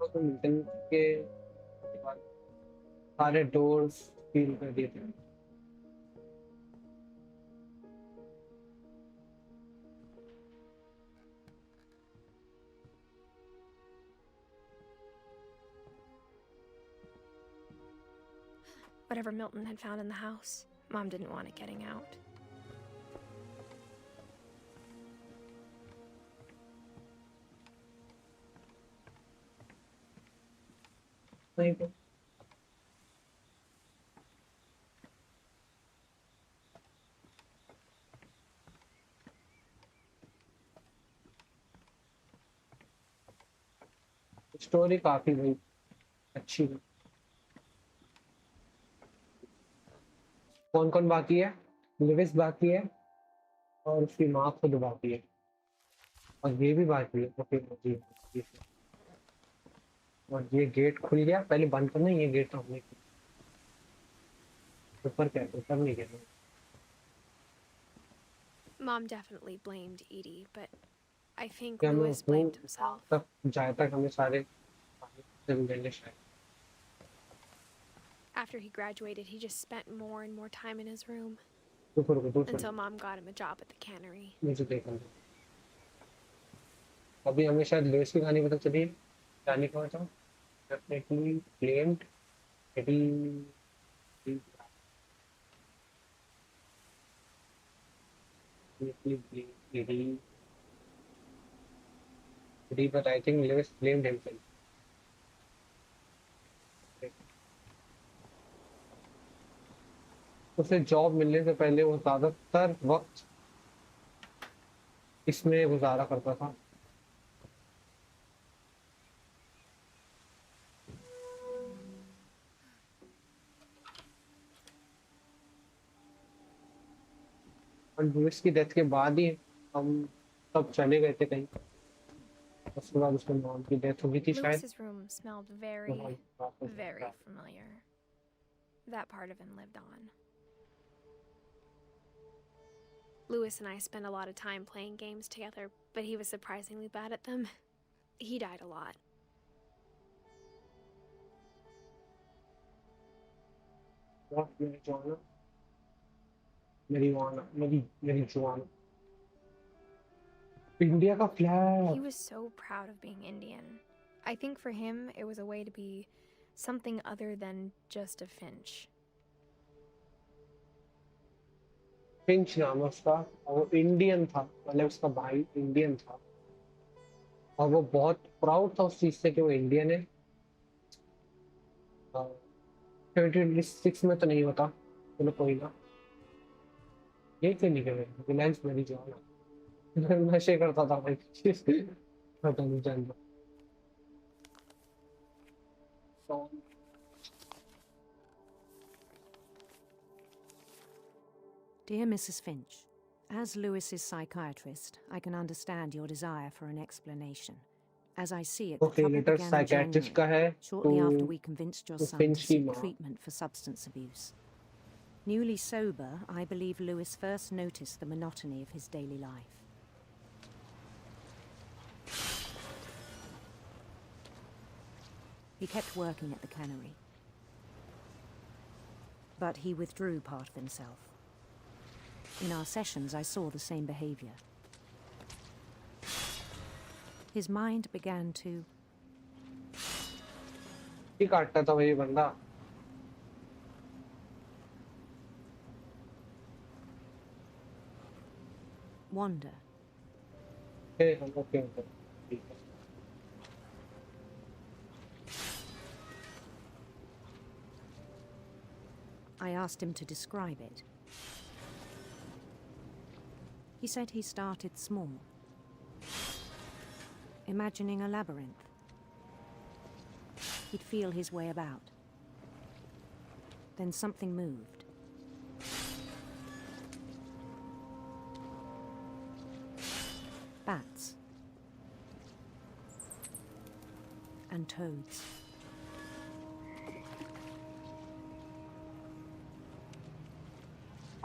तो मिल्टन के सारे डोर्स सील कर दिए थे। Whatever Milton had found in the house, Mom didn't want it getting out. नहीं तो स्टोरी काफी भाई अच्छी है। कौन कौन बाकी है? लिविस बाकी है और उसकी माँ खुद बाकी है और ये भी बाकी है। ओके जी। और ये गेट खुल गया, पहले बंद करना ये गेट तो हमने ऊपर क्या ऊपर नहीं गया। Mom definitely blamed Edie, but I think क्या मैं Louis हूँ blamed himself. तक जाए तक हमें सारे मिलेंगे शायद। After he graduated, he just spent more and more time in his room रुको until Mom got him a job at the cannery. मुझे देखा अभी हमें शायद लुइस की कहानी पता चली। कहानी कौन सा definitely blamed Edie Edie Edie but I think Lewis blamed himself. उसे जॉब मिलने से पहले वो ज्यादातर वक्त इसमें गुजारा करता था। और लुइस की डेथ के बाद ही हम सब चले गए थे कहीं। उसके बाद उसके मॉम की डेथ हुई थी शायद। Lewis's room smelled very, very familiar. That part of him lived on. Louis and I spent a lot of time playing games together, but he was surprisingly bad at them. He died a lot. What marijuana? मेरी Juana India का flag. He was so proud of being Indian. I think for him, it was a way to be something other than just a Finch. Finch नाम है उसका और वो Indian था, मतलब उसका भाई इंडियन था और वो बहुत प्राउड था उस चीज से कि वो इंडियन है। 2026 में तो नहीं होता, चलो कोई ना। ये क्यों नहीं करे रिलायंस मेरी जुआना नशे करता था भाई पता नहीं जान दो। Dear Mrs. Finch, as Lewis's psychiatrist, I can understand your desire for an explanation. As I see it, the Okay, trouble letter began in psychiatrist का January, है shortly तो after we convinced your son to Finch की seek माँ। treatment for substance abuse. Newly sober, I believe Lewis first noticed the monotony of his daily life. He kept working at the cannery, but he withdrew part of himself. In our sessions, I saw the same behavior. His mind began to ही काटता था वही बंदा। wander. Okay. I asked him to describe it. He said he started small, imagining a labyrinth. He'd feel his way about. Then something moved. Bats. And toads.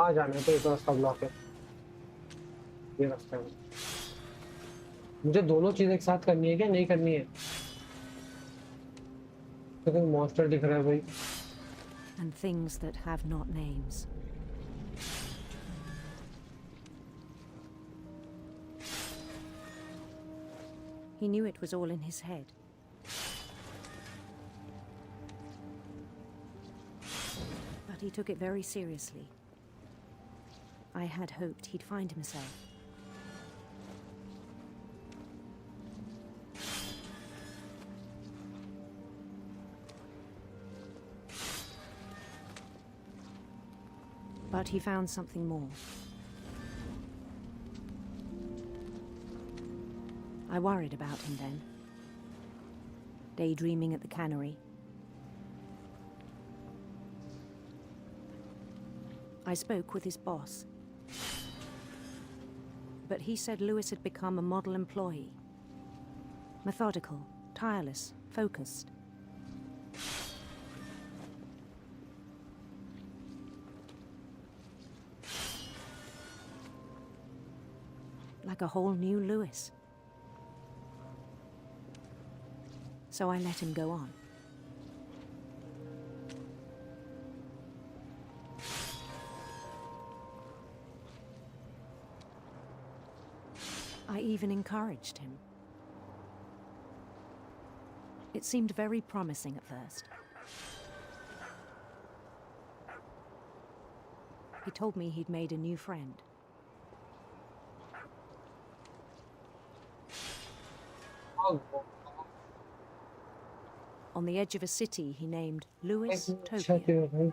आ जाने तो इतना रास्ता block है। ये रास्ता है। मुझे दोनों चीजें एक साथ करनी है क्या नहीं करनी है? तो कोई मॉन्स्टर दिख रहा है भाई। And things that have not names. He knew it was all in his head. But he took it very seriously. I had hoped he'd find himself. But he found something more. I worried about him then. Daydreaming at the cannery. I spoke with his boss. But he said Lewis had become a model employee. Methodical, tireless, focused. Like a whole new Lewis. So I let him go on. I even encouraged him. It seemed very promising at first. He told me he'd made a new friend. On the edge of a city he named Lewis Topia.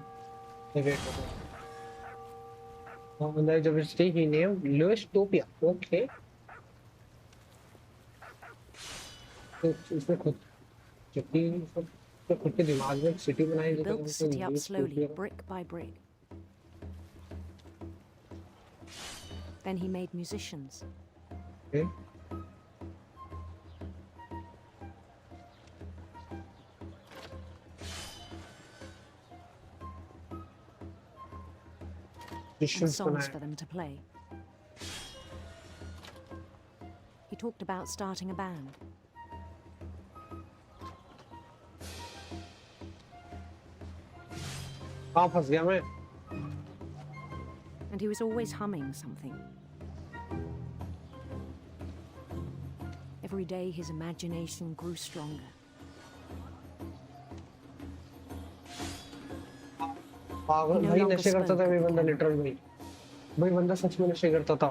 On the edge of a city he named Lewis Topia. Okay. So उसने खुद के दिमाग में city बनाई. He built the city up slowly, brick by brick. Then he made musicians. Okay. And songs for them to play. He talked about starting a band. And he was always humming something. Every day his imagination grew stronger. पागल भाई नशे करता था भाई बंदा literal भाई बंदा सच में नशे करता था.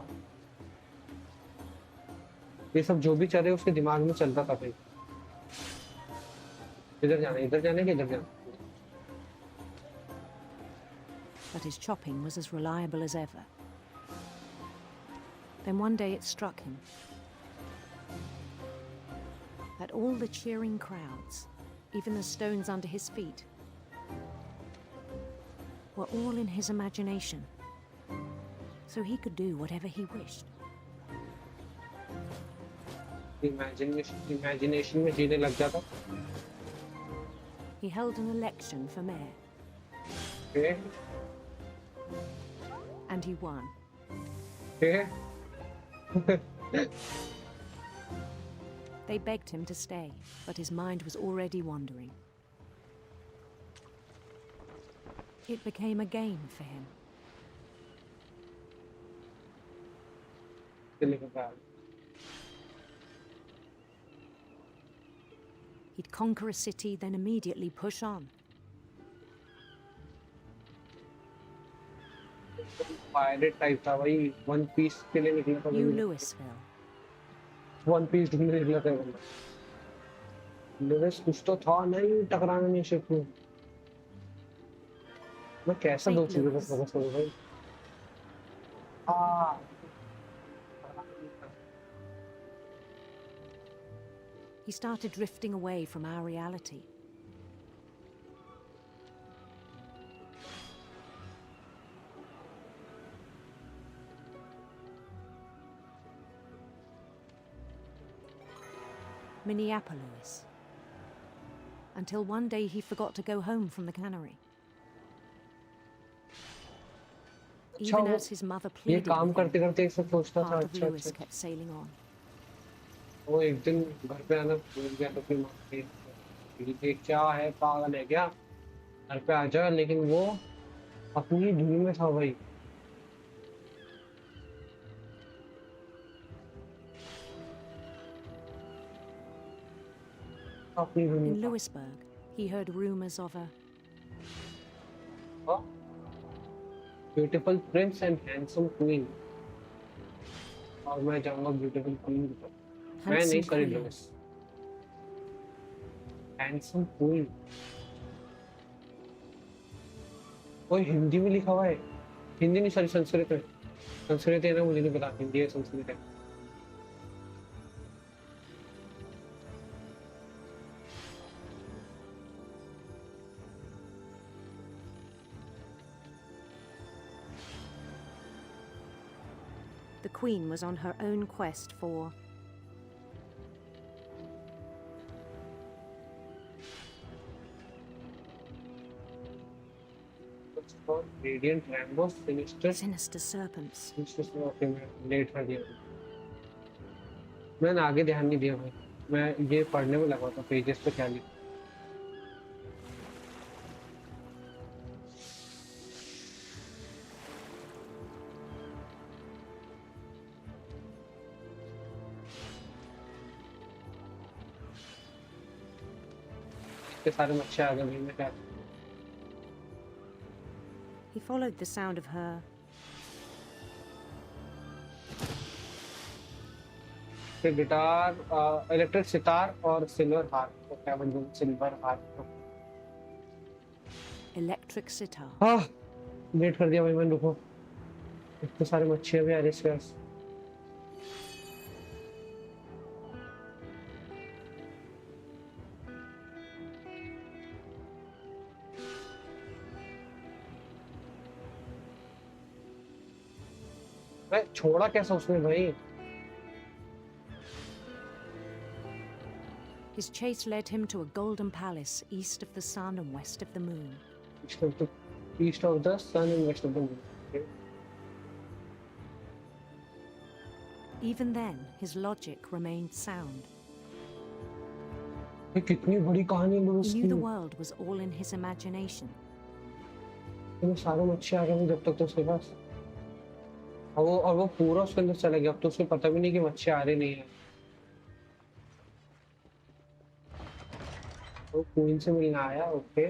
ये सब जो भी चल रहे उसके दिमाग में चलता था भाई. इधर जाने के इधर जाना. But his chopping was as reliable as ever. Then one day it struck him that all the cheering crowds, even the stones under his feet, were all in his imagination, so he could do whatever he wished. Imagination में जीने लग जाता. He held an election for mayor. Okay. And he won. Okay. They begged him to stay, but his mind was already wandering. It became a game for him. He'd conquer a city, then immediately push on. Pirate type था भाई. One Piece के लिए निकला था. New Louisville. One Piece ढूंढने निकला था बंदा. Lewis कुछ तो था नहीं टकराने में शिप में. मैं कैसा दो चीजों को फोकस करूं भाई. He started drifting away from our reality. Minneapolis. Until one day he forgot to go home from the cannery. Even as his mother pleaded with him, part of Lewis kept sailing on. वो एक दिन घर पे आना भूल गया तो फिर माँ क्या है पागल है क्या घर पे आ जाए लेकिन वो अपनी धुन में था भाई. In Lewisburg, he heard rumors of a beautiful prince and handsome queen. और मैं जाऊंगा beautiful queen की तरफ. मैं नहीं करी लूँगा. Handsome queen. कोई हिंदी में लिखा हुआ है. हिंदी नहीं, सॉरी संस्कृत है। संस्कृत है ना, मुझे नहीं पता हिंदी है संस्कृत है। The Queen was on her own quest for Radiant Rainbow, Sinister serpents. Okay, मैं लेट कर दिया। मैंने आगे ध्यान नहीं दिया भाई, मैं ये पढ़ने में लगा था पेजेस पे क्या लिखा। इतने सारे मच्छर आ गए भाई, मैं क्या। He followed the sound of her guitar, electric sitar और सिल्वर हार्प, तो क्या बन जाए सिल्वर हार्प। electric sitar. हाँ, लेट कर दिया भाई मैंने, रुको। इतने सारे मच्छर भी आ रहे इसके पास। मैं छोड़ा कैसा उसने भाई। His chase led him to a golden palace east of the sun and west of the moon. East of the sun and west of the moon. Okay. Even then, his logic remained sound. ये कितनी बड़ी कहानी है He knew the world was all in his imagination. ये सारे मच्छर आ गए हैं जब तक तो उसके पास, और वो पूरा उसके अंदर चला गया। अब तो उसे पता भी नहीं कि मच्छर आ रहे नहीं है। वो क्वीन से मिलने आया, okay.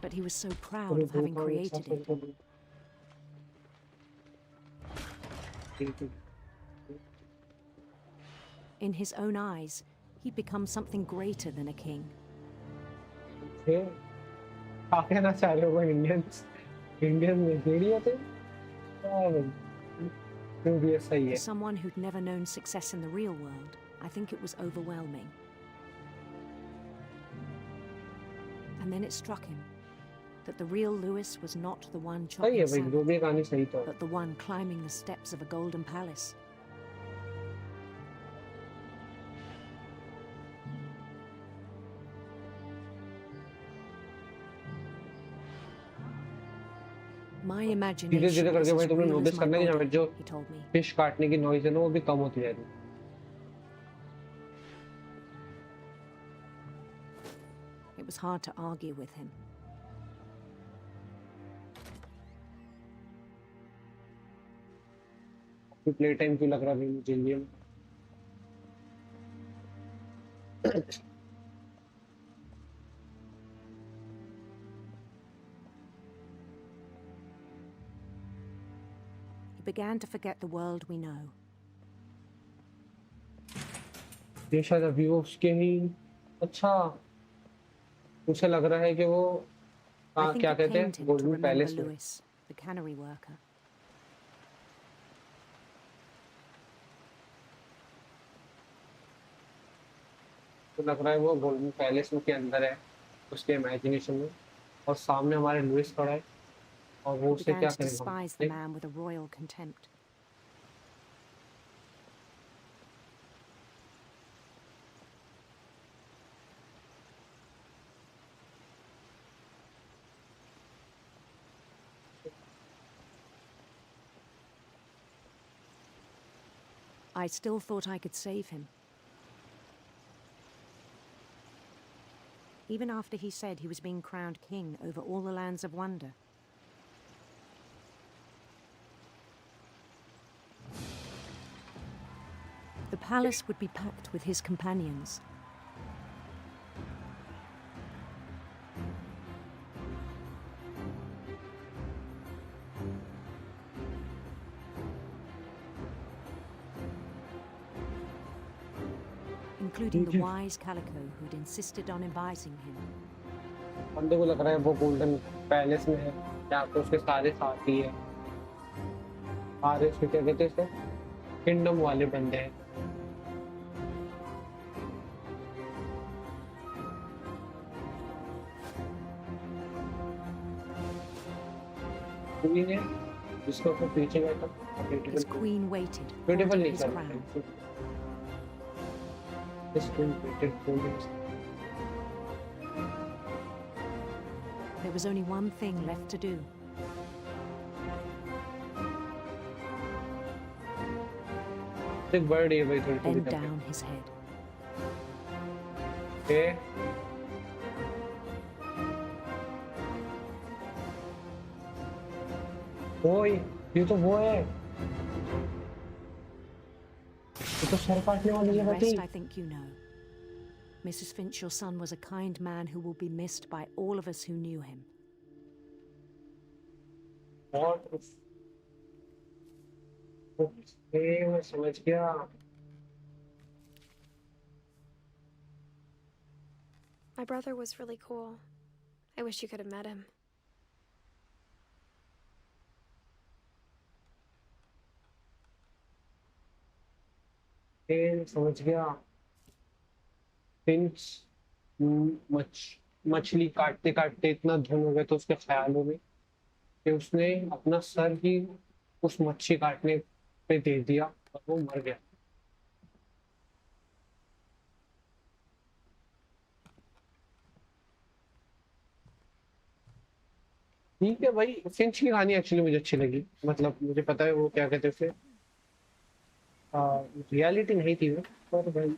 But he was so proud of having created it. In his own eyes, he'd become something greater than a king. काफी ना चाह रहे हो इंडियंस नहीं होते। भी ऐसा ही है। For someone who'd never known success in the real world, I think it was overwhelming. And then it struck him that the real Lewis was not the one सही है chopping भाई, जो भी कहानी सही तो। but the one climbing the steps of a golden palace. My धीरे imagination धीरे was करके भाई as तुमने real as नोटिस my करना है कि यहाँ पे body, जो he told me. फिश काटने की नॉइज है ना, वो भी कम होती जा रही है। It was hard to argue with him. Play time क्यों लग रहा है मुझे ये। He began to forget the world we know. ये शायद अभी वो उसके ही, अच्छा उसे लग रहा है कि वो I think क्या it कहते हैं pained him to golden remember palace में। Lewis, the cannery worker. तो लग रहा है वो गोल्डन पैलेस में के अंदर है उसके इमेजिनेशन में, और सामने हमारे लुइस खड़ा है, और वो He उससे began क्या to करेगा। despise the man with a royal contempt. I still thought I could save him. Even after he said he was being crowned king over all the lands of wonder. The palace would be packed with his companions. Including the wise Calico who'd insisted on advising him. बंदे को लग रहा है वो golden palace में है, जहाँ पे उसके सारे साथी है, सारे उसके क्या कहते हैं किंगडम वाले बंदे हैं। क्वीन है जिसको अपने पीछे बैठा His queen waited, beautiful holding नहीं his कर crown. His queen waited holding his There was only one thing left to do. एक बर्ड है भाई थोड़ी थोड़ी Bend down his head. Okay. ओए ये तो वो है, ये तो सर काटने वाली The जगह थी। rest I think you know. Mrs. Finch, your son was a kind man who will be missed by all of us who knew him. और मैं समझ गया। My brother was really cool. I wish you could have met him. समझ गया। Finch मछली काटते काटते इतना धुन हो गया तो उसके ख्यालों में कि उसने अपना सर ही उस मच्छी काटने पे दे दिया और वो मर गया। ठीक है भाई, फिंच की कहानी एक्चुअली मुझे अच्छी लगी, मतलब मुझे पता है वो क्या कहते थे, रियलिटी नहीं थी वो, पर भाई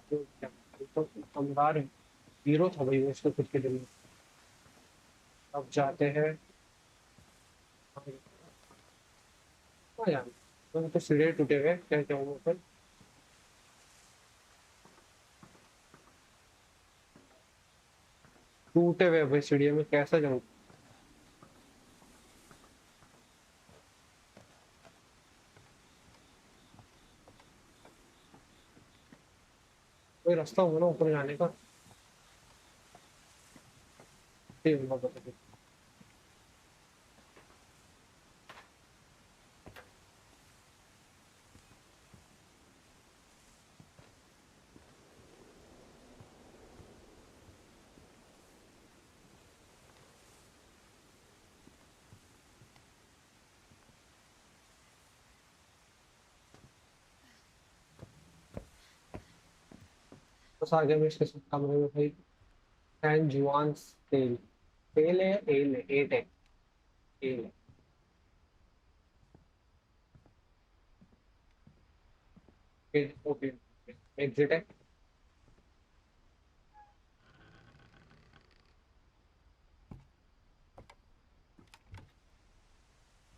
तो क्या, तो कमदार हीरो था भाई वो उसके खुद के दिल में। अब जाते हैं हाँ यार, तो सीढ़ी टूटे हुए क्या क्या हुआ ऊपर। टूटे हुए भाई सीढ़ी में कैसा जाऊँ। कोई रास्ता होगा ना ऊपर जाने का। ठीक है बता दो। बस आगे में इसके साथ कमरे में भाई सैन जुआन तेल, तेल है एल है एट है एल है। ओके एग्जिट है।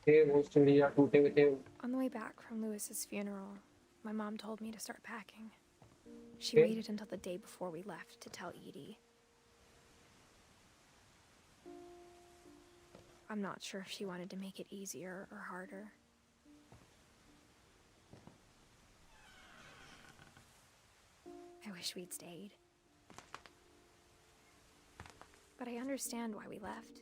थे वो सीढ़ियाँ टूटे हुए थे। On the way back from Lewis's funeral, my mom told me to start packing. She Okay. waited until the day before we left to tell Edie. I'm not sure if she wanted to make it easier or harder. I wish we'd stayed. But I understand why we left.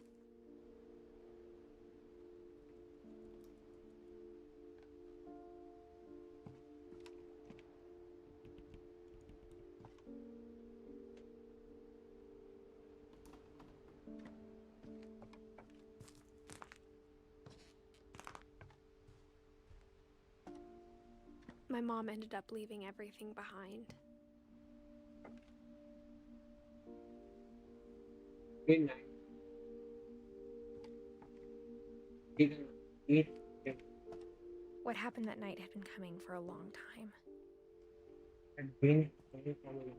My mom ended up leaving everything behind. Good night. Eat. What happened that night had been coming for a long time. And been very common.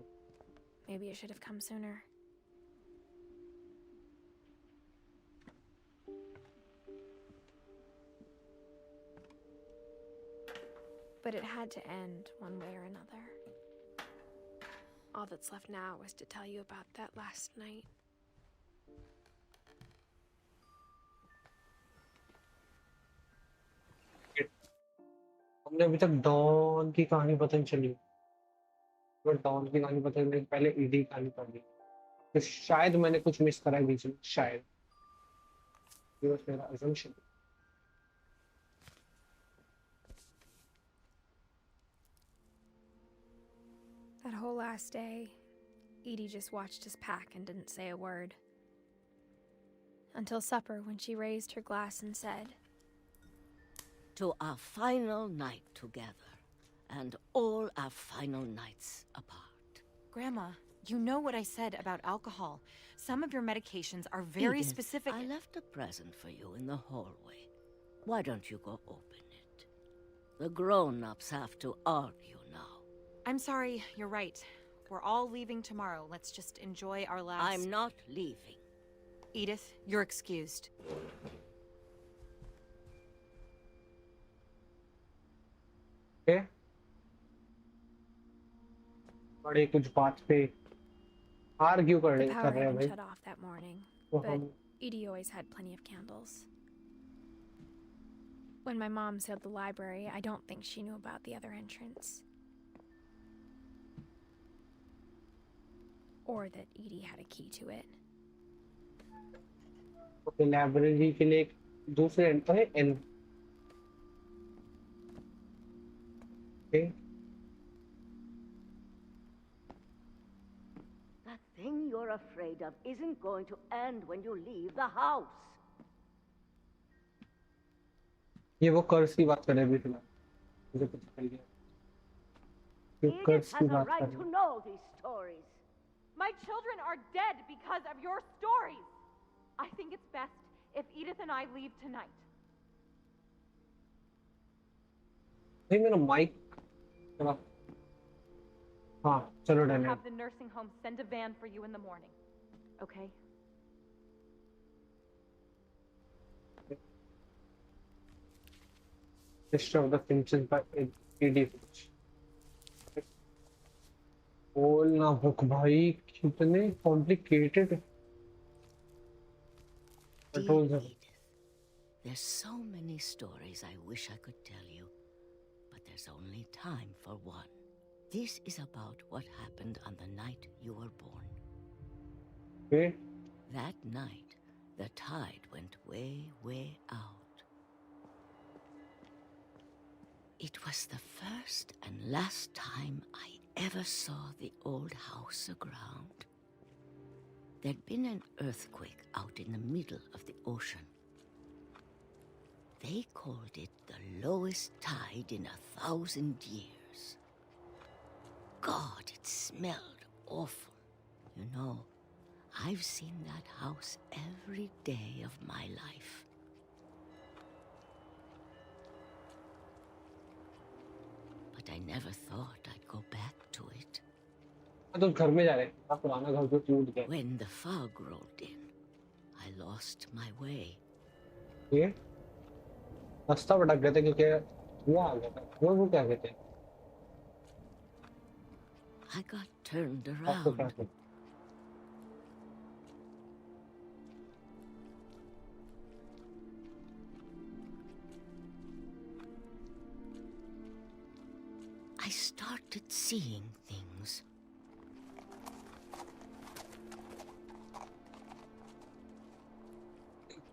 Maybe it should have come sooner. But it had to end one way or another. All that's left now is to tell you about that last night. हमने अभी तक don की कहानी पता नहीं चली, पर don की कहानी पता चलने से पहले ईडी की कहानी पढ़ ली। तो शायद मैंने कुछ मिस करा है बीच में, शायद ये बस मेरा assumption. That whole last day, Edie just watched us pack and didn't say a word. Until supper, when she raised her glass and said, "To our final night together, and all our final nights apart." Grandma, you know what I said about alcohol. Some of your medications are very Edith, specific. I left a present for you in the hallway. Why don't you go open it? The grown-ups have to argue now. I'm sorry, you're right. We're all leaving tomorrow. Let's just enjoy our last... I'm not leaving. Edith, you're excused. Okay. बड़े कुछ बात पे argue कर the रहे power हैं hadn't भाई. shut off that morning, तो but हम Edie always had plenty of candles. When my mom sealed the library, I don't think she knew about the other entrance. Or that Edie had a key to it. Okay library के लिए एक दूसरे end पर है एन. Okay That thing you're afraid of isn't going to end when you leave the house. ये वो कर्स की बात कर रहे हैं अभी फिलहाल. मुझे पता चल गया. ये Edith कर्स की has a बात कर right रहे to हैं. know these stories. My children are dead because of your stories. I think it's best if Edith and I leave tonight. नहीं मेरा माइक चला. हाँ चलो We'll डन है. have the nursing home send a van for you in the morning. Okay? History of the Finches by Edith Finch. बोलना book भाई कितने complicated controls Dear हैं. Edith, there's so many stories I wish I could tell you, but there's only time for one. This is about what happened on the night you were born. Okay. That night, the tide went way, way out. It was the first and last time I ever saw the old house aground. There'd been an earthquake out in the middle of the ocean. They called it the lowest tide in 1,000 years. God, it smelled awful. You know, I've seen that house every day of my life. But I never thought I'd go back to it. तो घर में जा रहे हैं. आप पुराना घर जो टूट गया. When the fog rolled in, I lost my way. ये रास्ता भटक गए थे क्योंकि हुआ आ गया था. वो क्या कहते हैं? I got turned आपको क्या around. कहते हैं? I started seeing things.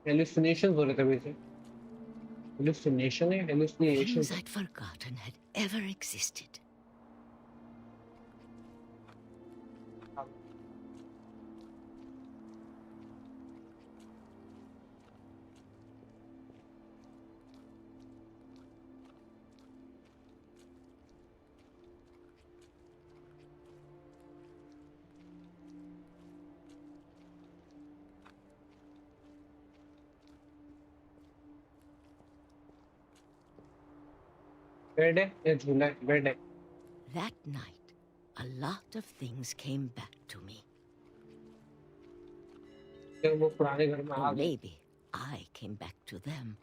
Hallucinations हो रहे थे वैसे. Hallucination है hallucination. Things I'd forgotten had ever existed. Bed है या झूला है? बेड है. That night, a lot of things came back to me. क्या वो पुराने घर में आ Or गए? maybe I came back to them.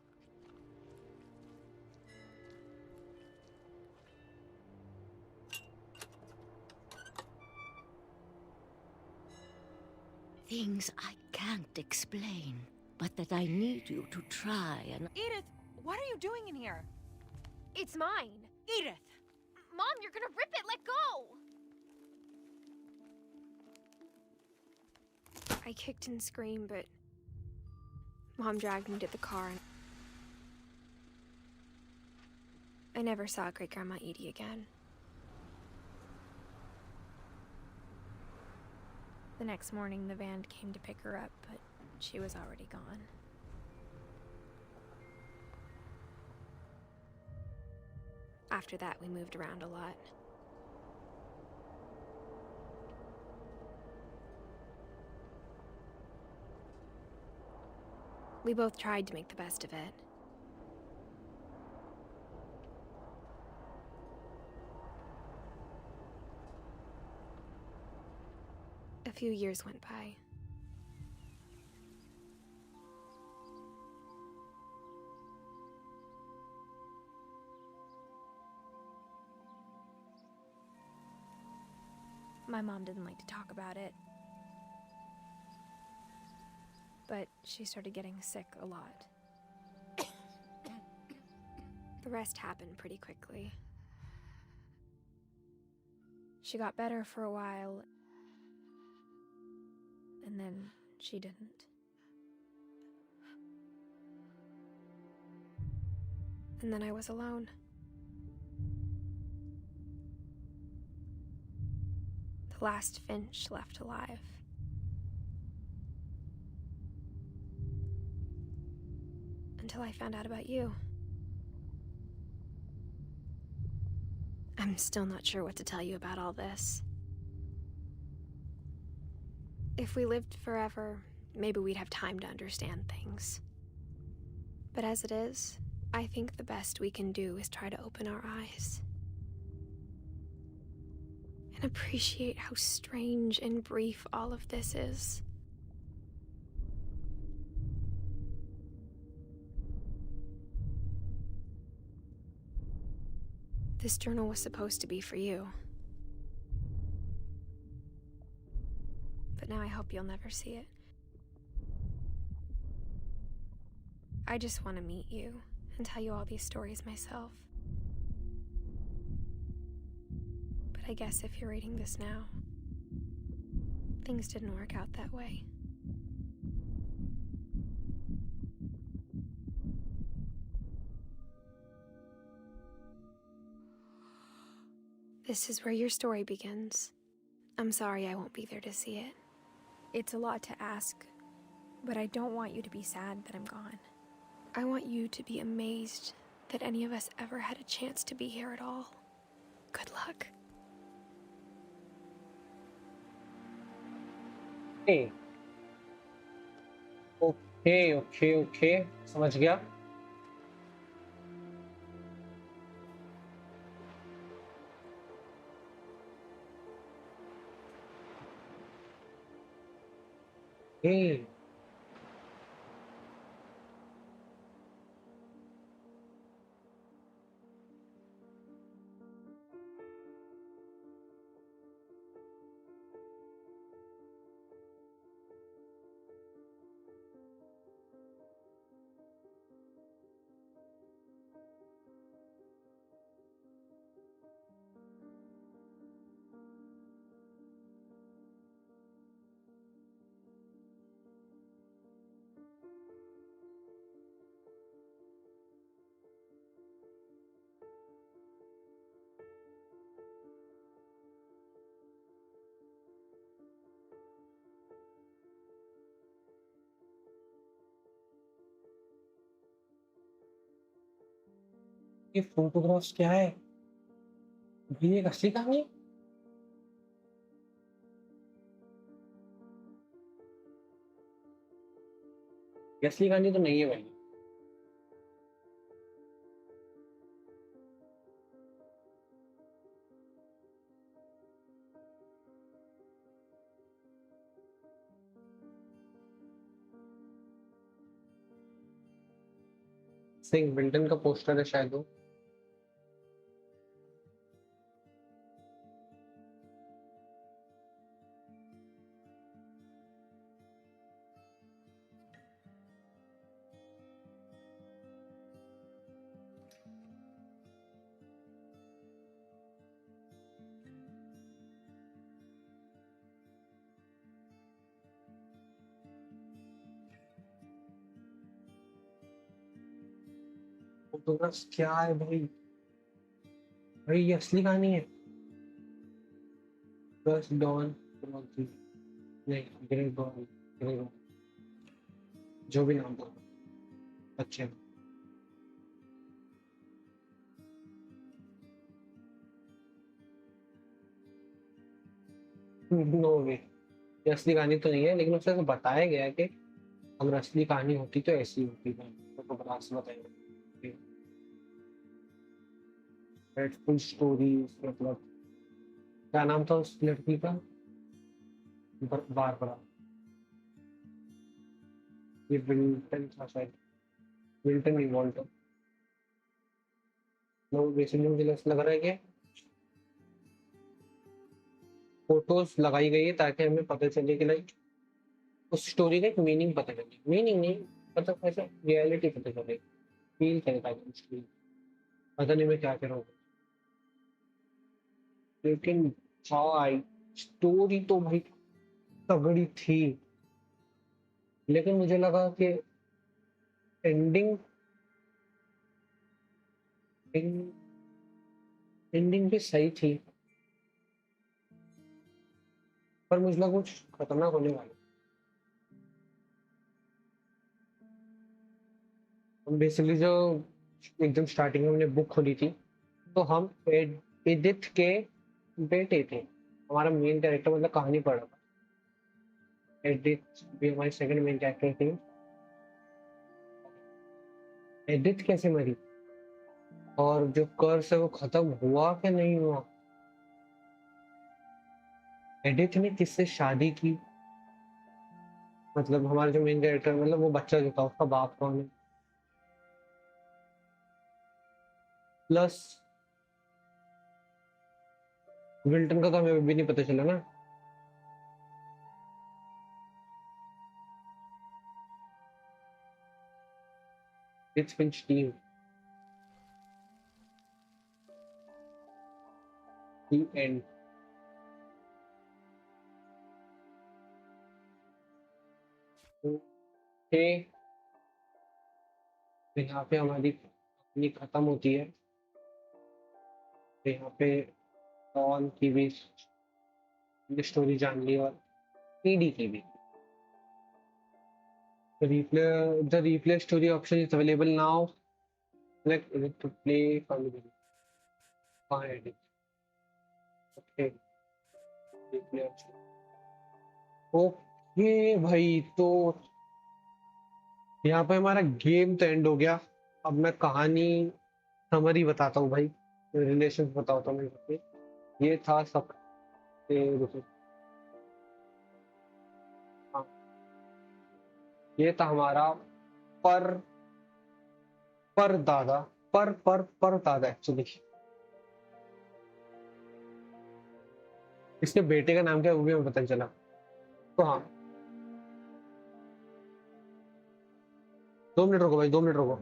Things I can't explain, but that I need you to try and... Edith, what are you doing in here? It's mine. Edith! Mom, you're gonna rip it. Let go. I kicked and screamed, but Mom dragged me to the car, and I never saw Great-Grandma Edie again. The next morning, the van came to pick her up, but she was already gone. After that, we moved around a lot. We both tried to make the best of it. A few years went by. My mom didn't like to talk about it, but she started getting sick a lot. The rest happened pretty quickly. She got better for a while, and then she didn't. And then I was alone. The last Finch left alive. Until I found out about you. I'm still not sure what to tell you about all this. If we lived forever, maybe we'd have time to understand things. But as it is, I think the best we can do is try to open our eyes. And appreciate how strange and brief all of this is. This journal was supposed to be for you. But now I hope you'll never see it. I just want to meet you and tell you all these stories myself. But I guess if you're reading this now, things didn't work out that way. This is where your story begins. I'm sorry I won't be there to see it. It's a lot to ask, but I don't want you to be sad that I'm gone. I want you to be amazed that any of us ever had a chance to be here at all. Good luck. Hey. Okay. समझ गया? Hey. ये photographs क्या है? ये एक असली कहानी? ये असली कहानी तो नहीं है भाई। सिंह मिल्टन का पोस्टर है शायद वो। फोटोग्राफ्स क्या है भाई? भाई ये असली कहानी है। बस डॉन नहीं, ग्रे डॉन, ग्रे डॉन, जो भी नाम था। अच्छे। नो वे, ये असली कहानी तो नहीं है, लेकिन उससे तो बताया गया है कि अगर असली कहानी होती तो ऐसी होती है। तो बता से बताएंगे फुल स्टोरी। मतलब क्या नाम था उस लड़की का? बारबरा। ये विल्टन था शायद, विल्टन नहीं, वॉल्टन। नो, बेसिकली मुझे ऐसा लग रहा है कि फोटोज लगाई गई है ताकि हमें पता चले कि लाइक उस स्टोरी का एक मीनिंग पता चले। मीनिंग नहीं, मतलब ऐसा रियलिटी पता चले, फील करे ताकि स्टोरी। पता नहीं मैं क्या कह रहा हूँ, लेकिन भाई स्टोरी तो भाई तगड़ी थी। लेकिन मुझे लगा कि एंडिंग एंडिंग भी सही थी, पर मुझे लगा कुछ खतरनाक होने वाला। हम बेसिकली जो एकदम स्टार्टिंग में हमने बुक खोली थी, तो हम एडिथ के बेटे थे। हमारा मेन कैरेक्टर मतलब कहानी पढ़ रहा था। एडिथ भी हमारी सेकंड मेन कैरेक्टर थी। एडिथ कैसे मरी और जो कर्स है वो खत्म हुआ कि नहीं हुआ? एडिथ ने किससे शादी की? मतलब हमारा जो मेन कैरेक्टर, मतलब वो बच्चा जो था उसका बाप कौन है? प्लस विल्टन का तो हमें अभी भी नहीं पता चला ना। Edith Finch team the and. Okay, यहाँ पे हमारी कहानी खत्म होती है। यहाँ पे डॉन की भी स्टोरी जान ली और ईडी की भी। The replay story option is available now. Select it to play family. Fine edit. Okay. Replay option. Okay भाई, तो यहाँ पे हमारा गेम तो एंड हो गया। अब मैं कहानी समरी बताता हूँ भाई, रिलेशन बताता हूँ मैं। ये था सब, रुको। हाँ, ये था हमारा पर पर दादा, पर दादा एक्चुअली। इसके बेटे का नाम क्या है वो भी हमें पता नहीं चला। तो हाँ, 2 मिनट रुको भाई, 2 मिनट रुको।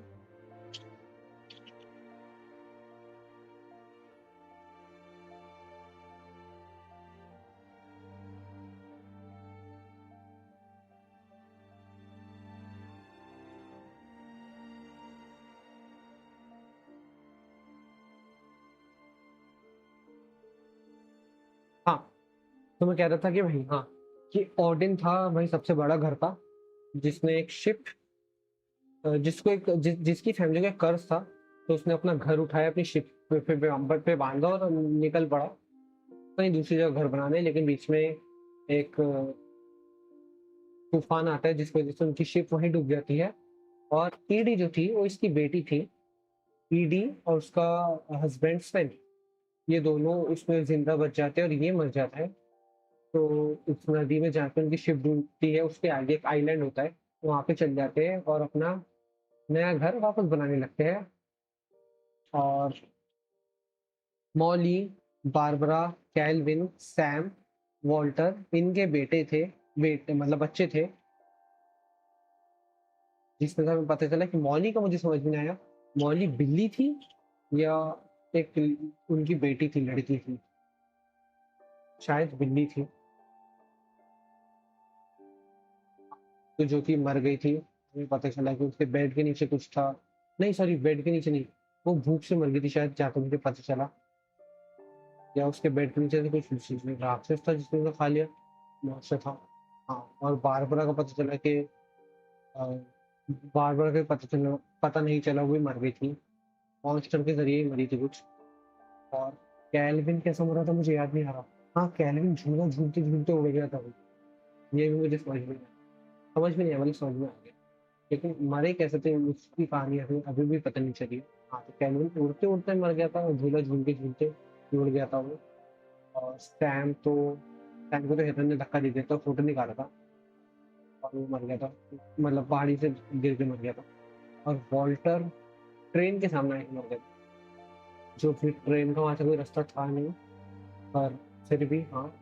हाँ, तो मैं कह रहा था कि भाई हाँ, कि ओडिन था भाई सबसे बड़ा घर था, जिसने एक शिप, जिसको जिसकी फैमिली का कर्ज था, तो उसने अपना घर उठाया, अपनी शिप पे बांधा और निकल पड़ा कहीं दूसरी जगह घर बनाने। लेकिन बीच में एक तूफान आता है जिसकी वजह से उनकी शिप वहीं डूब जाती है। और ईडी जो थी वो इसकी बेटी थी। ईडी और उसका हस्बैंड स्वेन, ये दोनों उसमें जिंदा बच जाते हैं और ये मर जाता है। तो उस नदी में जहाँ पे उनकी शिप डूबती है उसके आगे एक आइलैंड होता है, वहां पे चल जाते हैं और अपना नया घर वापस बनाने लगते हैं। और Molly, Barbara, Calvin, Sam, Walter इनके बेटे थे, बेटे मतलब बच्चे थे। जिसमें से हमें पता चला कि मॉली का मुझे समझ में नहीं आया, मॉली बिल्ली थी या एक उनकी बेटी थी, लड़की थी, शायद बिल्ली थी। तो जो कि मर गई थी, हमें पता चला कि उसके बेड के नीचे कुछ था। नहीं सॉरी, बेड के नीचे नहीं, वो भूख से मर गई थी शायद, जहाँ तक मुझे पता चला, या उसके बेड के नीचे से कुछ चीज में राक्षस था जिसने उसे खा लिया, मॉन्स्टर था। हाँ, और बारबरा का पता चला कि बारबरा का पता नहीं चला, वो भी मर गई थी, मॉन्स्टर के जरिए ही मरी थी कुछ। और कैल्विन कैसा मरा था मुझे याद नहीं आ रहा। हाँ, कैल्विन झूला झूलते झूलते उड़ गया था वो, ये भी मुझे समझ में नहीं आया, मतलब समझ में आ गया, लेकिन मरे कैसे थे उसकी कहानी अभी भी पता नहीं चली। हाँ, तो कैल्विन उड़ते उड़ते मर गया था, और झूला झूलते झूलते उड़ गया था वो। और सैम को तो हेतन ने धक्का दे दिया था, फोटो निकाला था, और वो मर गया था, मतलब पहाड़ी से गिर के मर गया था। और वॉल्टर ट्रेन के सामने आके मर गया था, जो फिर ट्रेन का वहां से कोई रास्ता था नहीं, पर फिर भी हाँ।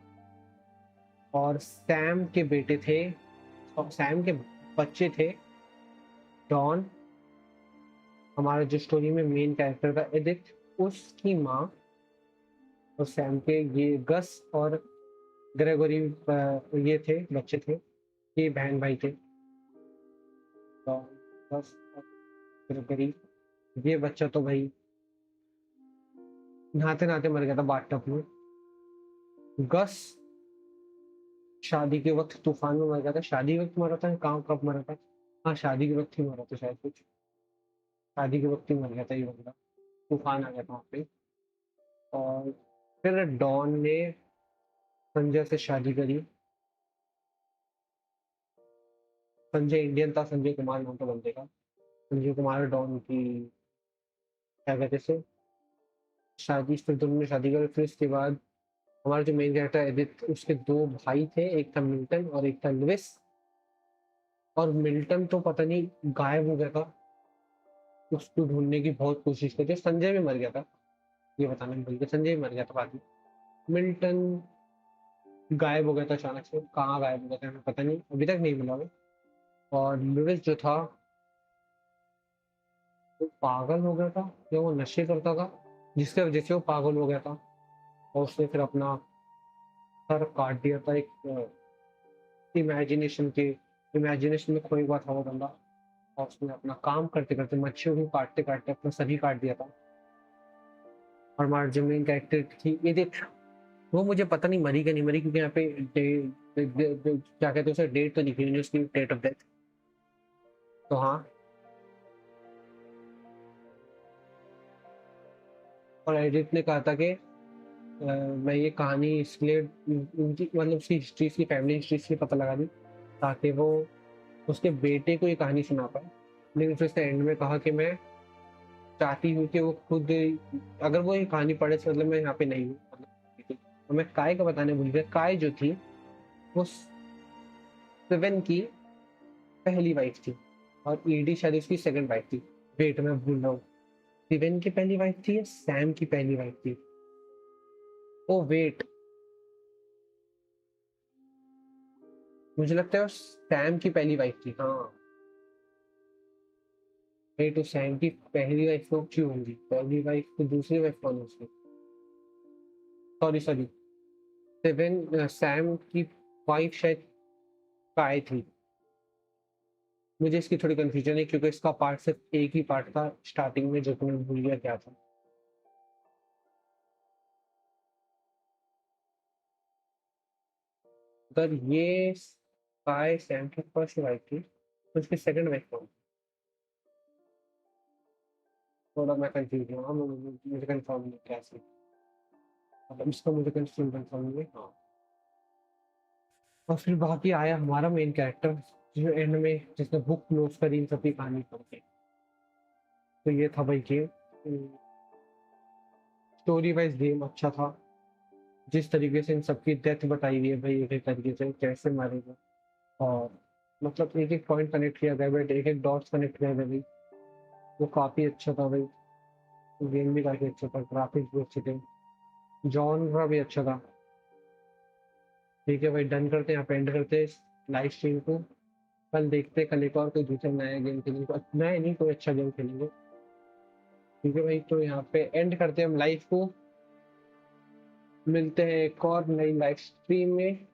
और सैम के बेटे थे, और सैम के बच्चे थे, डॉन, हमारा जो स्टोरी में मेन कैरेक्टर था एडिथ, उसकी माँ, और सैम के ये गस और ग्रेगोरी, ये थे बच्चे थे, ये बहन भाई थे, डॉन, गस और ग्रेगोरी। ये बच्चा तो भाई नहाते नहाते मर गया था बाथटब में। गस शादी के वक्त तूफान में मर गया था, शादी के वक्त मरा था, कहाँ कब मरा था, हाँ शादी के वक्त ही मरा था शायद, कुछ शादी के वक्त ही मर गया था ये बंदा, तूफान आ गया था वहाँ पे। और फिर डॉन ने संजय से शादी करी, संजय इंडियन था, संजय कुमार नाम था बंदे का, संजय कुमार डॉन की क्या कहते से शादी, फिर दोनों ने शादी करी। फिर उसके बाद हमारा जो मेन कैरेक्टर एडिथ, उसके दो भाई थे, एक था मिल्टन और एक था लुइस। और मिल्टन तो पता नहीं गायब हो गया था, उसको ढूंढने की बहुत कोशिश की थी, संजय भी मर गया था, ये बताना भूल गया, संजय भी मर गया था बाद में। मिल्टन गायब हो गया था अचानक से, कहाँ गायब हो गया था हमें पता नहीं, अभी तक नहीं मिला वो। और लुइस जो था वो पागल हो गया था, या वो नशे करता था, जिसके वजह से वो पागल हो गया था, और उसने फिर अपना सर काट दिया था, एक इमेजिनेशन में खोया हुआ था वो बंदा, और उसने अपना काम करते करते, मच्छियों को काटते काटते अपना सर ही काट दिया था। और हमारा जो मेन कैरेक्टर थी एडिथ, वो मुझे पता नहीं मरी कि नहीं मरी, क्योंकि यहाँ पे क्या कहते हैं उसे, डेट तो लिखी नहीं उसकी, डेट ऑफ डेथ। तो हाँ, और एडिथ ने कहा था कि मैं ये कहानी इसलिए उनकी, मतलब उसकी हिस्ट्री, इसकी फैमिली हिस्ट्री इसलिए पता लगा दी ताकि वो उसके बेटे को ये कहानी सुना पाए। लेकिन फिर उसने एंड में कहा कि मैं चाहती हूँ कि वो खुद, अगर वो ये कहानी पढ़े तो मतलब मैं यहाँ पे नहीं हूँ, मतलब तो मैं काय का बताने भूल गया। काय जो थी वो सेवन की पहली वाइफ थी, और ईडी शायद उसकी सेकंड वाइफ थी। वेट, मैं भूल रहा हूँ, सेवन की पहली वाइफ थी या सैम की पहली वाइफ थी? ओ वेट, मुझे लगता है वो सैम की पहली वाइफ थी, हाँ। वेट, तो सैम की पहली वाइफ को क्यों होंगी, पहली वाइफ तो दूसरी वाइफ कौन है उसकी? सॉरी सॉरी, सेवन सैम की वाइफ शायद काय थी। मुझे इसकी थोड़ी कंफ्यूजन है, क्योंकि इसका पार्ट सिर्फ एक ही पार्ट था स्टार्टिंग में, जो कि मैं भूल गया क्या था। अगर ये काय सैम की फर्स्ट वाइफ थी, तो उसकी सेकंड वाइफ कौन? थोड़ा मैं कंफ्यूज हूँ, हाँ, मुझे कंफर्म नहीं क्या सी, मतलब इसका मुझे कंफर्म नहीं है, हाँ। और फिर बाकी आया हमारा मेन कैरेक्टर, जो एंड में जिसने बुक क्लोज करी इन सबकी कहानी पढ़ के। तो ये था भाई गेम, स्टोरी वाइज गेम अच्छा था, जिस तरीके से इन सबकी डेथ बताई हुई है भाई, एक एक तरीके से कैसे मारेगा, और मतलब एक एक पॉइंट कनेक्ट किया गया, बट एक एक डॉट्स कनेक्ट किया गया भाई, वो काफी अच्छा था भाई। गेम भी काफी अच्छा था, ग्राफिक्स भी अच्छे थे, जॉनरा भी अच्छा था। ठीक है भाई, डन करते हैं, यहाँ पे एंड करते हैं लाइव स्ट्रीम को। कल देखते हैं, कल एक और कोई दूसरा नया गेम खेलेंगे, नया नहीं कोई अच्छा गेम खेलेंगे। ठीक है भाई, तो यहाँ पे एंड करते हैं हम लाइव को, मिलते हैं एक और नई लाइव स्ट्रीम में।